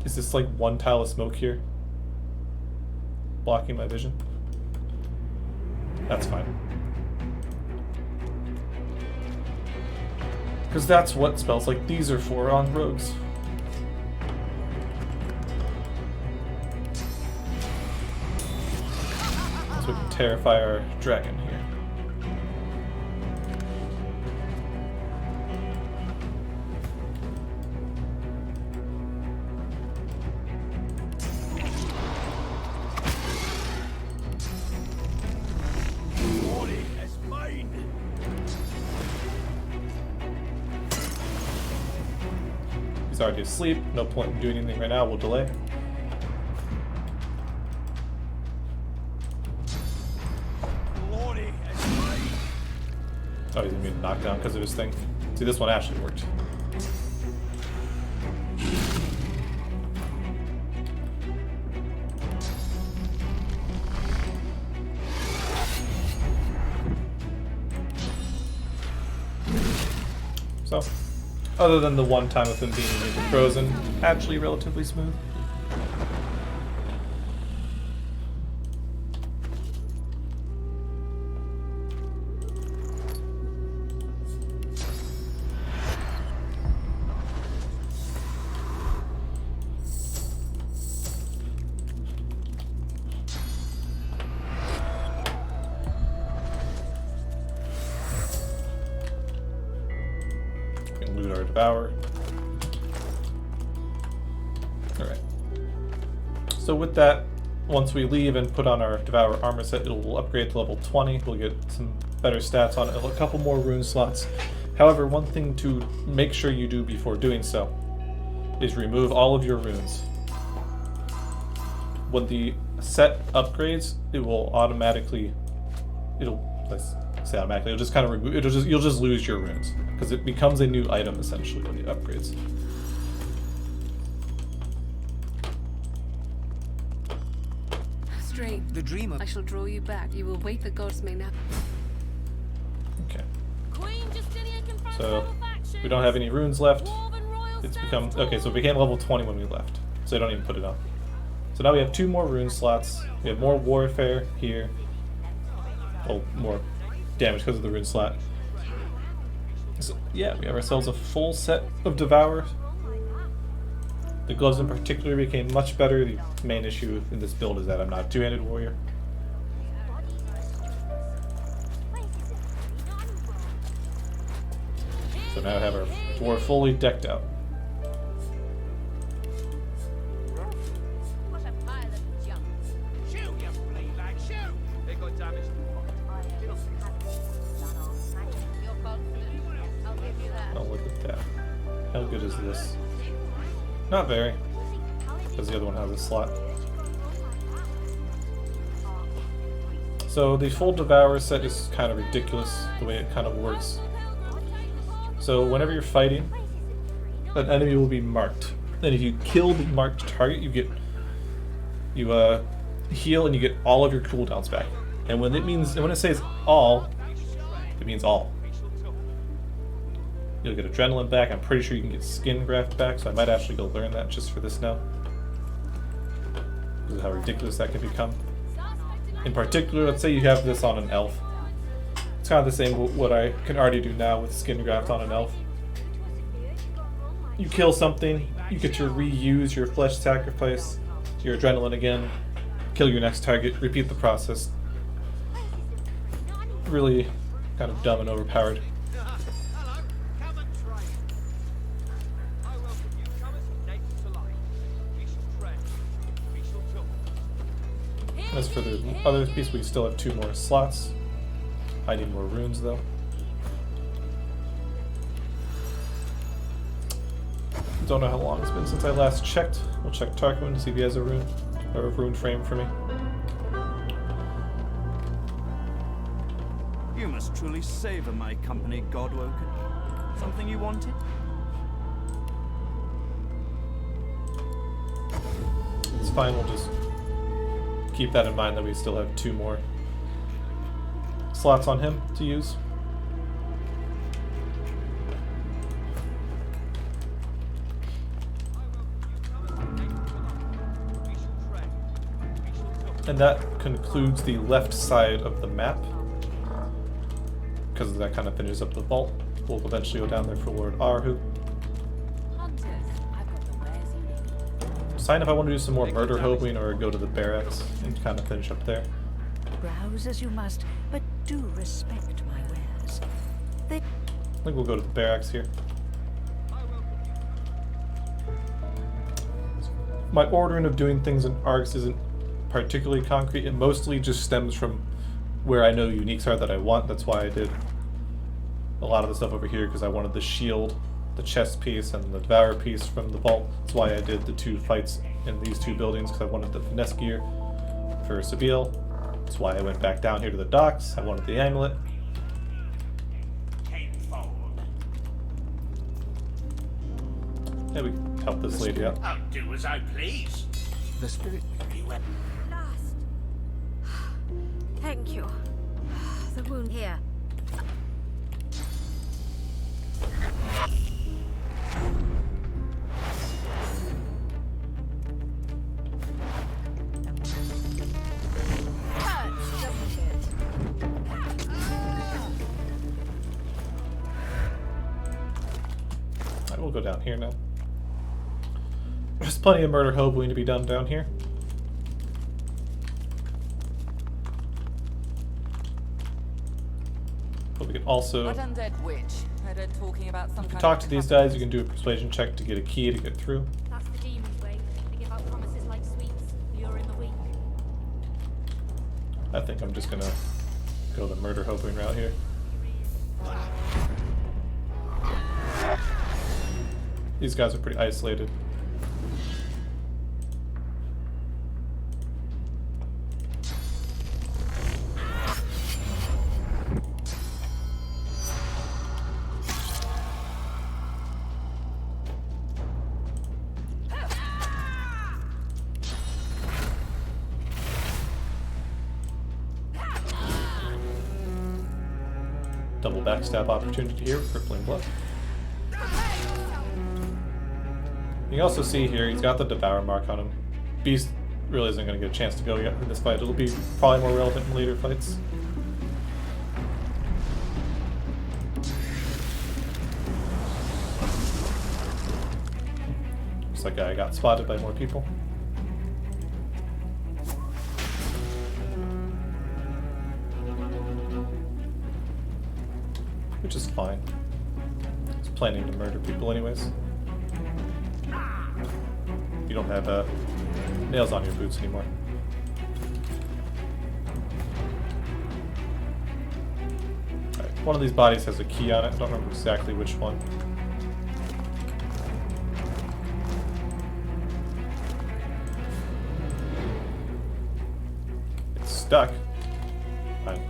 Is this like one tile of smoke here? Blocking my vision? That's fine. Because that's what spells like these are for on rogues. So we can terrify our dragon here. He's already asleep, no point in doing anything right now, we'll delay. Oh, he's immune to knockdown because of his thing. See, this one actually worked. So, other than the one time of him being immune to frozen, actually relatively smooth. Loot our devour. Alright. So with that, once we leave and put on our devour armor set, it will upgrade to level 20. We'll get some better stats on it, a couple more rune slots. However, one thing to make sure you do before doing so is remove all of your runes. When the set upgrades, it will automatically, let's say automatically, it'll just kind of remove, you'll just lose your runes, because it becomes a new item essentially when it upgrades.
Strain.
The dream of...
I shall draw you back. You will wait the gods may nap.
Okay. So, we don't have any runes left. It's become... Okay, so it became level 20 when we left. So I don't even put it on. So now we have 2 more rune slots. We have more warfare here. Well, more damage because of the rune slot. So, yeah, we have ourselves a full set of Devour. The gloves in particular became much better. The main issue in this build is that I'm not a two-handed warrior. So now I have our dwarf fully decked out. good is this? Not very, because the other one has a slot. So the full Devourer set is kind of ridiculous, the way it kind of works. So whenever you're fighting, an enemy will be marked. And if you kill the marked target, you heal and you get all of your cooldowns back. And when it says all, it means all. You'll get adrenaline back. I'm pretty sure you can get skin graft back, so I might actually go learn that just for this now. This is how ridiculous that can become. In particular, let's say you have this on an elf. It's kind of the same what I can already do now with skin graft on an elf. You kill something, you get to reuse your flesh sacrifice, your adrenaline again, kill your next target, repeat the process. Really kind of dumb and overpowered. As for the other piece, we still have 2 more slots. I need more runes though. Don't know how long it's been since I last checked. We'll check Tarquin to see if he has a rune or a rune frame for me.
You must truly savor my company, Godwoken. Something you wanted?
It's fine, we'll just keep that in mind that we still have 2 more slots on him to use. And that concludes the left side of the map. Because that kind of finishes up the vault. We'll eventually go down there for Lord Arhu. Decide if I want to do some more murder hoping or go to the barracks and kind of finish up there.
Browse as you must, but do respect my wares.
I think we'll go to the barracks here. My ordering of doing things in ARCs isn't particularly concrete. It mostly just stems from where I know uniques are that I want. That's why I did a lot of the stuff over here, because I wanted the shield, the chest piece, and the Devourer piece from the vault. That's why I did the 2 fights in these 2 buildings, because I wanted the finesse gear for Sabile. That's why I went back down here to the docks. I wanted the amulet. Yeah, we can help this lady out.
I'll do as I please.
The spirit
very well.
Last. Thank you. The wound here.
Alright, we'll go down here now. There's plenty of murder hoboing to be done down here. But we can also
What undead witch? Heard her talking about some kind
talk
of
to these guys. You can do a persuasion check to get a key to get through.
That's the demon's way. They give out promises like sweets, luring the weak.
I think I'm just gonna go the murder hoping route here. These guys are pretty isolated. Double backstab opportunity here with Crippling Blood. You can also see here, he's got the Devourer mark on him. Beast really isn't going to get a chance to go yet in this fight. It'll be probably more relevant in later fights. Looks like I got spotted by more people. Which is fine. He's planning to murder people anyways. You don't have nails on your boots anymore. Alright, one of these bodies has a key on it. I don't remember exactly which one. stuck. Fine.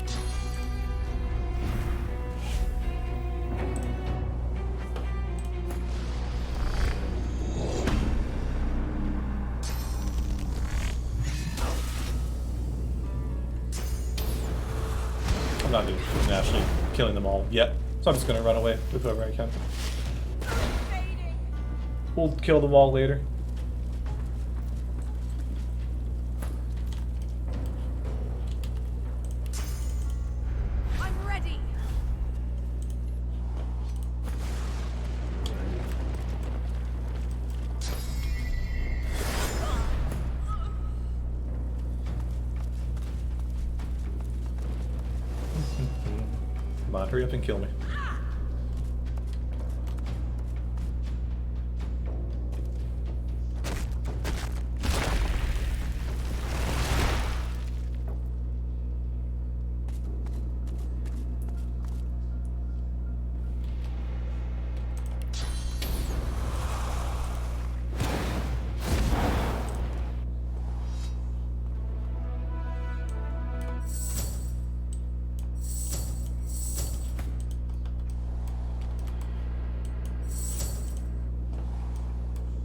I'm not doing actually killing them all yet, so I'm just gonna run away with whoever I can. We'll kill them all later.
I'm ready.
Come on, hurry up and kill me.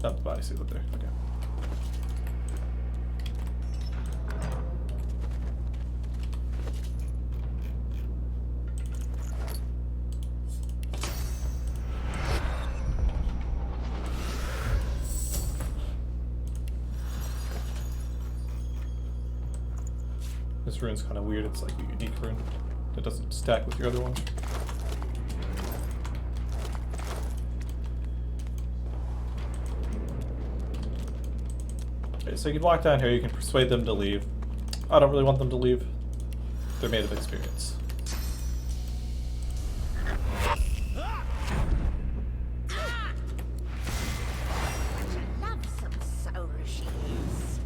Not the bodysuit up there. Okay. This rune's kind of weird. It's like a unique rune that doesn't stack with your other ones. Okay, so you can walk down here, you can persuade them to leave. I don't really want them to leave. They're made of experience.
Love some soul she is.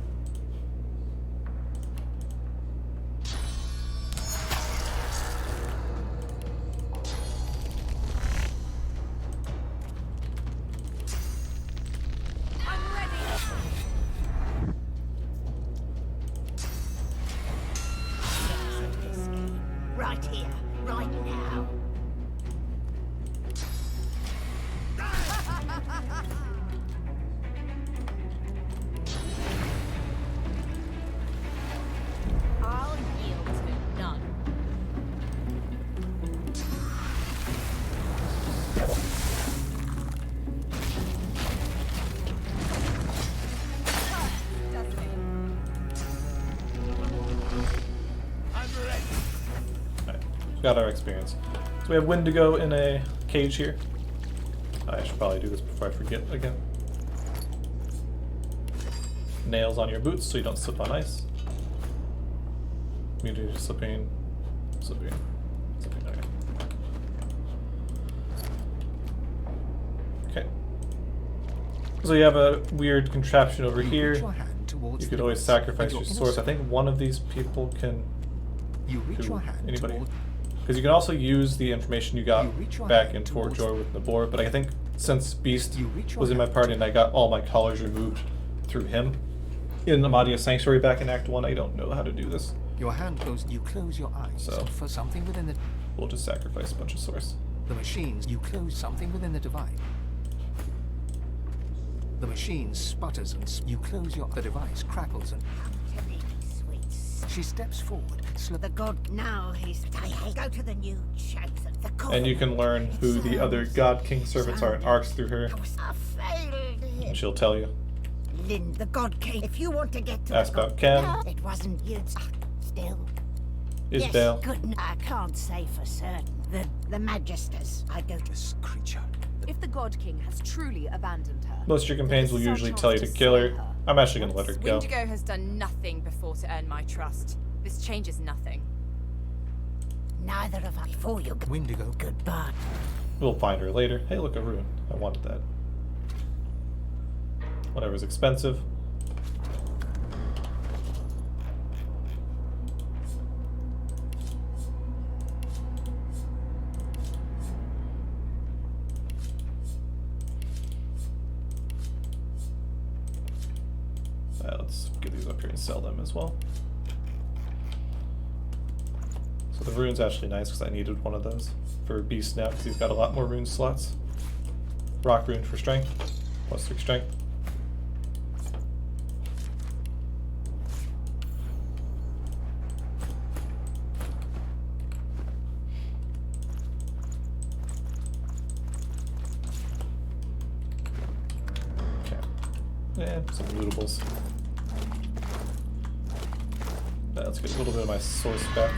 Right here, right now.
I'll yield to none.
Got our experience. So we have Wendigo in a cage here. I should probably do this before I forget again. Nails on your boots so you don't slip on ice. Immunity to slipping. Slipping. Slipping. Okay. Okay. So you have a weird contraption over here. You could always sacrifice your source. I think one of these people can do anybody. Because you can also use the information you got back in Fort Joy with Nabor, but I think since Beast was in my party and I got all my collars removed through him in Amadia Sanctuary back in Act 1, I don't know how to do this.
Your hand closed, you close your eyes
So
for something within the...
We'll just sacrifice a bunch of source.
The machines, you close something within the device. The machine sputters and you close your... The device crackles and... She steps forward.
The god now he's... Go to the new chosen.
And you can learn who the other God King servants are in arcs through her. And she'll tell you.
Lynn, the god king. If you want to get to
Ask about Ken.
It wasn't you. Still.
Isabel.
Yes, good. I can't say for certain. The Magisters. I go to this creature.
If the God King has truly abandoned her,
Most of your companions will usually tell you to kill her. I'm actually going to let her go.
Wendigo has done nothing before to earn my trust. This changes nothing.
Neither of us before you.
Wendigo.
Goodbye.
We'll find her later. Hey, look, a rune. I wanted that. Whatever's expensive. Let's get these up here and sell them as well. But the rune's actually nice because I needed one of those for Beast now because he's got a lot more rune slots. Rock rune for strength, +3 strength. And some lootables. Now let's get a little bit of my source back.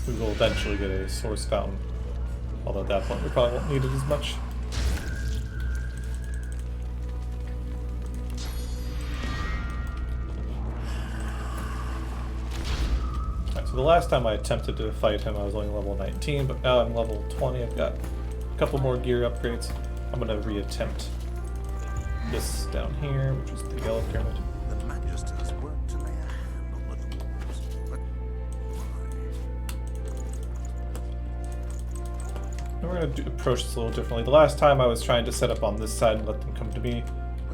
We will eventually get a source fountain, although at that point we probably won't need it as much. Alright, so the last time I attempted to fight him I was only level 19, but now I'm level 20, I've got a couple more gear upgrades. I'm going to reattempt this down here, which is the yellow pyramid.
The Magisters worked to lay a hand on the dwarves, but
And we're going to approach this a little differently. The last time I was trying to set up on this side and let them come to me.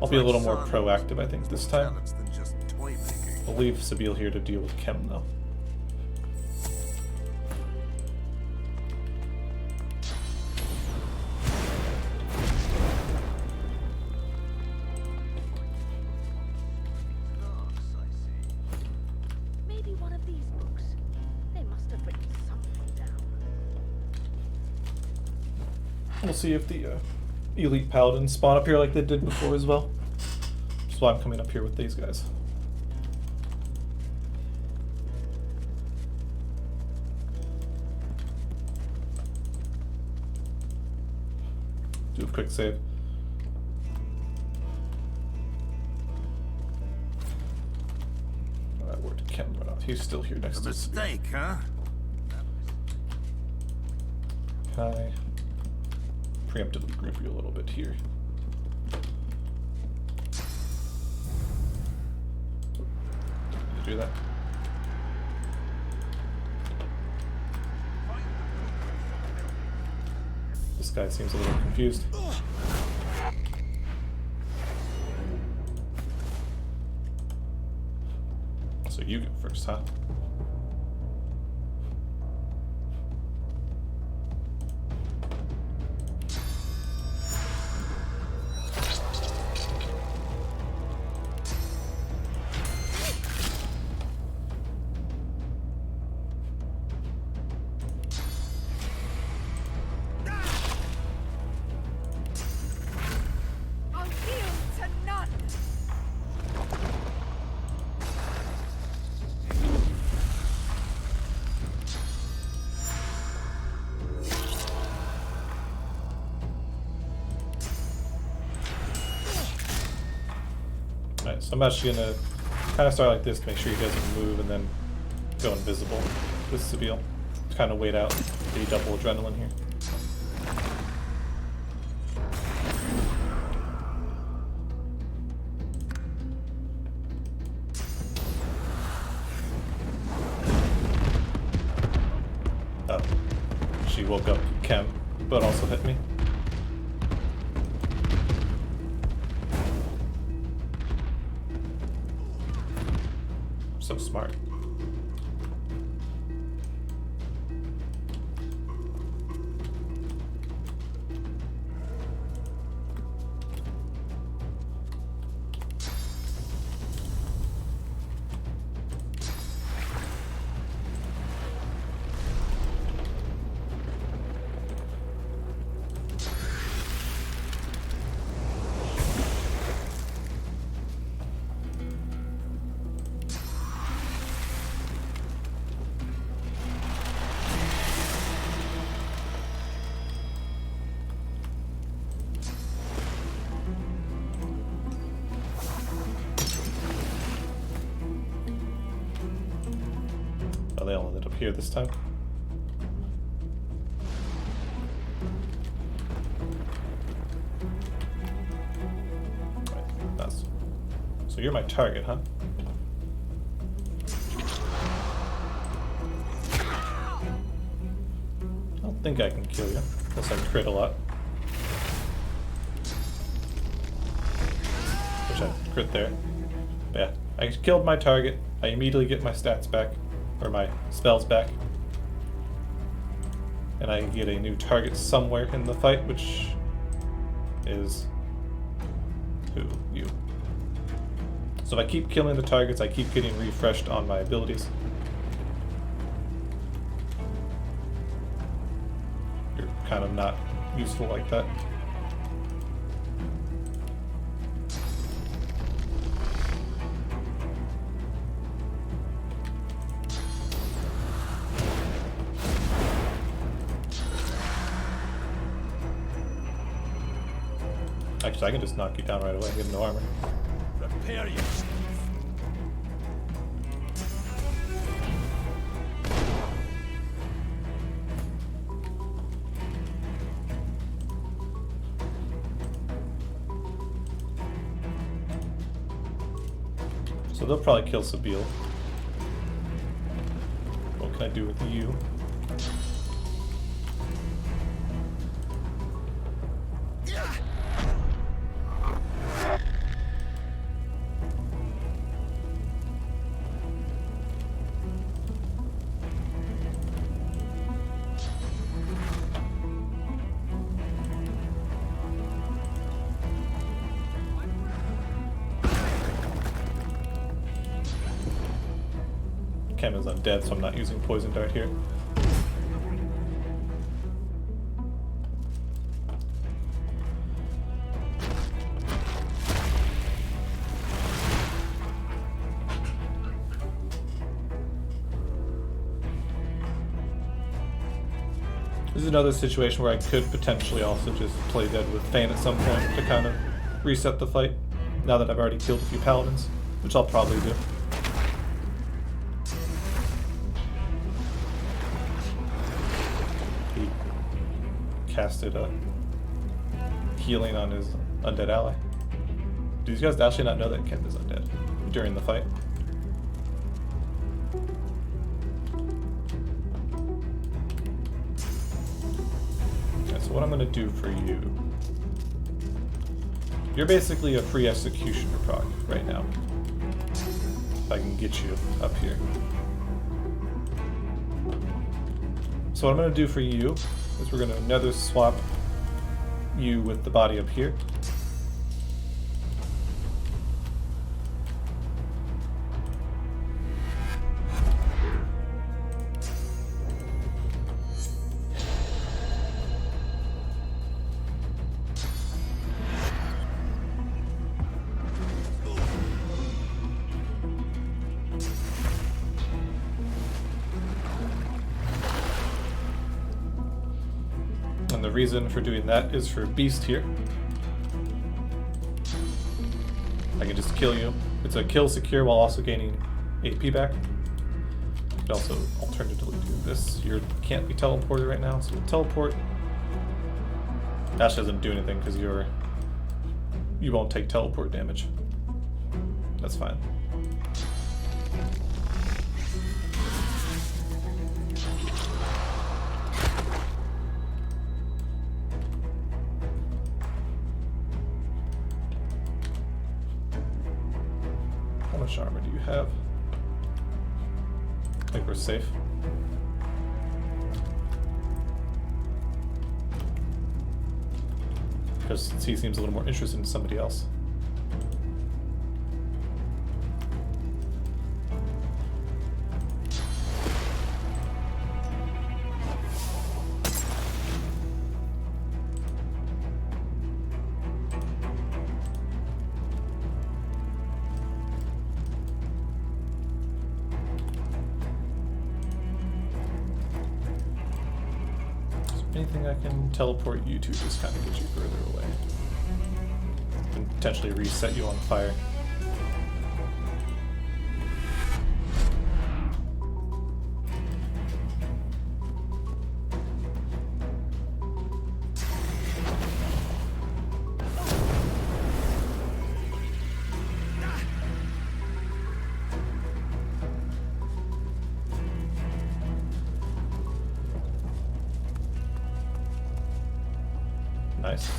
I'll be a little more proactive, I think, this time. I'll leave Sabine here to deal with Kem, though.
Maybe one of these books. They must have written something down.
We'll see if the elite paladins spawn up here like they did before as well. Which is why I'm coming up here with these guys. Do a quick save. Alright, where did Ken run off? He's still here next to us.
mistake, huh?
Hi. Preemptively group you a little bit here. Did you do that? This guy seems a little confused. So you go first, huh?
I'll yield to none.
Alright, so I'm actually gonna kind of start like this to make sure he doesn't move and then go invisible with Sabine. Kind of wait out the double adrenaline here. Oh, she woke up Kem, but also hit me. So smart. they'll end up here this time. Right, that's... So you're my target, huh? I don't think I can kill you, unless I crit a lot. Which I crit there. But yeah, I killed my target. I immediately get my stats back, or my spells back. And I get a new target somewhere in the fight, which is who? You. So if I keep killing the targets, I keep getting refreshed on my abilities. You're kind of not useful like that. Actually, I can just knock you down right away. You have no armor.
Prepare yourself.
So they'll probably kill Sabine. What can I do with you? Cam is undead, so I'm not using Poison Dart here. This is another situation where I could potentially also just play dead with Thane at some point to kind of reset the fight, now that I've already killed a few paladins, which I'll probably do. Casted a healing on his undead ally. Do these guys actually not know that Kent is undead during the fight? Okay, so what I'm going to do for you... You're basically a free executioner proc right now. If I can get you up here. So what I'm going to do for you is we're going to nether swap you with the body up here. And the reason for doing that is for Beast here. I can just kill you. It's a kill secure while also gaining AP back. You can also alternatively do this. You can't be teleported right now, so we'll teleport. Dash doesn't do anything because you won't take teleport damage. That's fine. How much armor do you have? I think we're safe. Because he seems a little more interested in somebody else. Anything I can teleport you to just kind of get you further away. And potentially reset you on fire. Nice.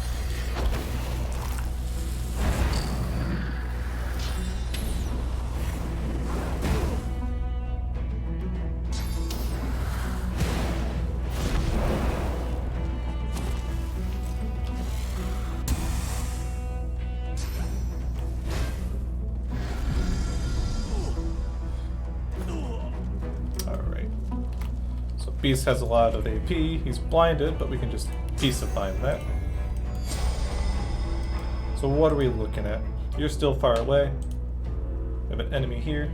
Beast has a lot of AP, he's blinded, but we can just peacify him that. So what are we looking at? You're still far away. We have an enemy here.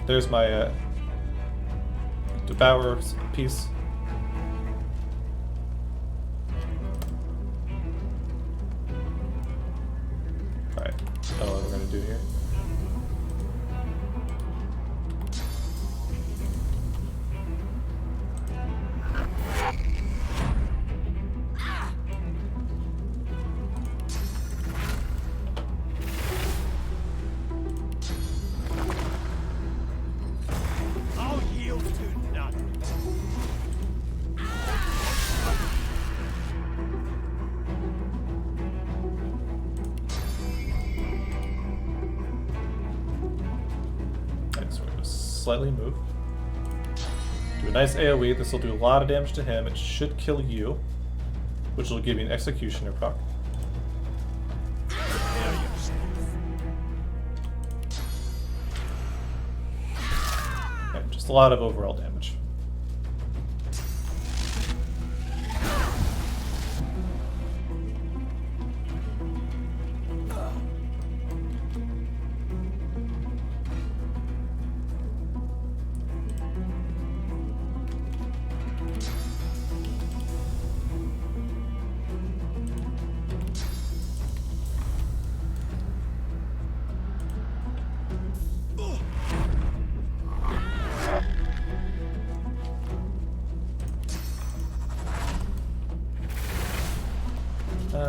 There's my Devourer piece. Alright, I don't know what we're gonna do here. Slightly move. Do a nice AoE. This will do a lot of damage to him. It should kill you, which will give you an Executioner proc. Okay, just a lot of overall damage.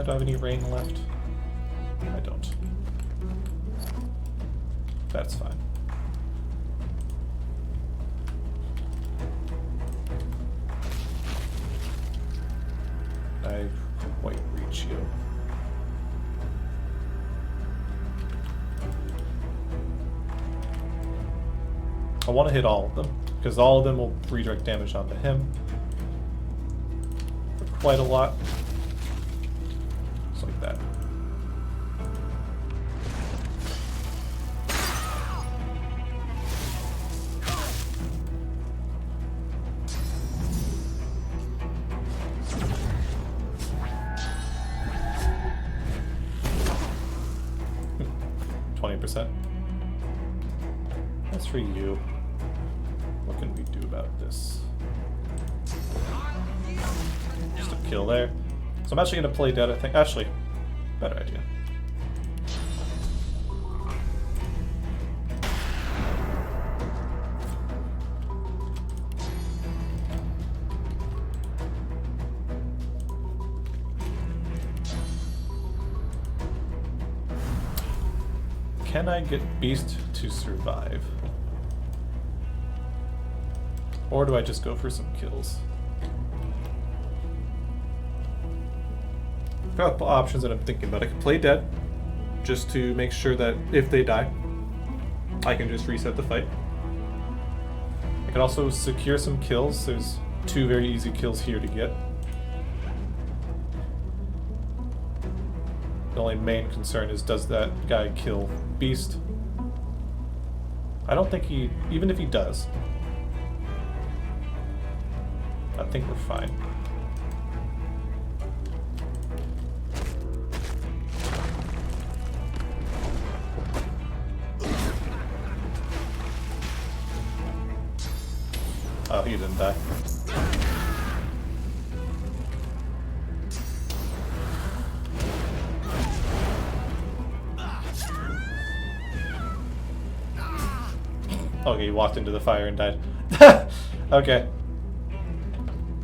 Do I have any rain left? I don't. That's fine. I quite reach you. I want to hit all of them, because all of them will redirect damage onto him. For quite a lot. Just like that. That's for you. What can we do about this? Just a kill there. So I'm actually going to play dead, I think. Actually, better idea. Can I get Beast to survive? Or do I just go for some kills? A couple options that I'm thinking about. I can play dead, just to make sure that if they die, I can just reset the fight. I can also secure some kills. There's 2 very easy kills here to get. The only main concern is, does that guy kill Beast? I don't think he... even if he does, I think we're fine. Oh, he didn't die. Okay, he walked into the fire and died. Okay.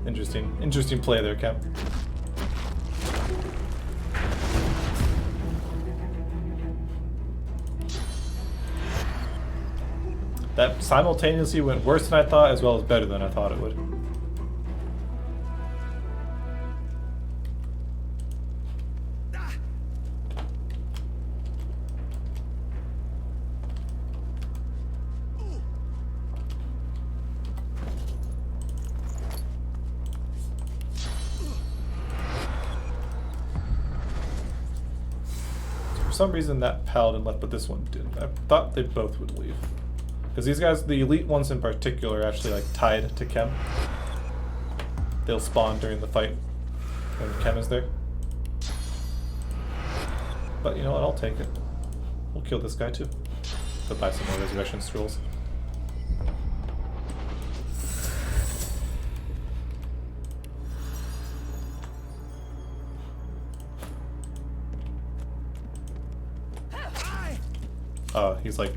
Interesting play there, Cam. That simultaneously went worse than I thought, as well as better than I thought it would. some reason that paladin left, but this one didn't. I thought they both would leave. Because these guys, the elite ones in particular, are actually like tied to Chem. They'll spawn during the fight when Chem is there. But you know what, I'll take it. We'll kill this guy too. Go buy some more resurrection scrolls. Oh, he's like...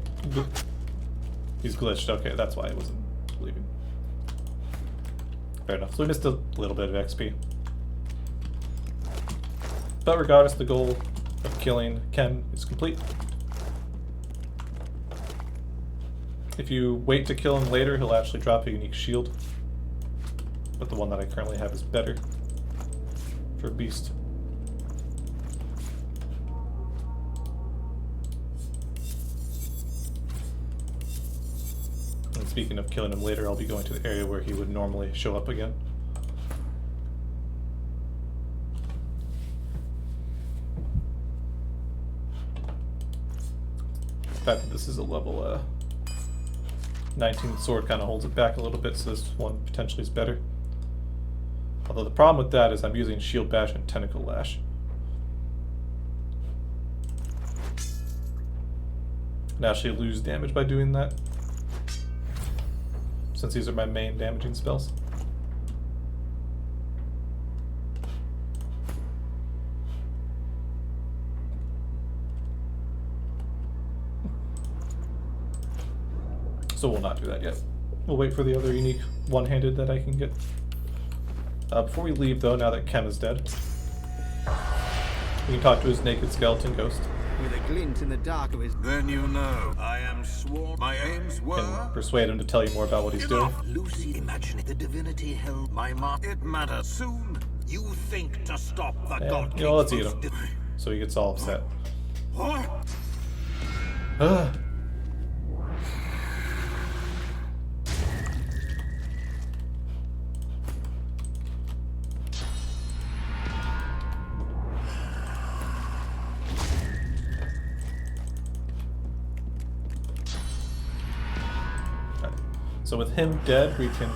He's glitched. Okay, that's why I wasn't leaving. Fair enough. So we missed a little bit of XP. But regardless, the goal of killing Ken is complete. If you wait to kill him later, he'll actually drop a unique shield. But the one that I currently have is better for Beast. And speaking of killing him later, I'll be going to the area where he would normally show up again. The fact that this is a level 19 sword kind of holds it back a little bit, so this one potentially is better. Although the problem with that is I'm using Shield Bash and Tentacle Lash. And actually lose damage by doing that, since these are my main damaging spells. So we'll not do that yet. We'll wait for the other unique one-handed that I can get. Before we leave though, now that Kem is dead, we can talk to his naked skeleton ghost.
With a glint in the dark of his...
Then you know, I am sworn. My aims were...
Can persuade him to tell you more about what he's doing.
Lucy, imagine the divinity held my mark. It matters. Soon, you think to stop the God
You know, let's eat him. So he gets all upset.
What?
So with him dead, we can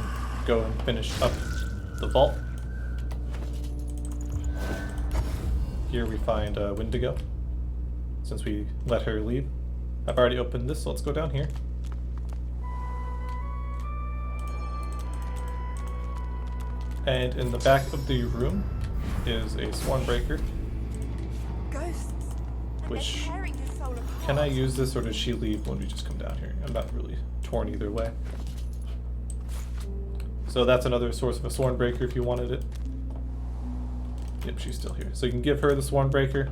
go and finish up the vault. Here we find Wendigo, since we let her leave. I've already opened this, so let's go down here. And in the back of the room is a Swornbreaker.
Ghosts.
Which, can I use this, or does she leave when we just come down here? I'm not really torn either way. So that's another source of a Swornbreaker if you wanted it. Yep, she's still here. So you can give her the Swornbreaker.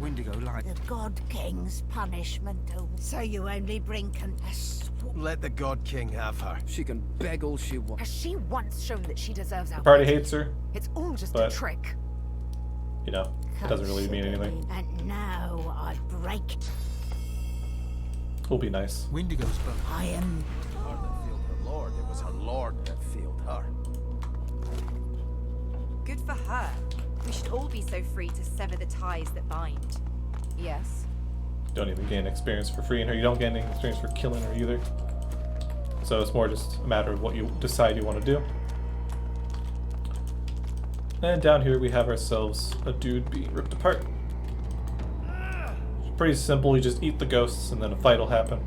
Wendigo like
the God King's punishment. So you only bring
Let the God King have her.
She can beg all she wants.
Has she once shown that she deserves our
The party hates her.
It's all just
but,
a trick.
You know, it doesn't really mean anything.
And now I break.
It'll be nice.
Wendigo's but
I am.
Her that filled her lord, it was her lord that filled her.
Good for her. We should all be so free to sever the ties that bind. Yes.
Don't even gain experience for free in her. You don't gain any experience for killing her either. So it's more just a matter of what you decide you want to do. And down here we have ourselves a dude being ripped apart. It's pretty simple. You just eat the ghosts and then a fight will happen.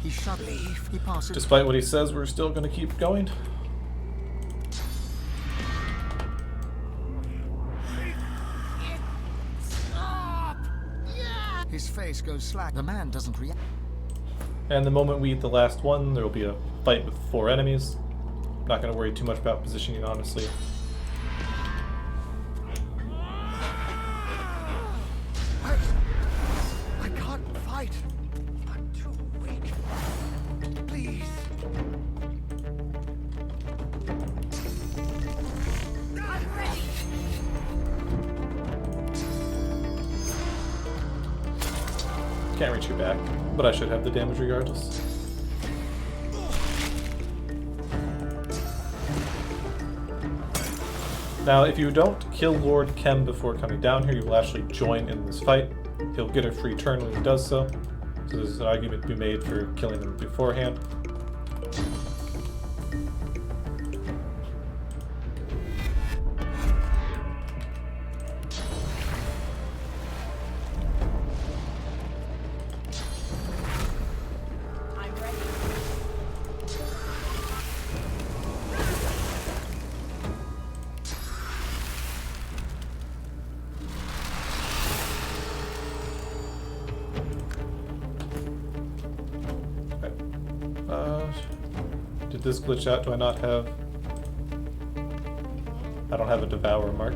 he shut leave. He passes.
Despite what he says, we're still going to keep going.
His face goes slack. The man doesn't react.
And the moment we eat the last one, there will be a fight with 4 enemies. Not going to worry too much about positioning, honestly.
I can't fight. I'm too weak. Please.
I'm ready.
Can't reach your back, but I should have the damage regardless. Now, if you don't kill Lord Kem before coming down here, you will actually join in this fight. He'll get a free turn when he does so. So there's an argument to be made for killing him beforehand. Did this glitch out? Do I not have... I don't have a Devour mark.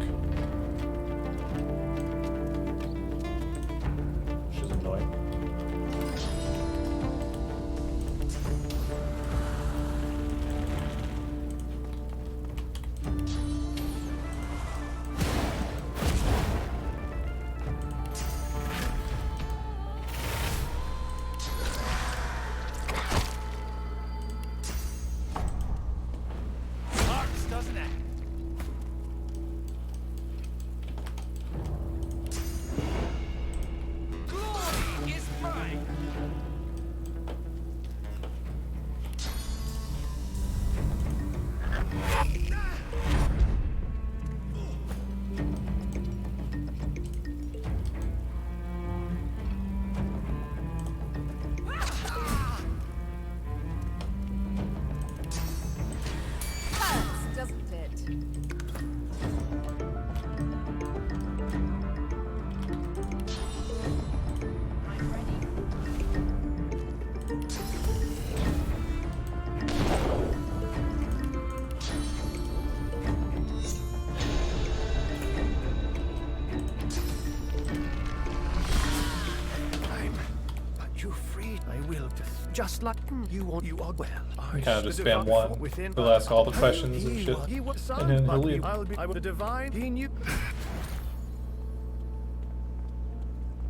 Which is annoying.
Just like you want, you are well.
Kind of just spam one. He'll ask all the questions and shit, and then he'll leave.
I will the divine. He knew.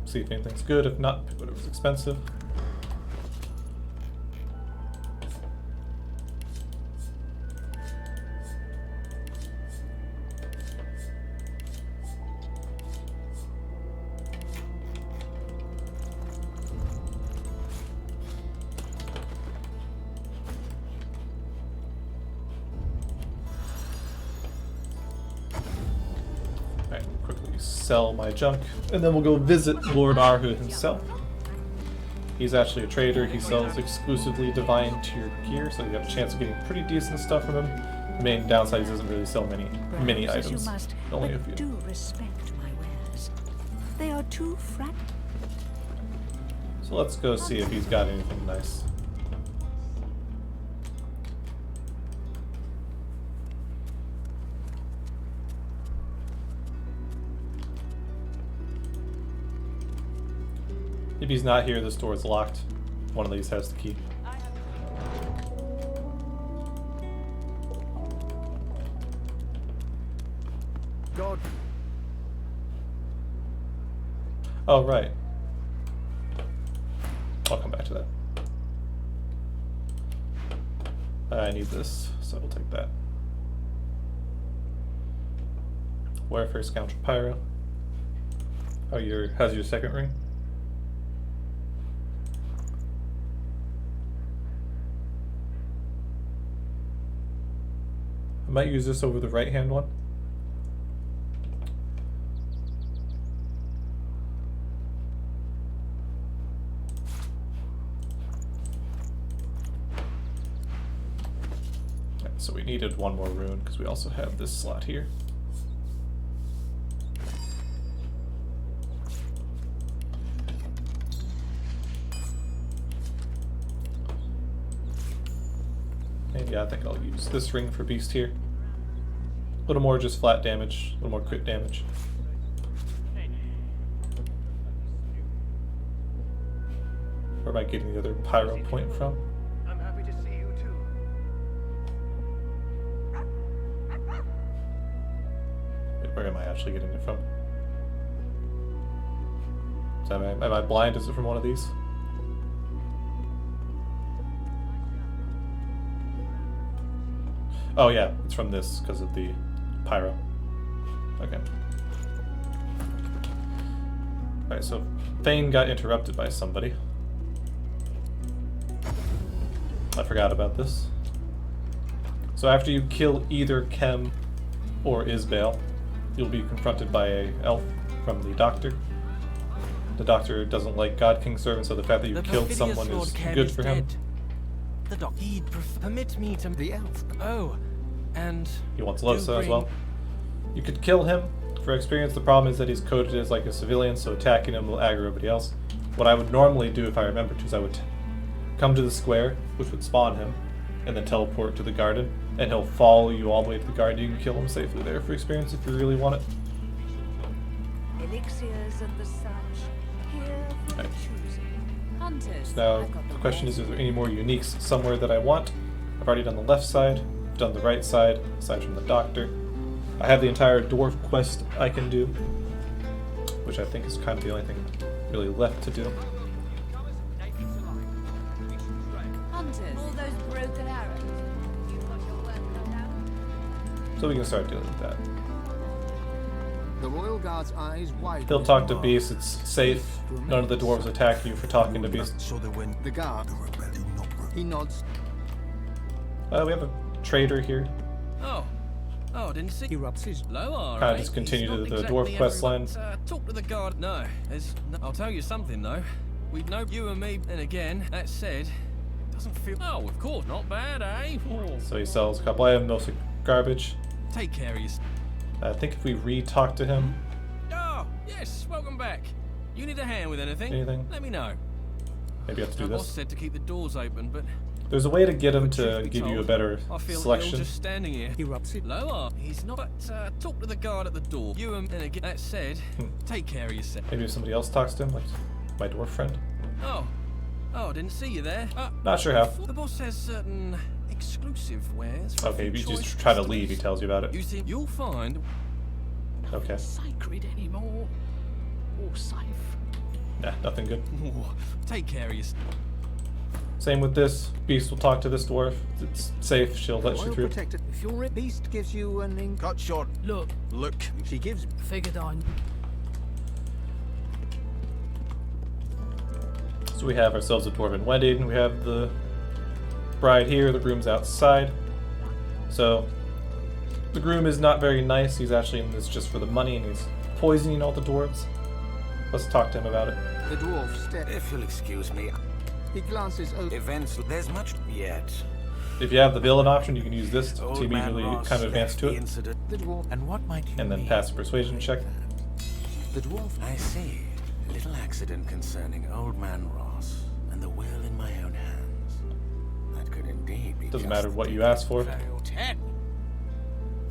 See if anything's good. If not, pick whatever's expensive. Sell my junk, and then we'll go visit Lord Arhu himself. He's actually a trader. He sells exclusively divine tier gear, so you have a chance of getting pretty decent stuff from him. The main downside is he doesn't really sell many items. Only a few.
Do respect my wares. They are too fragile.
So let's go see if he's got anything nice. If he's not here, this door is locked. One of these has the key.
God.
Oh, right. I'll come back to that. I need this, so we'll take that. Warfare Scoundrel Pyro. Oh, how's your second ring? I might use this over the right-hand one. Okay, so we needed one more rune because we also have this slot here. Maybe I think I'll use this ring for beast here. A little more just flat damage, a little more crit damage. Where am I getting the other pyro point from?
I'm happy to see you too.
Wait, where am I actually getting it from? So am I blind? Is it from one of these? Oh yeah, it's from this because of the pyro. Okay. Alright, so Thane got interrupted by somebody. I forgot about this. So after you kill either Kem or Isbale, you'll be confronted by a elf from the Doctor. The Doctor doesn't like God King servants, so the fact that you killed someone is good for him.
The Doctor, he'd permit me to the elf. Oh, and
he wants Losa as well. You could kill him for experience. The problem is that he's coded as like a civilian, so attacking him will aggro everybody else. What I would normally do if I remembered to is I would come to the square, which would spawn him, and then teleport to the garden, and he'll follow you all the way to the garden. You can kill him safely there for experience if you really want it.
Elixirs and the such. Here for
Right.
choosing.
Hunters.
So now the question is there any more uniques somewhere that I want? I've already done the left side, I've done the right side, aside from the Doctor. I have the entire dwarf quest I can do, which I think is kind of the only thing really left to do.
Hunters.
All those broken arrows. You got your work cut out.
So we can start dealing with that.
The Royal Guard's eyes wide.
He'll talk to Beast, it's safe. None of the dwarves attack you for talking to Beast.
The guard. He nods.
We have a trader here.
Oh, didn't see.
He rubs his
low.
Kind of just continue to the dwarf quest line.
Talk to the guard. No, I'll tell you something though. We'd know you and me, and again, that said, doesn't feel. Oh, of course, not bad, eh?
So he sells a couple items, mostly garbage.
Take care of yourself.
I think if we re-talk to him.
Oh, yes, welcome back. You need a hand with anything?
Anything?
Let me know.
Maybe I have to do
My boss
this.
said to keep the doors open, but
There's a way to get him to give you a better
I feel
selection.
ill just standing here.
He rubs it.
Lower. He's not. But talk to the guard at the door. You and again. That said, take care of yourself.
Maybe if somebody else talks to him, like my dwarf friend.
Oh, didn't see you there.
Not sure how.
The boss has certain exclusive wares. For
Okay, if you
choice
just try to
customers.
leave, he tells you about it.
You see, you'll find.
Okay.
Sacred anymore, or safe.
Nah, nothing good.
Take care of yourself.
Same with this. Beast will talk to this dwarf. It's safe. She'll let you
Royal
through.
Protector. If your beast gives you an ink.
Cut short.
Look.
She gives.
Figured on.
So we have ourselves a dwarven wedding. We have the bride here. The groom's outside. So the groom is not very nice. He's actually in this just for the money, and he's poisoning all the dwarves. Let's talk to him about it.
The dwarf steps.
If you'll excuse me.
He glances over.
Events. There's much yet.
If you have the villain option, you can use this to
Old man
immediately
Ross
kind of advance
left
to
the
it,
incident.
The dwarf.
And what might you
and then
mean?
pass a persuasion check.
The dwarf.
I see. A little accident concerning Old Man Ross and the will in my own hands. That could indeed be.
Doesn't matter what you ask for.
10.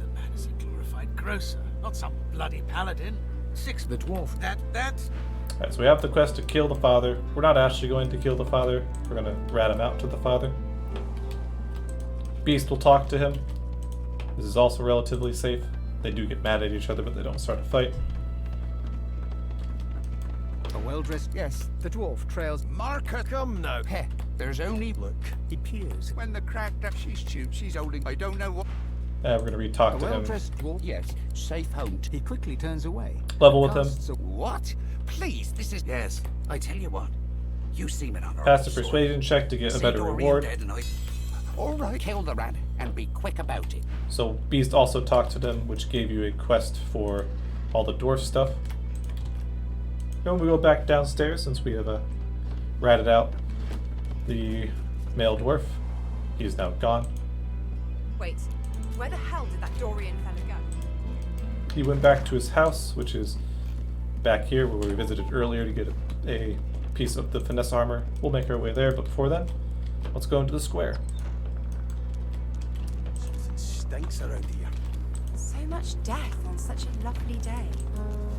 The man is a glorified grocer, not some bloody paladin. 6. The dwarf. That's.
Alright, so we have the quest to kill the father. We're not actually going to kill the father. We're going to rat him out to the father. Beast will talk to him. This is also relatively safe. They do get mad at each other, but they don't start a fight.
A well-dressed. Yes. The dwarf trails.
Marker, come now.
Heh.
There's only look.
He peers.
When the cracked up she's chewed, she's holding. I don't know what.
We're going to re-talk
A
to him.
well-dressed dwarf.
Yes, safe home.
He quickly turns away.
Level with him.
Casts a-
What? Please, this is.
Yes, I tell you what. You seem an honorable
Pass a
sort.
persuasion check to get a
See
better
Dorian
reward.
dead and I...
All right.
Kill the rat and be quick about it.
So Beast also talked to them, which gave you a quest for all the dwarf stuff. Then we go back downstairs since we have ratted out the male dwarf. He's now gone.
Wait, where the hell did that Dorian fella go?
He went back to his house, which is back here where we visited earlier to get a piece of the finesse armor. We'll make our way there, but before then, let's go into the square.
Something stinks around here.
So much death on such a lovely day.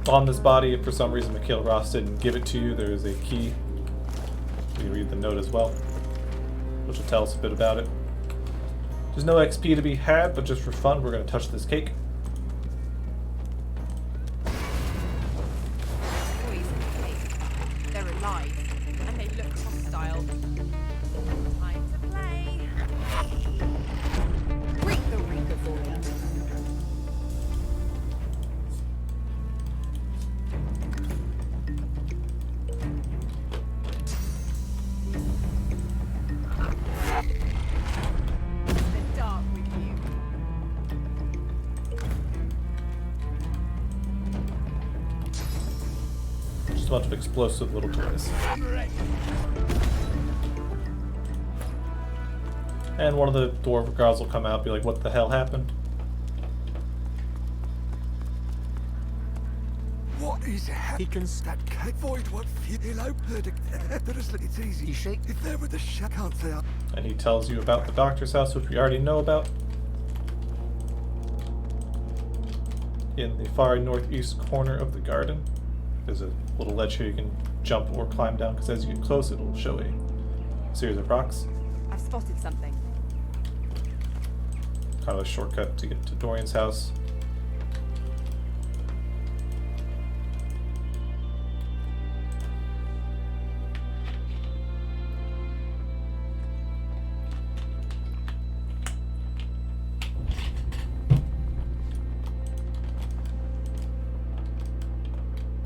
On this body, if for some reason Mikhail Ross didn't give it to you, there is a key. You read the note as well, which will tell us a bit about it. There's no XP to be had, but just for fun, we're going to touch this cake.
They're alive, and they look hostile. Time to play. Reap the reaper for you.
bunch of explosive little toys. And one of the dwarf guards will come out and be like, what the hell happened?
What is it? He can that can't void what he'll open it's easy. You shake if there were the can't say up.
And he tells you about the doctor's house, which we already know about. In the far northeast corner of the garden, there's a little ledge here you can jump or climb down, because as you get close, it'll show a series of rocks.
I've spotted something.
Kind of a shortcut to get to Dorian's house.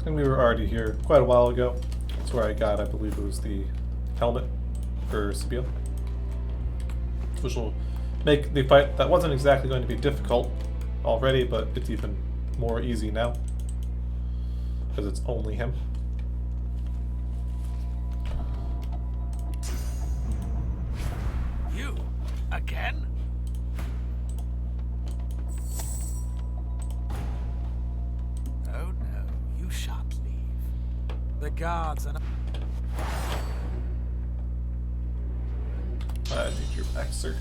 And we were already here quite a while ago. That's where I got, I believe it was the helmet for Sibyl, which will make the fight that wasn't exactly going to be difficult already, but it's even more easy now because it's only him.
You again? Oh no, you shan't leave. The guards are.
I need your back, sir.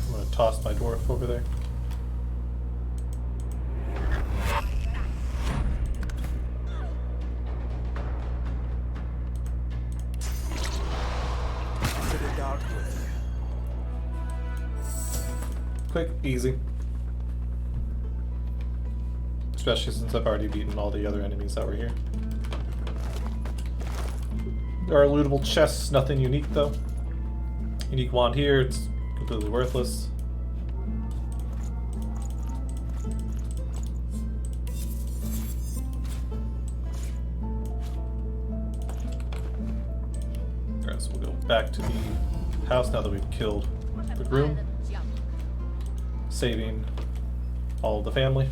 I'm gonna toss my dwarf over there. Quick, easy. Especially since I've already beaten all the other enemies that were here. There are lootable chests, nothing unique though. Unique wand here, it's completely worthless. Alright, so we'll go back to the house now that we've killed the groom. Saving all of the family.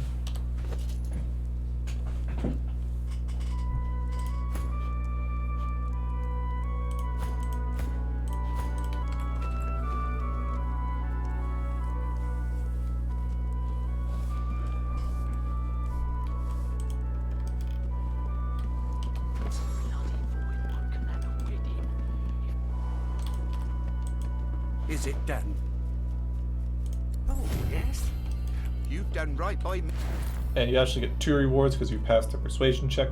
Is it done? Oh, yes. You've done right by me.
And you actually get 2 rewards because you passed the persuasion check.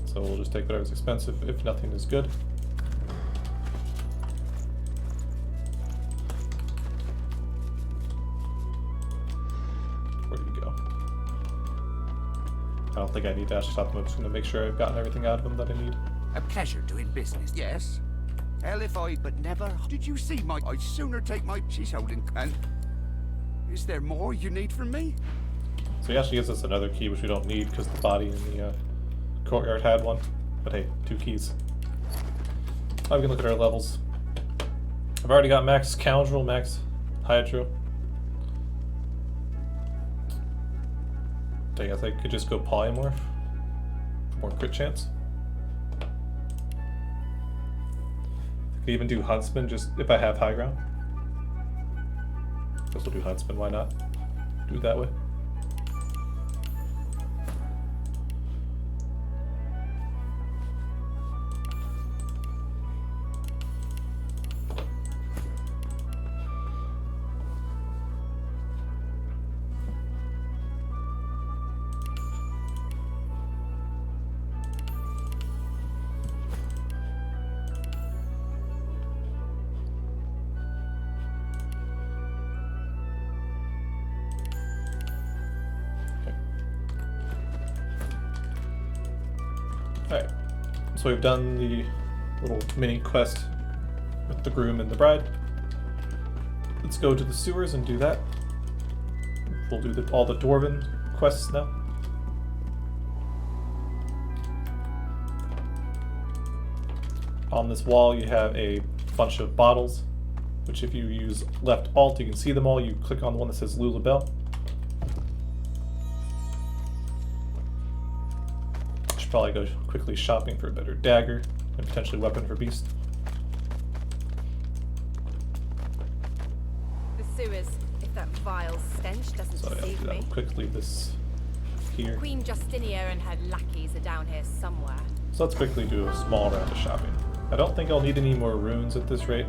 So we'll just take whatever's expensive if nothing is good. Where do you go? I don't think I need to actually stop them. I'm just going to make sure I've gotten everything out of them that I need.
A pleasure doing business, yes. Hell if I, but never. Did you see my? I'd sooner take my. She's holding. And is there more you need from me?
So he actually gives us another key, which we don't need because the body in the courtyard had one. But hey, 2 keys. Now we can look at our levels. I've already got max scoundrel, max hydro. I guess I could just go polymorph for more crit chance. I could even do huntsman just if I have high ground. Guess we'll do huntsman, why not? Do it that way. Alright, so we've done the little mini quest with the groom and the bride. Let's go to the sewers and do that. We'll do all the dwarven quests now. On this wall you have a bunch of bottles, which if you use left alt you can see them all. You click on the one that says Lulabelle. Should probably go quickly shopping for a better dagger and potentially weapon for Beast.
The sewers, if that vile stench doesn't
So yeah,
deceive me.
quickly this here.
Queen Justinia and her lackeys are down here somewhere.
So let's quickly do a small round of shopping. I don't think I'll need any more runes at this rate.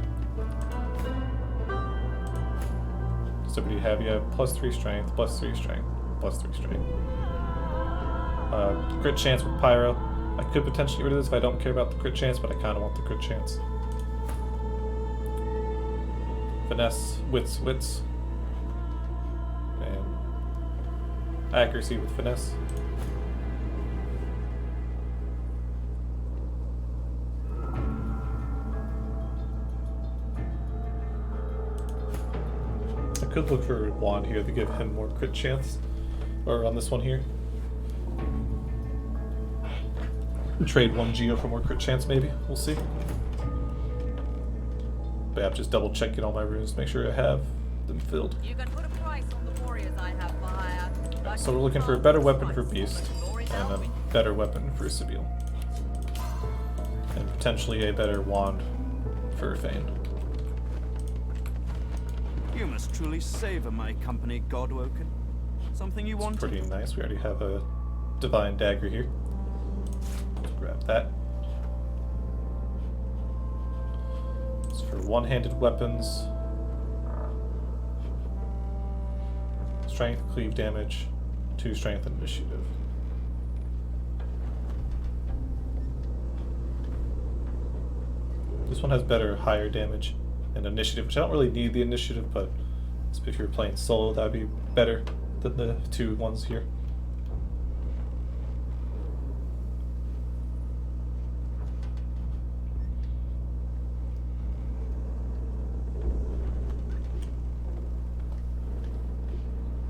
So what do you have? You have +3 strength, +3 strength, +3 strength. Crit chance with Pyro. I could potentially get rid of this if I don't care about the crit chance, but I kind of want the crit chance. Finesse, wits. And accuracy with finesse. I could look for a wand here to give him more crit chance. Or on this one here. Trade 1 Geo for more crit chance maybe. We'll see. But yeah, I'm just double checking all my runes to make sure I have them filled.
You can put a price on the warriors I have for hire.
Right, so we're looking for a better weapon for Beast and a better weapon for Sibyl. And potentially a better wand for Fane.
You must truly savor my company, Godwoken. Something you want?
Pretty nice. We already have a divine dagger here. Grab that. It's for one-handed weapons. Strength, cleave damage, 2 strength and initiative. This one has better, higher damage and initiative, which I don't really need the initiative, but if you're playing solo, that would be better than the 2 ones here.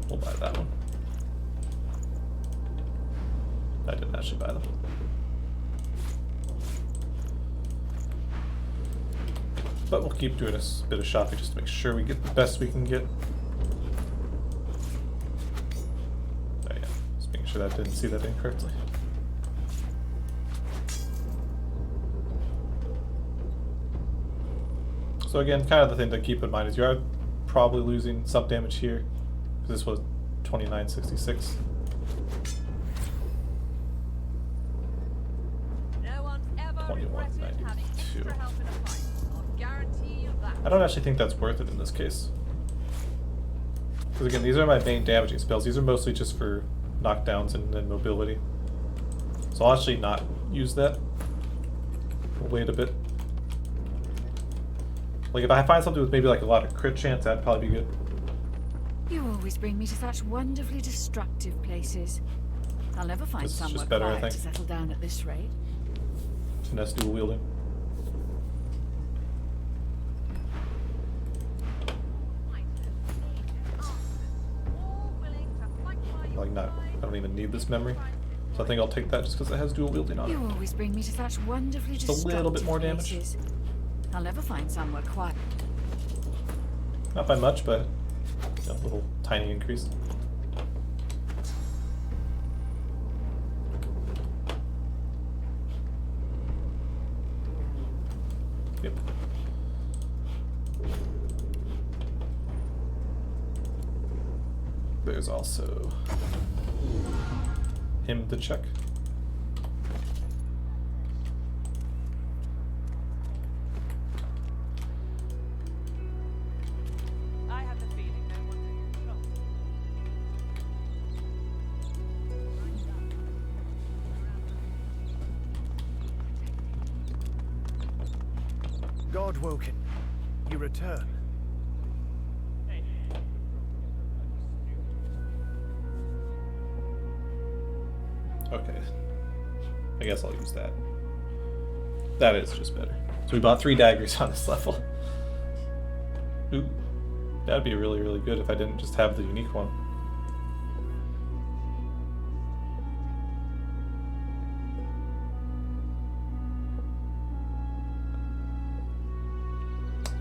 We'll buy that one. I didn't actually buy them. But we'll keep doing a bit of shopping just to make sure we get the best we can get. Oh yeah, just making sure that I didn't see that incorrectly. So again, kind of the thing to keep in mind is you are probably losing some damage here, because this was 2966.
No one's ever regretted having extra help in a fight. I'll guarantee you that.
I don't actually think that's worth it in this case. Because again, these are my main damaging spells. These are mostly just for knockdowns and mobility. So I'll actually not use that. We'll wait a bit. Like if I find something with maybe like a lot of crit chance, that'd probably be good.
You always bring me to such wonderfully destructive places. I'll never find
This is
somewhere
just better, I
quiet
think.
to settle down at this rate.
Finesse dual wielding. Like not, I don't even need this memory. So I think I'll take that just because it has dual wielding on it.
You always bring me to such wonderfully
Just
destructive
a little bit more damage.
places. I'll never find somewhere quiet.
Not by much, but a little tiny increase. Yep. There's also him to check.
I have the feeling no one's in control.
Godwoken, you return.
Okay. I guess I'll use that. That is just better. So we bought 3 daggers on this level. Ooh, that'd be really, really good if I didn't just have the unique one.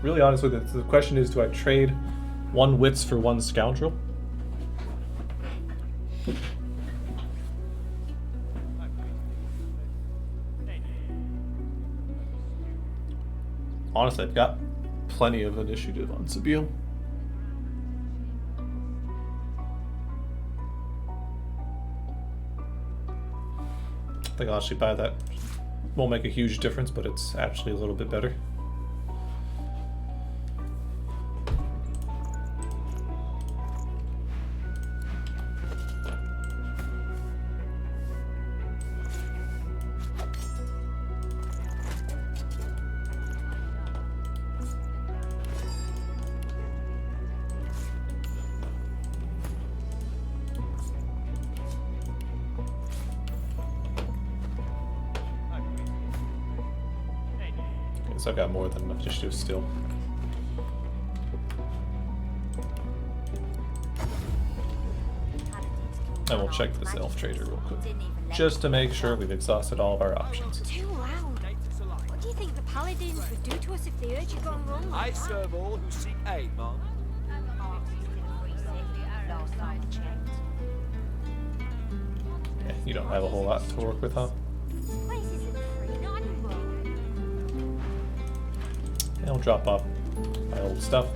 Really, honestly, the question is, do I trade 1 wits for 1 scoundrel? Honestly, I've got plenty of initiative on Sabine. I think I'll actually buy that. Won't make a huge difference, but it's actually a little bit better. So I've got more than enough initiative still. And we'll check this elf trader real quick, just to make sure we've exhausted all of our options.
Too loud. What do you think the paladins would do to us if they heard you going wrong like
I
that?
serve all who seek aid, Mom.
Yeah, you don't have a whole lot to work with, huh? And I'll drop off my old stuff.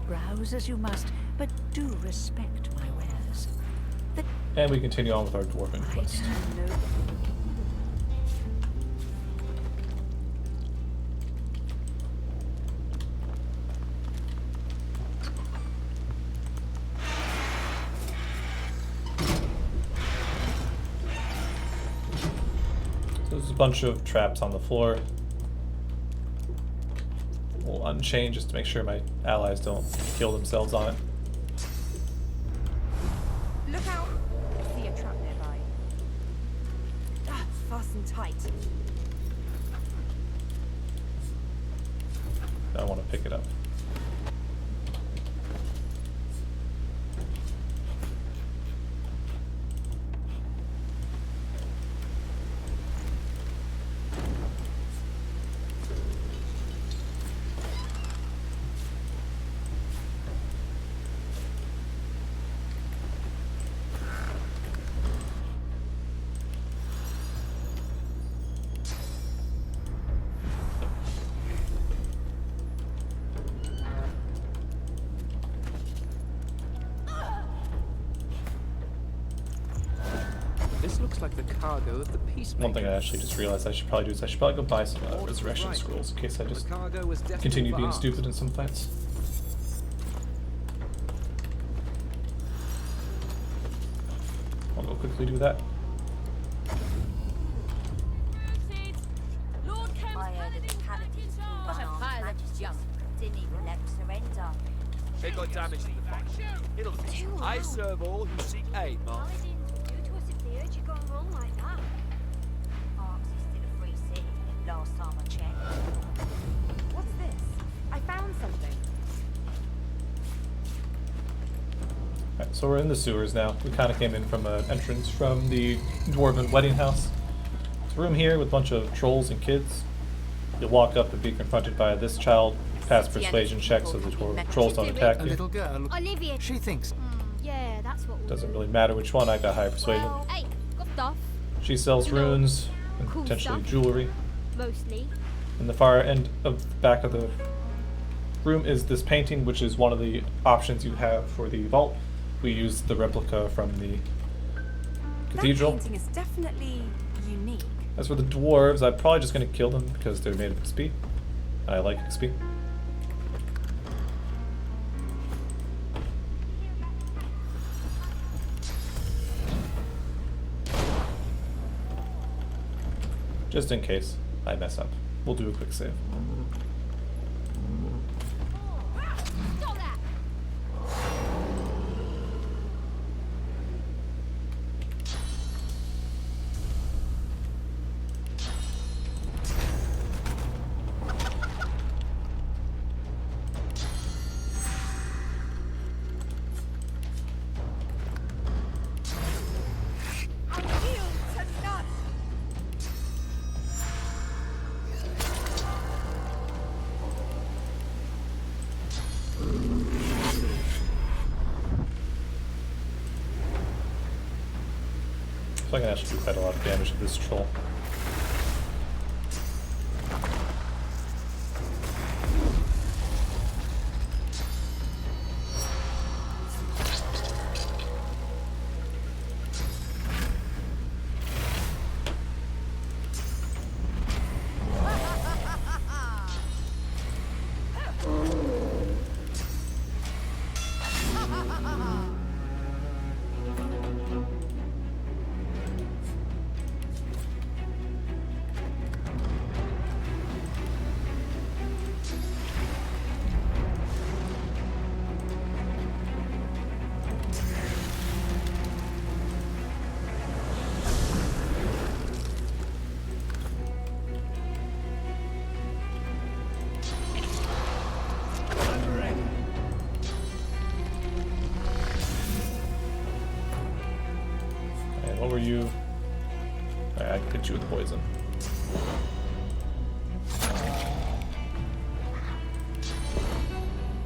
Browse as you must, but do respect my wares.
And we continue on with our dwarven quest. There's a bunch of traps on the floor. We'll unchain just to make sure my allies don't kill themselves on it.
Look out! I see a trap nearby. Ah, fasten tight.
I want to pick it up.
This looks like the cargo of the Peacemaker.
One thing I actually just realized I should probably do is I should probably go buy some resurrection scrolls in case I just continue being stupid in some fights. I'll go quickly do that.
I heard of the paladins called by Armed Majesty. Didn't even let them surrender.
They got damaged in the fight. It'll be. I serve all who seek aid, Mom.
Paladins would do to us if they heard you going wrong like that. Arx is still a free city, last time I checked.
What's this? I found something.
Alright, so we're in the sewers now. We kind of came in from an entrance from the dwarven wedding house. It's a room here with a bunch of trolls and kids. You'll walk up and be confronted by this child. Pass persuasion checks so the trolls don't attack
A
you.
little girl.
Olivia.
She thinks.
Yeah, that's what.
Doesn't really matter which one. I got high persuasion.
Well, hey, got stuff.
She sells runes and
Cool
potentially
stuff.
jewelry.
Mostly.
In the far end of the back of the room is this painting, which is one of the options you have for the vault. We used the replica from the cathedral.
That painting is definitely unique.
As for the dwarves, I'm probably just going to kill them because they're made of XP. And I like XP. Just in case I mess up. We'll do a quick save. So I can actually do quite a lot of damage to this troll. What were you? Alright, I can hit you with poison.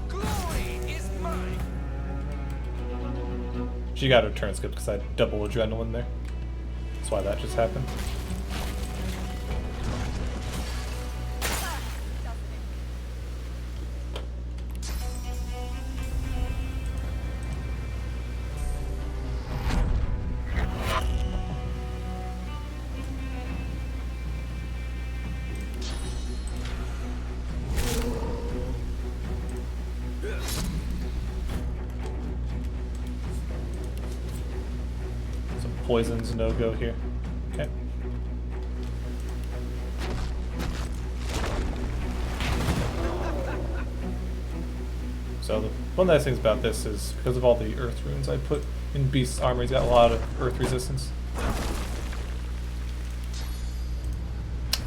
Glory is mine.
She got her turn skip because I had double adrenaline there. That's why that just happened. Poison's no go here. Okay. So one nice things about this is because of all the earth runes I put in Beast's armor, he's got a lot of earth resistance.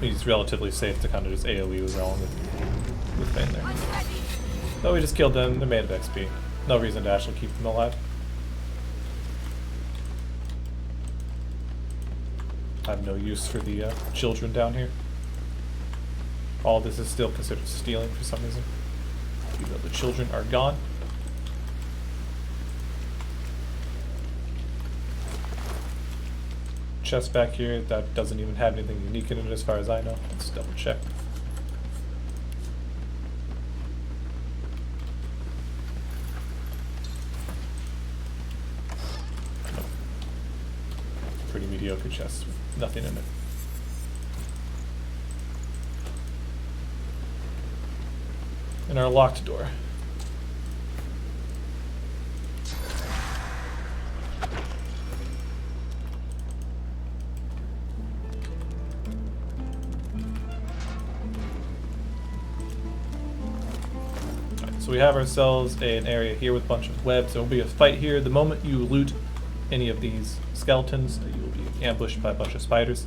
He's relatively safe to kind of just AoE around with Fane there. Though we just killed them, they're made of XP. No reason to actually keep them alive. I have no use for the children down here. All this is still considered stealing for some reason, even though the children are gone. Chest back here, that doesn't even have anything unique in it as far as I know. Let's double check. Pretty mediocre chest with nothing in it. And our locked door. Alright, so we have ourselves an area here with a bunch of webs. There will be a fight here. The moment you loot any of these skeletons, you will be ambushed by a bunch of spiders.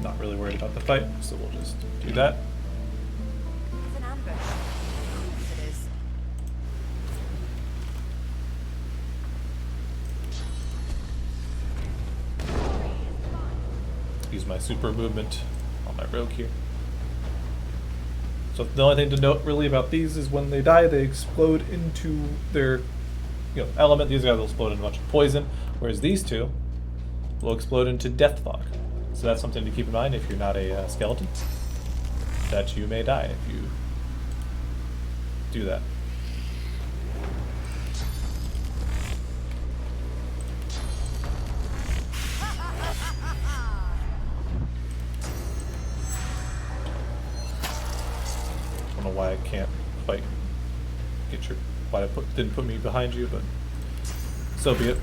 Not really worried about the fight, so we'll just do that.
It's an ambush. It is.
Use my super movement on my rogue here. So the only thing to note really about these is when they die, they explode into their element. These guys will explode into a bunch of poison, whereas these two will explode into death fog. So that's something to keep in mind if you're not a skeleton, that you may die if you do that. I don't know why I can't quite get your, why I didn't put me behind you, but so be it.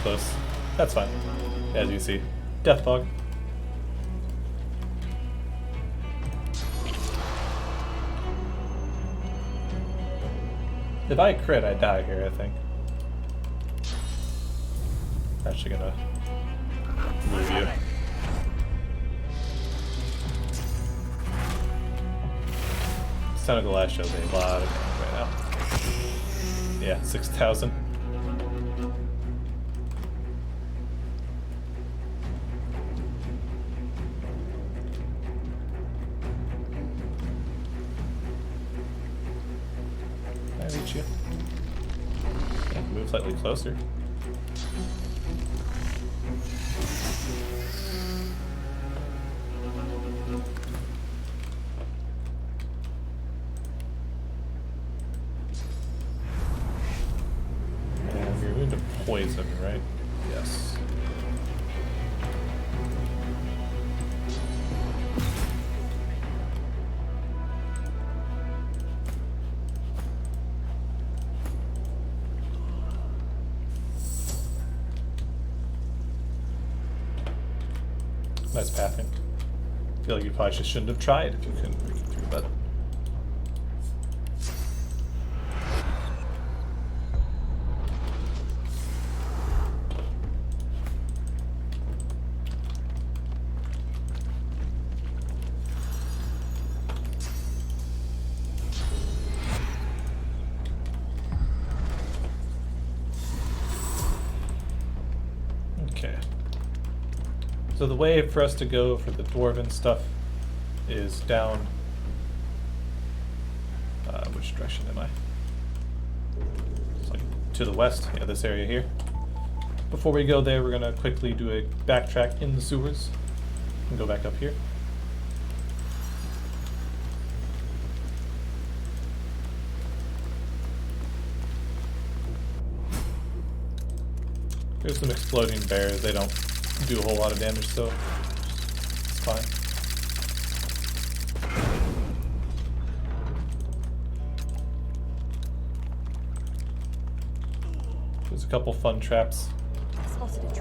close. That's fine. As you see. Death bug. If I crit, I die here, I think. Actually gonna move you. Son of the last shows a lot of damage right now. Yeah, 6,000. Can I reach you? Yeah, move slightly closer. And you're immune to poison, right? Yes. Nice pathing. I feel like you probably just shouldn't have tried if you couldn't make it through, but... Okay. So the way for us to go for the dwarven stuff is down... which direction am I? It's like to the west, yeah, this area here. Before we go there, we're gonna quickly do a backtrack in the sewers and go back up here. There's some exploding bears, they don't do a whole lot of damage, so it's fine. There's a couple fun traps.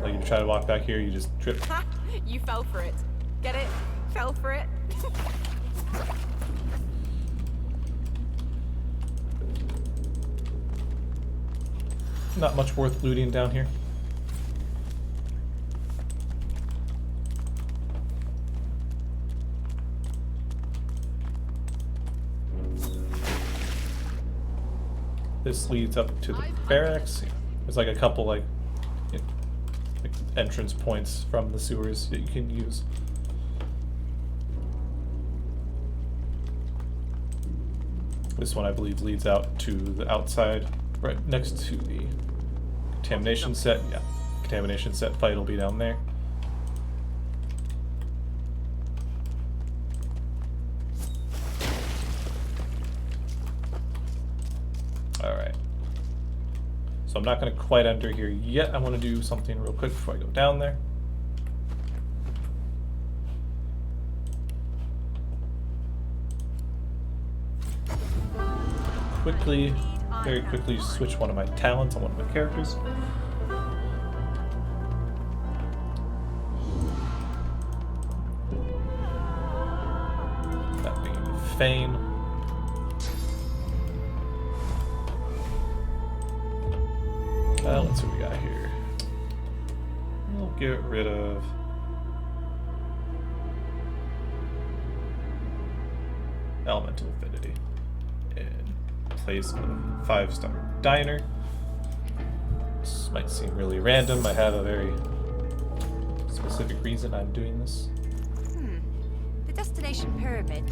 Like you try to walk back here, you just trip.
Ha! You fell for it. Get it? Fell for it?
Not much worth looting down here. This leads up to the barracks. There's like a couple like entrance points from the sewers that you can use. This one I believe leads out to the outside, right next to the contamination set. Yeah, contamination set fight will be down there. Alright. So I'm not going to quite enter here yet. I want to do something real quick before I go down there. Quickly, very quickly switch one of my talents on one of my characters. That being Feign. Let's see what we got here. We'll get rid of Elemental Affinity in place of 5-star Diner. This might seem really random. I have a very specific reason I'm doing this.
The destination pyramid.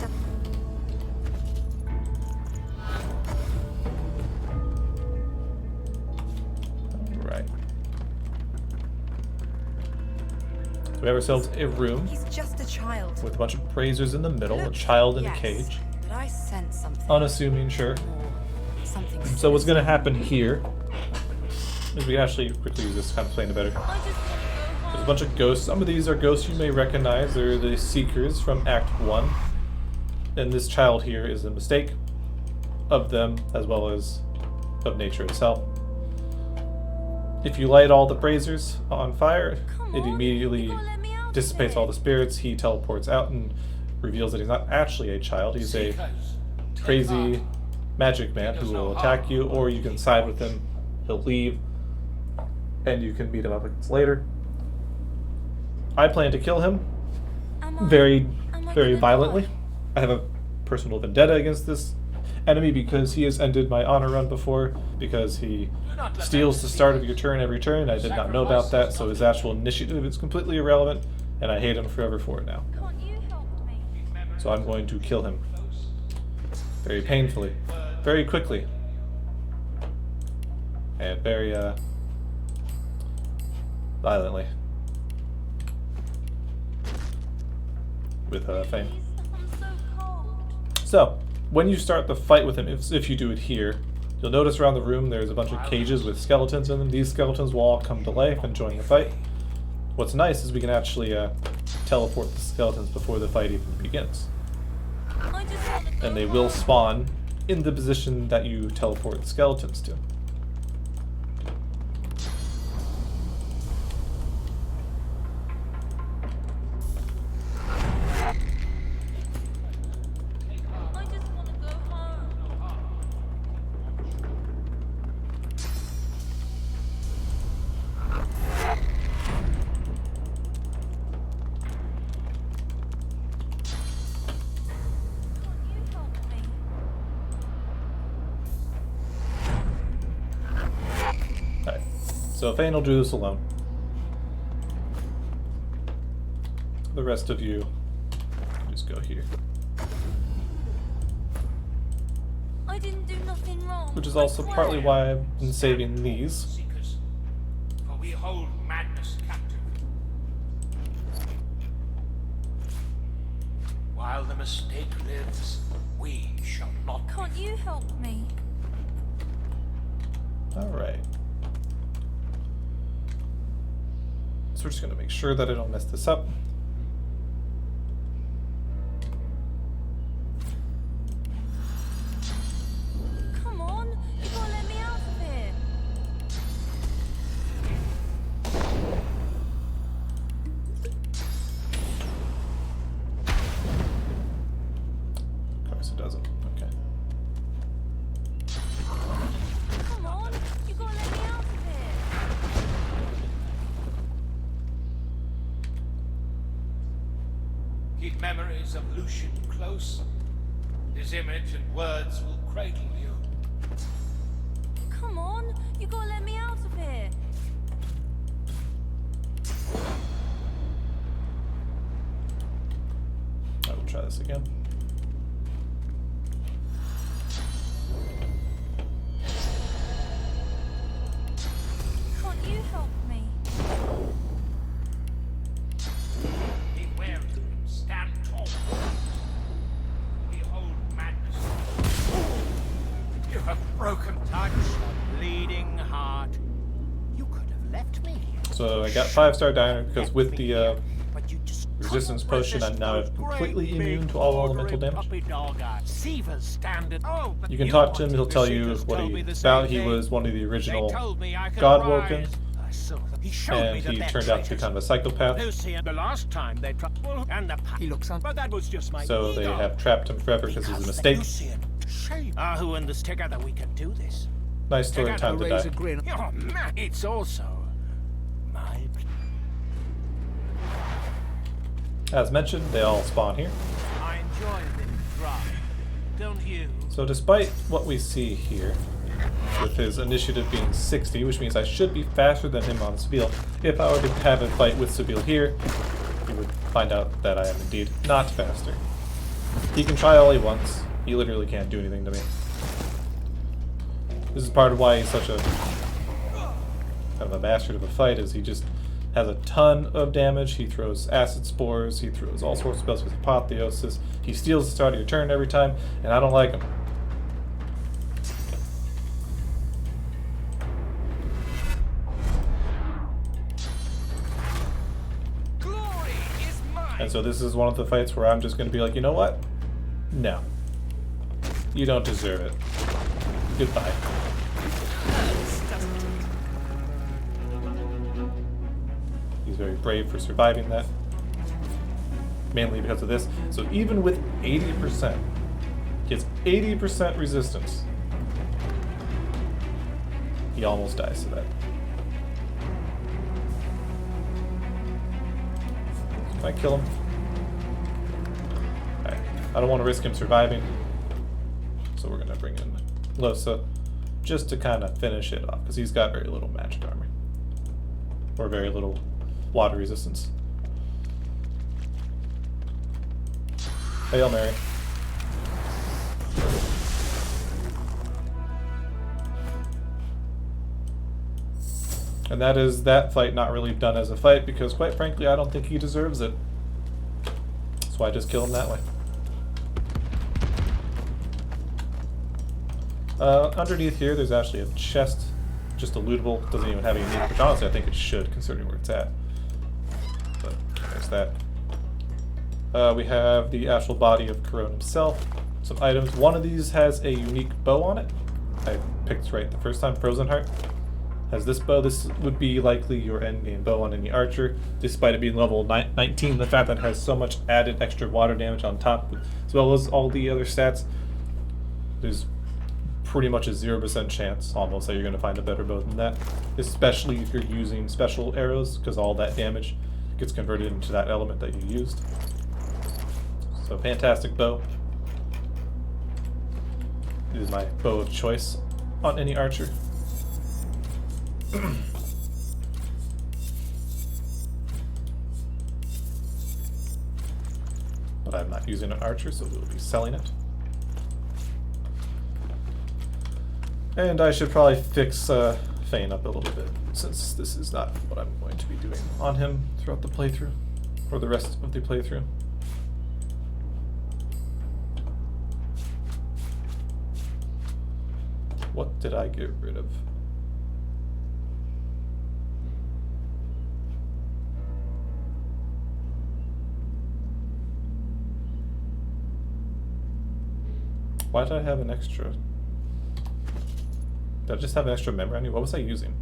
So we have ourselves a room.
He's just a child.
With a bunch of braziers in the middle, a child in a cage.
But I sense something.
Unassuming, sure.
Something.
So what's going to happen here is we actually quickly use this to kind of explain it better. There's a bunch of ghosts. Some of these are ghosts you may recognize. They're the Seekers from Act 1. And this child here is a mistake of them as well as of nature itself. If you light all the braziers on fire, it immediately dissipates all the spirits. He teleports out and reveals that he's not actually a child. He's a crazy magic man who will attack you, or you can side with him. He'll leave, and you can beat him up against later. I plan to kill him very violently. I have a personal vendetta against this enemy because he has ended my honor run before, because he steals the start of your turn every turn. I did not know about that, so his actual initiative is completely irrelevant, and I hate him forever for it now. So I'm going to kill him. Very painfully. Very quickly. And very, violently. With, Fame. So, when you start the fight with him, if you do it here, you'll notice around the room there's a bunch of cages with skeletons in them. These skeletons will all come to life and join the fight. What's nice is we can actually teleport the skeletons before the fight even begins. And they will spawn in the position that you teleport the skeletons to. So Fane will do this alone. The rest of you just go here.
I didn't do nothing wrong.
Which is also partly why I've been saving these.
For we hold madness captive. While the mistake lives, we shall not.
Can't you help me?
Alright. So we're just going to make sure that I don't mess this up.
Come on, you gotta let me out of here.
Of course it doesn't. Okay.
Come on, you gotta let me out of here.
Keep memories of Lucian close. His image and words will cradle you.
Come on, you gotta let me out of here.
I will try this again.
Can't you help me?
Beware of them. Stand tall. Behold madness. You have broken touch, a bleeding heart. You could have left me here.
So I got 5-star diner because with the resistance potion I'm now completely immune to all elemental damage. You can talk to him, he'll tell you what he's about. He was one of the original Godwoken, and he turned out to be kind of a psychopath.
The last time they he looks on, but that was just my
So they have trapped him forever because he's a mistake.
Who in this together we can do this.
Nice story, time to die.
Oh man, it's also my.
As mentioned, they all spawn here.
I enjoy a bit of drive, don't you?
So despite what we see here, with his initiative being 60, which means I should be faster than him on Sabile, if I were to have a fight with Sabile here, you would find out that I am indeed not faster. He can try all he wants. He literally can't do anything to me. This is part of why he's such a kind of a bastard of a fight, is he just has a ton of damage. He throws acid spores, he throws all sorts of spells with apotheosis, he steals the start of your turn every time, and I don't like him. And so this is one of the fights where I'm just going to be like, you know what? No. You don't deserve it. Goodbye. He's very brave for surviving that. Mainly because of this. So even with 80%, he has 80% resistance. He almost dies to that. Can I kill him? Alright. I don't want to risk him surviving. So we're going to bring in Losa just to kind of finish it off. Because he's got very little magic armor. Or very little water resistance. Hail Mary. And that is that fight not really done as a fight, because quite frankly I don't think he deserves it. That's why I just kill him that way. Underneath here there's actually a chest, just a lootable, doesn't even have any unique, which honestly I think it should considering where it's at. But there's that. We have the actual body of Corone himself, some items. One of these has a unique bow on it. I picked right the first time, Frozen Heart. Has this bow. This would be likely your endgame bow on any archer, despite it being level 19. The fact that it has so much added extra water damage on top, as well as all the other stats, there's pretty much a 0% chance almost that you're going to find a better bow than that, especially if you're using special arrows, because all that damage gets converted into that element that you used. So fantastic bow. It is my bow of choice on any archer. But I'm not using an archer, so we'll be selling it. And I should probably fix Fane up a little bit, since this is not what I'm going to be doing on him throughout the playthrough, or the rest of the playthrough. What did I get rid of? Why did I have an extra? Did I just have an extra memory on you? What was I using?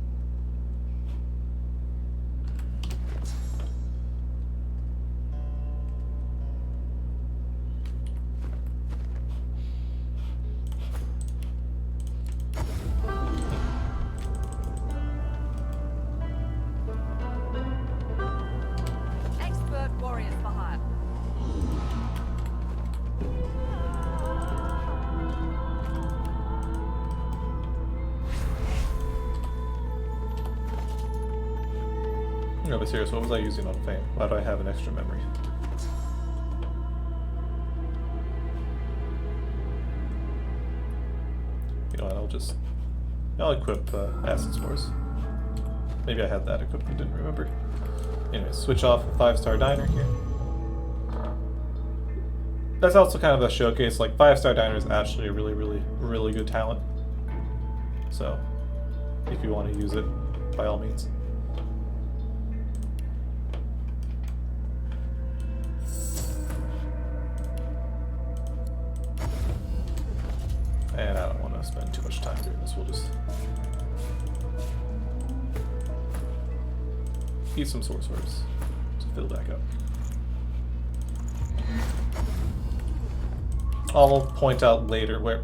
Expert warriors for hire.
No, but serious, what was I using on Fame? Why do I have an extra memory? You know what, I'll equip Acid Spores. Maybe I had that equipped and didn't remember. Anyway, switch off a 5-star diner here. That's also kind of a showcase, like 5-star diner is actually a really good talent. So, if you want to use it, by all means. And I don't want to spend too much time doing this, we'll just eat some sorcerers to fill back up. I'll point out later where...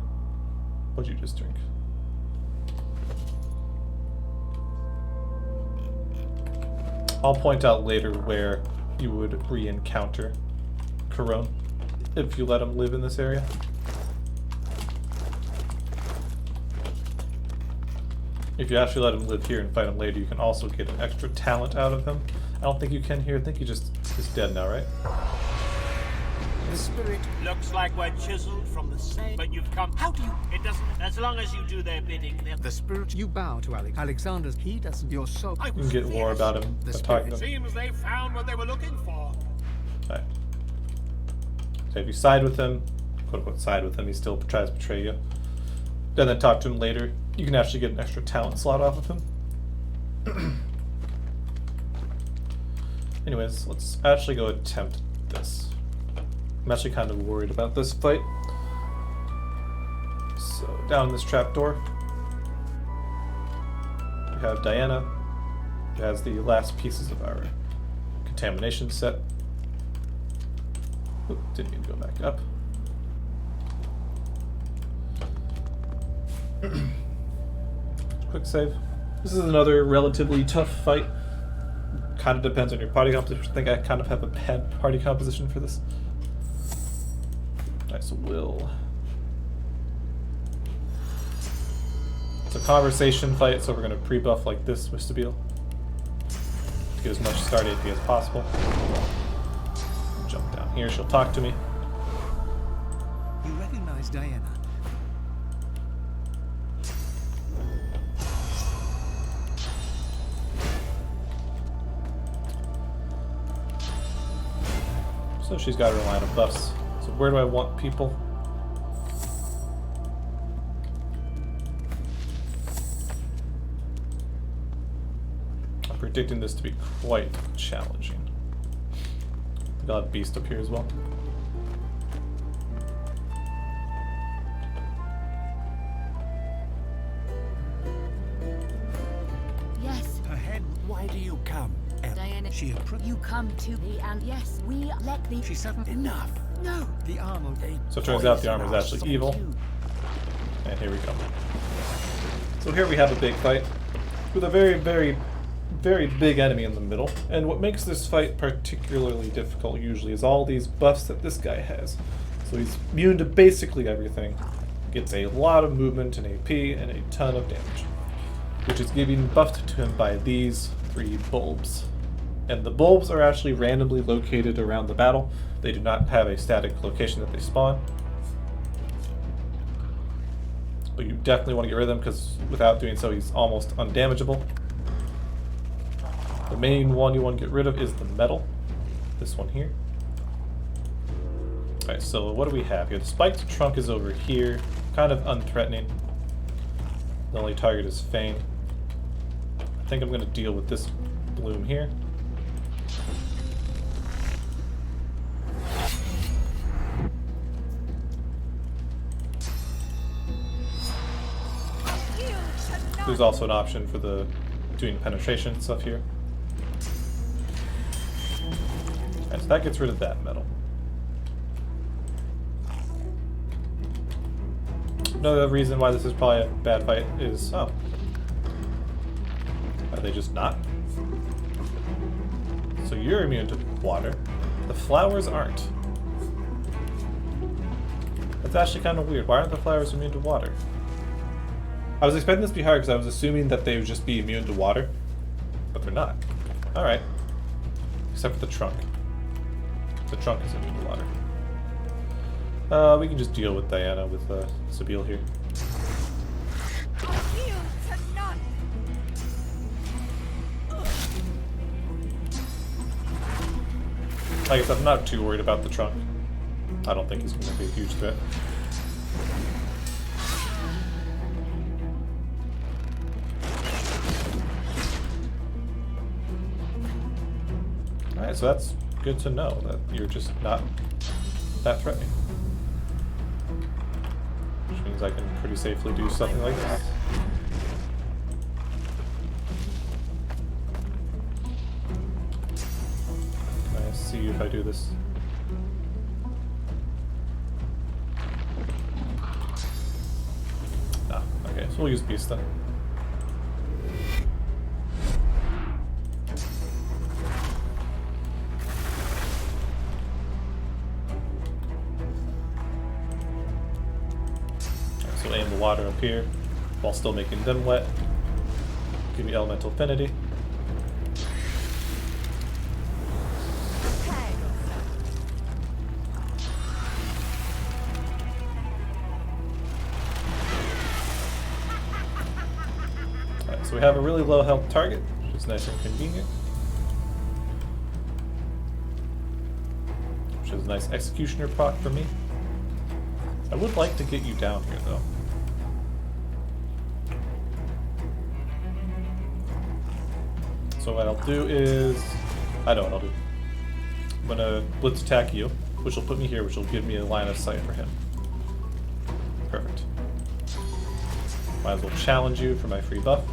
What'd you just drink? I'll point out later where you would re-encounter Corone if you let him live in this area. If you actually let him live here and fight him later, you can also get an extra talent out of him. I don't think you can here. I think he just is dead now, right?
The spirit looks like we're chiseled from the same, but you've come. How do you? It doesn't. As long as you do their bidding,
The spirit you bow to Alexander's, he doesn't. Your soul.
You can get more about him by talking to him.
Seems they found what they were looking for.
Okay. So if you side with him, quote unquote side with him, he still tries to betray you. Then talk to him later. You can actually get an extra talent slot off of him. Anyways, let's actually go attempt this. I'm actually kind of worried about this fight. So, down this trapdoor, we have Diana, who has the last pieces of our contamination set. Oop, didn't even go back up. Quick save. This is another relatively tough fight. Kind of depends on your party composition. I think I kind of have a bad party composition for this. Alright, so Will. It's a conversation fight, so we're going to pre-buff like this vestibule to get as much start AP as possible. Jump down here, she'll talk to me.
You recognize Diana?
So she's got her line of buffs. So where do I want people? I'm predicting this to be quite challenging. I'll have Beast up here as well.
Yes.
Her head. Why do you come?
Diana,
She
you come to me, and yes, we let the.
She suffered enough.
No.
The armor.
So it turns out the armor is actually evil. And here we go. So here we have a big fight with a very, very, very big enemy in the middle. And what makes this fight particularly difficult usually is all these buffs that this guy has. So he's immune to basically everything. Gets a lot of movement and AP and a ton of damage, which is getting buffed to him by these 3 bulbs. And the bulbs are actually randomly located around the battle. They do not have a static location that they spawn. But you definitely want to get rid of them because without doing so he's almost undamageable. The main one you want to get rid of is the metal. This one here. Alright, so what do we have here? The spiked trunk is over here. Kind of unthreatening. The only target is Fane. I think I'm going to deal with this bloom here. There's also an option for the doing penetration stuff here. Alright, so that gets rid of that metal. Another reason why this is probably a bad fight is, oh. Are they just not? So you're immune to water. The flowers aren't. That's actually kind of weird. Why aren't the flowers immune to water? I was expecting this to be hard because I was assuming that they would just be immune to water, but they're not. Alright. Except for the trunk. The trunk is immune to water. We can just deal with Diana with Sabine here. I guess I'm not too worried about the trunk. I don't think he's going to be a huge threat. Alright, so that's good to know that you're just not that threatening. Which means I can pretty safely do something like this. Let's see if I do this. Ah, okay, so we'll use Beast then. So aim the water up here while still making them wet. Give me elemental affinity. Alright, so we have a really low health target, which is nice and convenient. Which is a nice executioner proc for me. I would like to get you down here, though. So what I'll do is... I know what I'll do. I'm gonna blitz attack you, which will put me here, which will give me a line of sight for him. Perfect. Might as well challenge you for my free buff.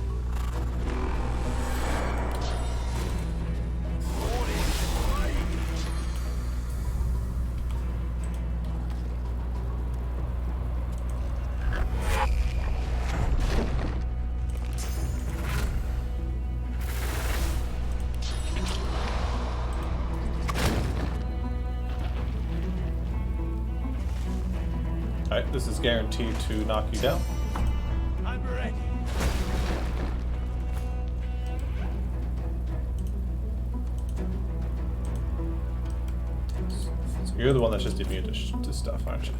Alright, this is guaranteed to knock you down.
I'm ready.
So you're the one that's just immune to stuff, aren't you?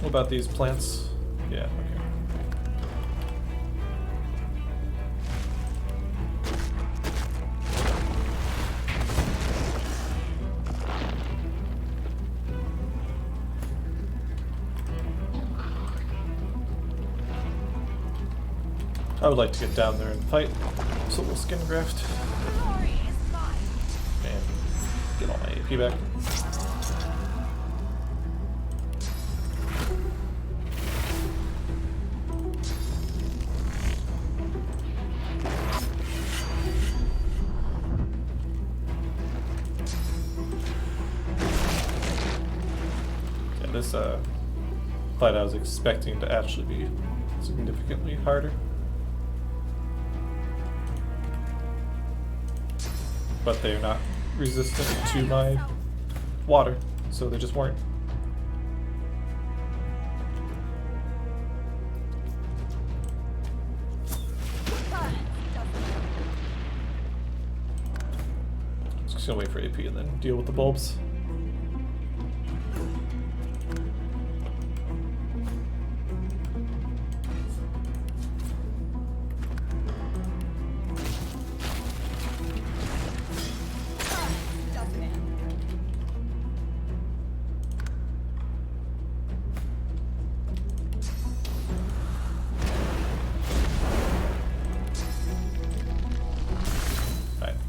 What about these plants? Yeah, okay. I would like to get down there and fight Soul Skin Graft. And get all my AP back. Yeah, this fight I was expecting to actually be significantly harder. But they're not resistant to my water, so they just weren't. Just gonna wait for AP and then deal with the bulbs.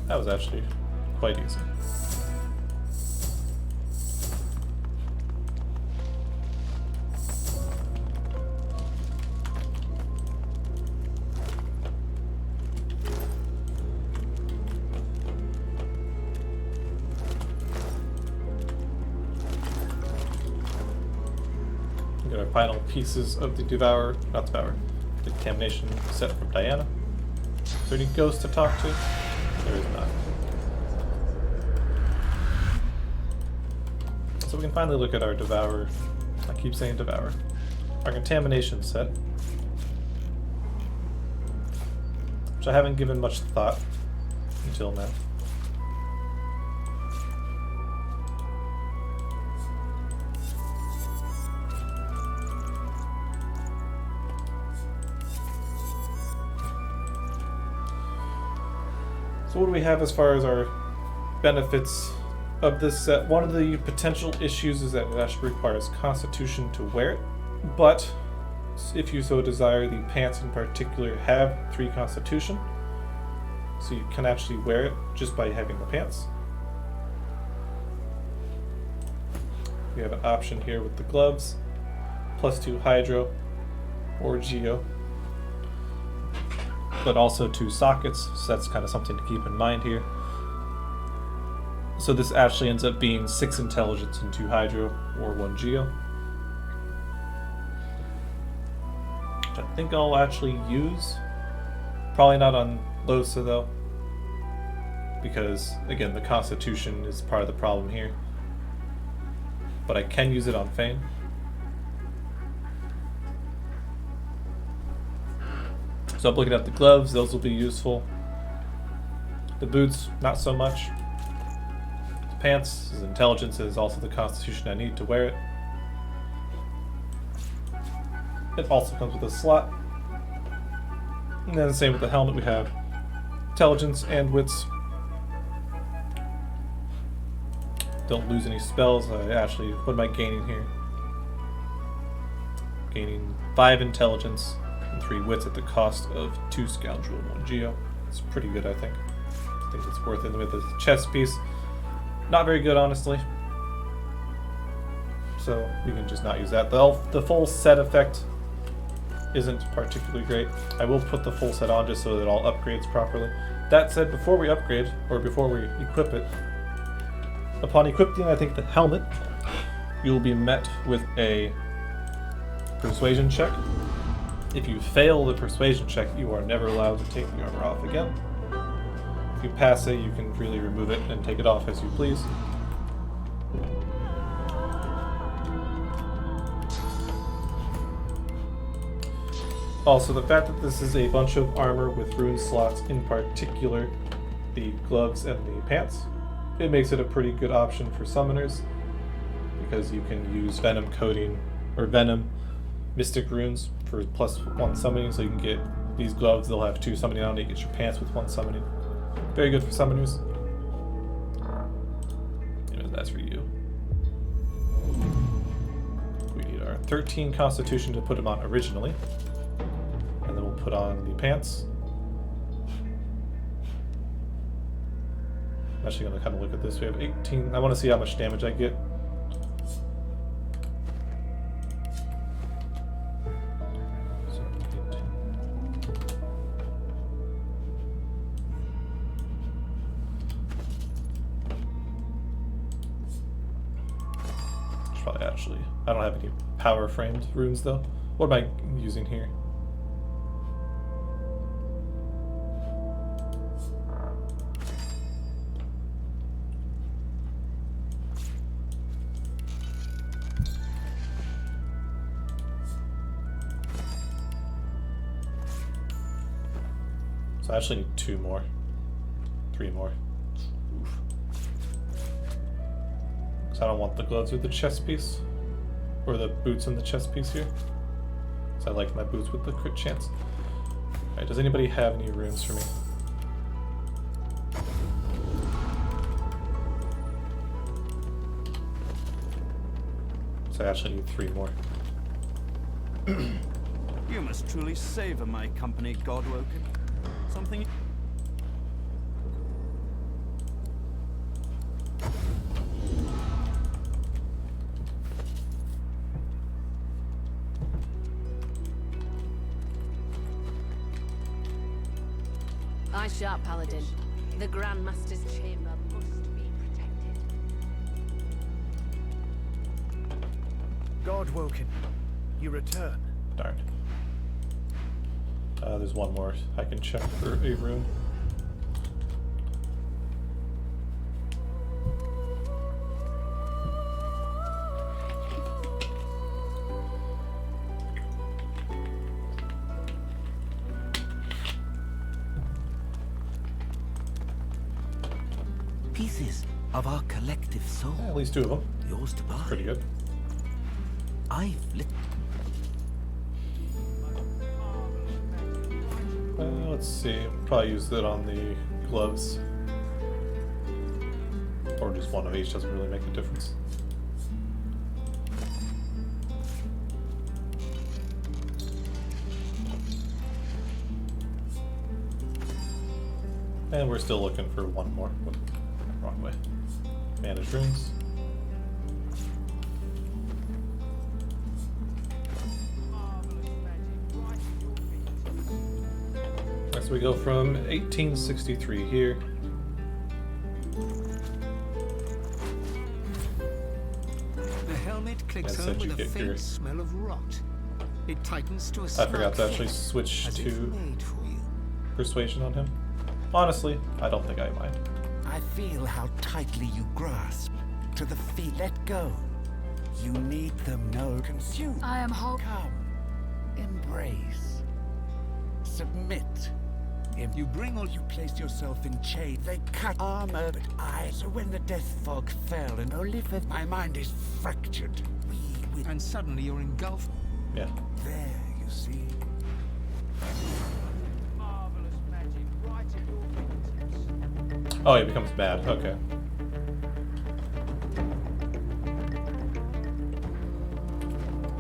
That was actually quite easy. We got our final pieces of the not Devourer, the Contamination set from Diana. Is there any ghosts to talk to? There is not. So we can finally look at our Devourer. I keep saying Devourer. Our Contamination set. Which I haven't given much thought until now. So what do we have as far as our benefits of this set? One of the potential issues is that it actually requires Constitution to wear it, but if you so desire, the pants in particular have 3 Constitution, so you can actually wear it just by having the pants. We have an option here with the gloves, +2 Hydro or Geo, but also 2 sockets, so that's kind of something to keep in mind here. So this actually ends up being 6 Intelligence and 2 Hydro, or 1 Geo. Which I think I'll actually use. Probably not on Losa though, because again the Constitution is part of the problem here. But I can use it on Fane. So I'm looking at the gloves, those will be useful. The boots, not so much. The pants, is Intelligence, is also the Constitution I need to wear it. It also comes with a slot. And then the same with the helmet, we have Intelligence and Wits. Don't lose any spells. I actually, what am I gaining here? Gaining 5 Intelligence. 3 Wits at the cost of 2 Scoundrel and 1 Geo. It's pretty good, I think. I think it's worth it with the chest piece. Not very good, honestly. So we can just not use that. The full set effect isn't particularly great. I will put the full set on just so that it all upgrades properly. That said, before we upgrade, or before we equip it, upon equipping, I think, the helmet, you will be met with a persuasion check. If you fail the persuasion check, you are never allowed to take the armor off again. If you pass it, you can really remove it and take it off as you please. Also, the fact that this is a bunch of armor with rune slots, in particular the gloves and the pants, it makes it a pretty good option for summoners, because you can use venom coating or venom mystic runes for +1 summoning, so you can get these gloves, they'll have 2 summoning on it, you get your pants with 1 summoning. Very good for summoners. And that's for you. We need our 13 constitution to put them on originally. And then we'll put on the pants. I'm actually going to kind of look at this. We have 18. I want to see how much damage I get. So 18. Should probably actually. I don't have any power framed runes though. What am I using here? I actually need 2 more. 3 more. Oof. Because I don't want the gloves or the chest piece. Or the boots and the chest piece here. Because I like my boots with the crit chance. Alright, does anybody have any runes for me? So I actually need 3 more.
You must truly savor my company, Godwoken. Something...
Eye sharp, Paladin. The Grandmaster's chamber must be protected.
Godwoken, you return.
Darn. There's 1 more I can check for a rune.
Pieces of our collective soul.
Yeah, at least 2 of them.
Yours to buy.
Pretty good.
I've lit.
Let's see. Probably use it on the gloves. Or just 1 of each, doesn't really make a difference. And we're still looking for 1 more. Whoop, wrong way. Manage runes. So we go from 1863 here.
The helmet clicks home with a faint smell of rot. It tightens to a
I forgot to actually switch to persuasion on him. Honestly, I don't think I mind.
I feel how tightly you grasp. To the feet, let go. You need them, no consume.
I am hope.
Come, embrace, submit. If you bring all, you place yourself in chains. They cut armor but eyes. So when the death fog fell and only for my mind is fractured,
and suddenly you're engulfed.
Yeah.
There, you see.
Oh, he becomes mad. Okay.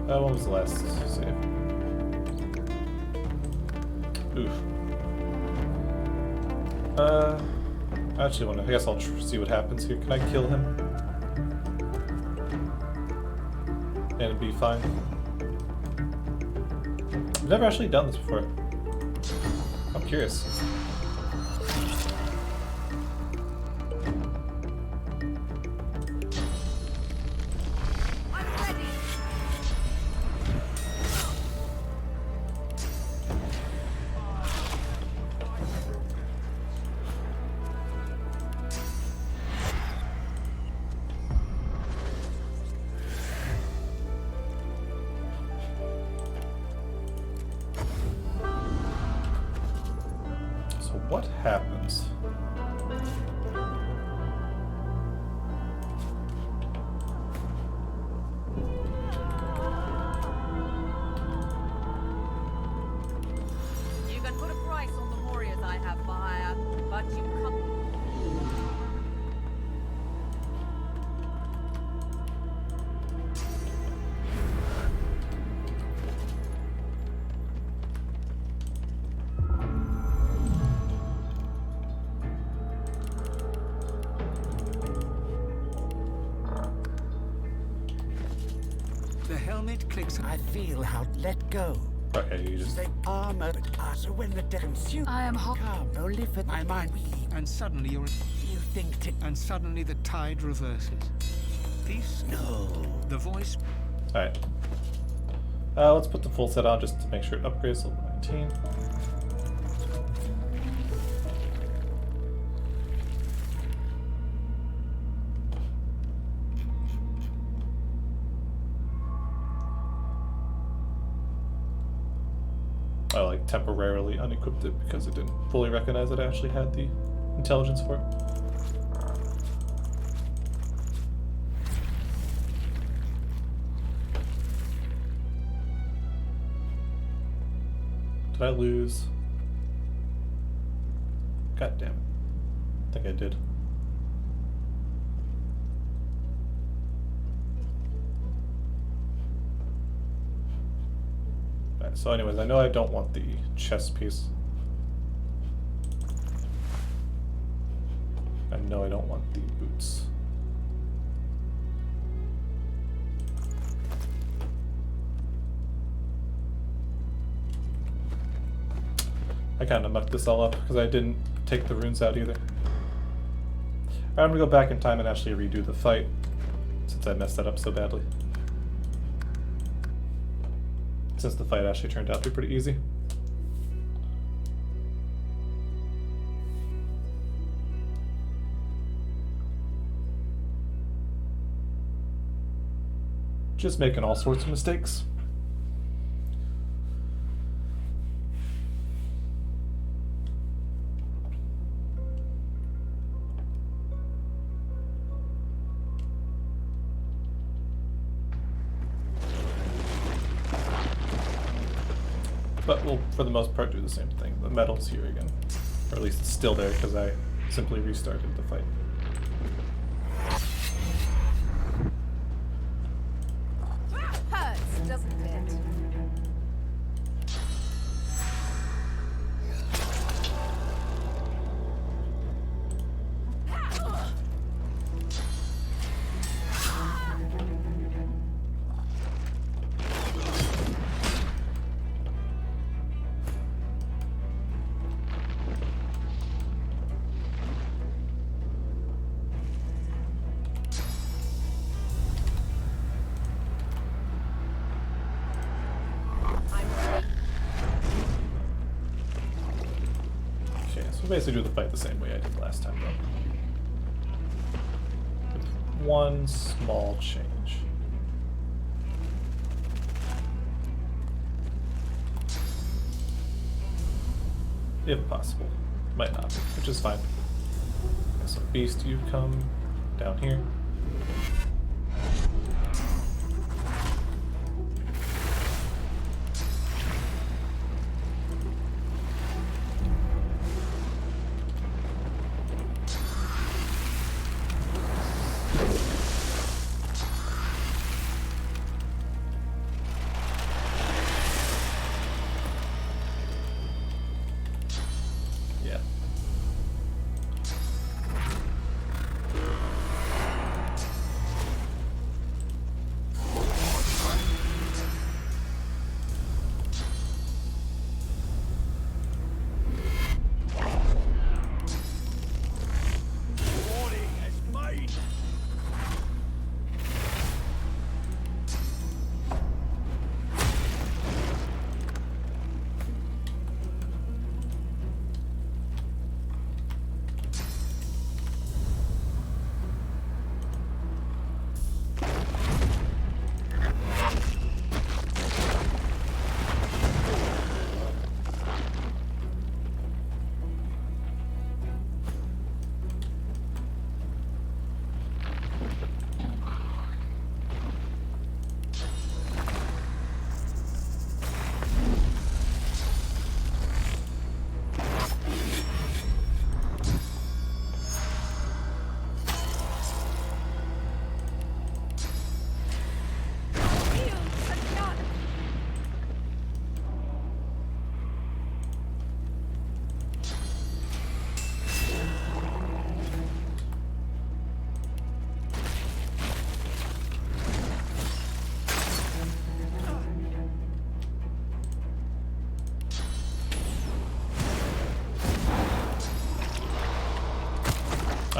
What was the last save? Oof. I actually want to. I guess I'll see what happens here. Can I kill him? And it'd be fine. I've never actually done this before. I'm curious.
helmet clicks.
I feel how to let go.
Okay, you just...
They armor, but so when the death consumes,
I am hot.
calm, only for my mind.
And suddenly you
think
and suddenly the tide reverses. Peace?
No.
The voice.
Alright. Let's put the full set on just to make sure it upgrades to level 19. I like temporarily unequipped it because it didn't fully recognize that I actually had the intelligence for it. Did I lose? God damn it. I think I did. Alright, so anyways, I know I don't want the chest piece. I know I don't want the boots. I kind of mucked this all up because I didn't take the runes out either. Alright, I'm gonna go back in time and actually redo the fight since I messed that up so badly. Since the fight actually turned out to be pretty easy. Just making all sorts of mistakes. But we'll, for the most part, do the same thing. The metal's here again. Or at least it's still there because I simply restarted the fight.
Hurts, doesn't it?
Basically do the fight the same way I did last time though. With one small change. If possible. Might not be, which is fine. Okay, so Beast, you come down here.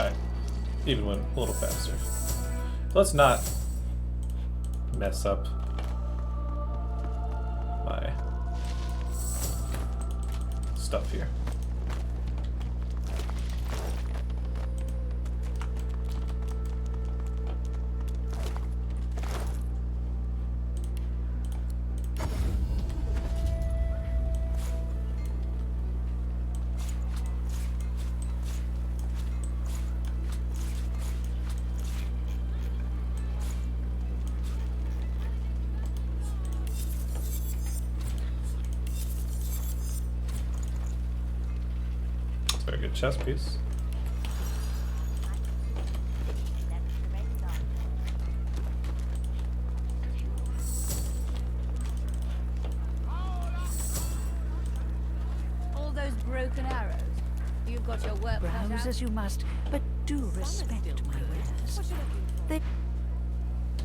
Alright. Even went a little faster. Let's not mess up my stuff here. Very good chess piece.
All those broken arrows. You've got your work cut
Browse
out.
as you must, but do respect my wares. They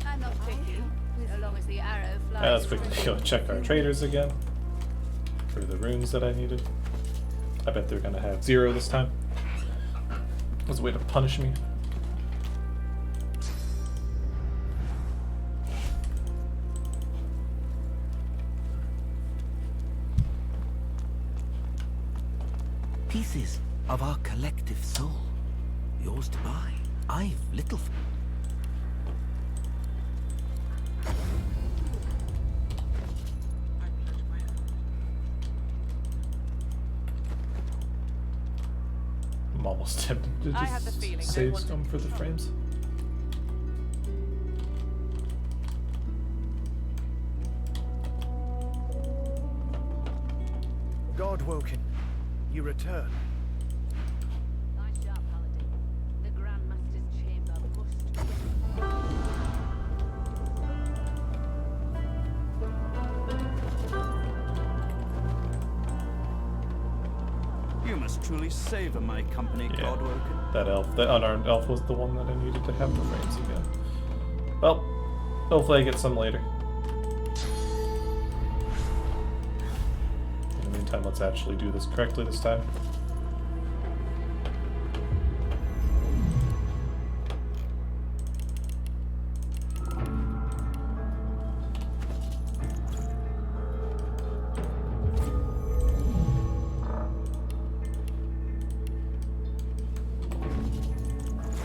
I'm not picky, so long as the arrow flies.
Let's quickly go check our traders again for the runes that I needed. I bet they're gonna have 0 this time. As a way to punish me.
Pieces of our collective soul. Yours to buy. I've little.
I'm almost tempted to
I have the
just
feeling they
save
want
some for the frames.
God Woken, you return.
Nice job, Paladin. The Grandmaster's chamber must.
You must truly savor my company,
Yeah,
Godwoken.
that elf, that unarmed elf was the one that I needed to have the frames again. Well, hopefully I get some later. In the meantime, let's actually do this correctly this time.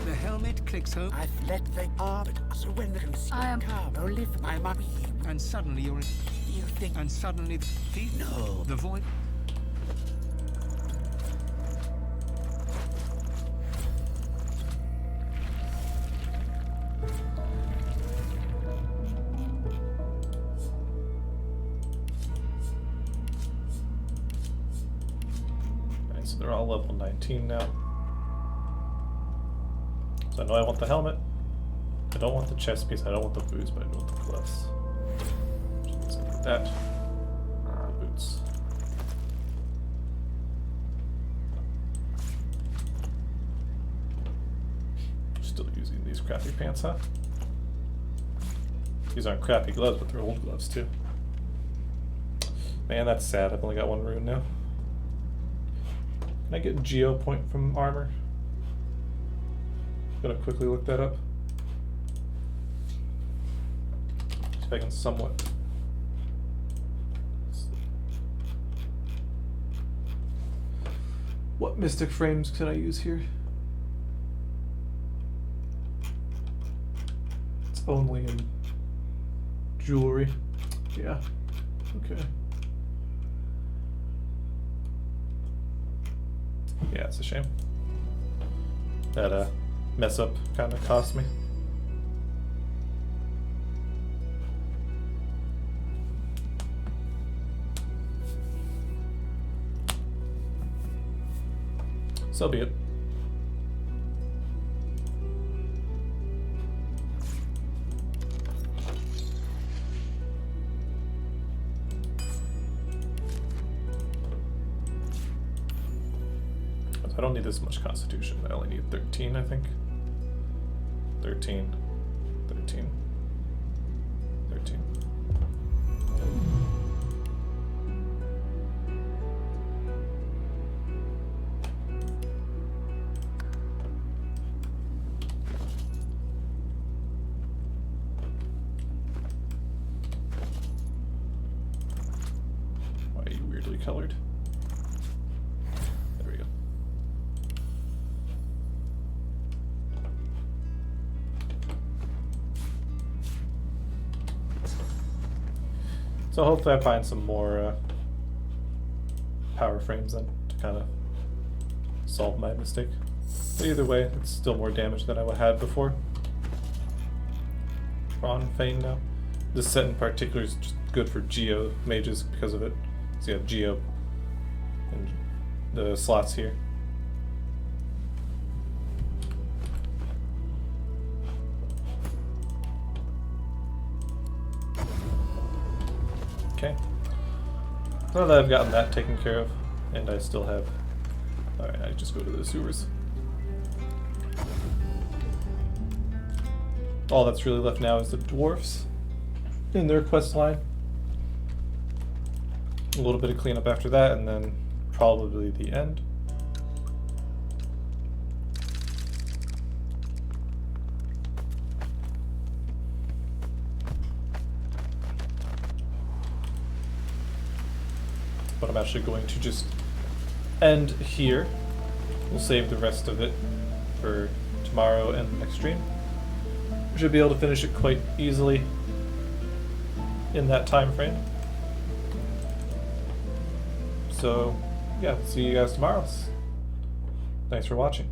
The helmet clicks home.
I've let the arbit, so when the consumer come, only for my money.
And suddenly you're in.
You think?
And suddenly the thief.
No.
The void.
Alright, so they're all level 19 now. So I know I want the helmet. I don't want the chest piece. I don't want the boots, but I do want the gloves. Let's get that. The boots. Still using these crappy pants, huh? These aren't crappy gloves, but they're old gloves too. Man, that's sad. I've only got 1 rune now. Can I get Geo point from armor? Gonna quickly look that up. See if I can somewhat. What mystic frames can I use here? It's only in jewelry. Yeah. Okay. Yeah, it's a shame. That mess up kind of cost me. So be it. I don't need this much constitution. I only need 13, I think. 13, 13, 13. colored. There we go. So hopefully I find some more power frames then to kind of solve my mistake. But either way, it's still more damage than I had before. We're on Fane now. This set in particular is just good for Geo mages because of it. So you have Geo and the slots here. Okay. Now that I've gotten that taken care of, and I still have... Alright, I just go to the sewers. All that's really left now is the dwarfs in their quest line. A little bit of cleanup after that, and then probably the end. But I'm actually going to just end here. We'll save the rest of it for tomorrow and the next stream. We should be able to finish it quite easily in that time frame. So, yeah, see you guys tomorrow. Thanks for watching.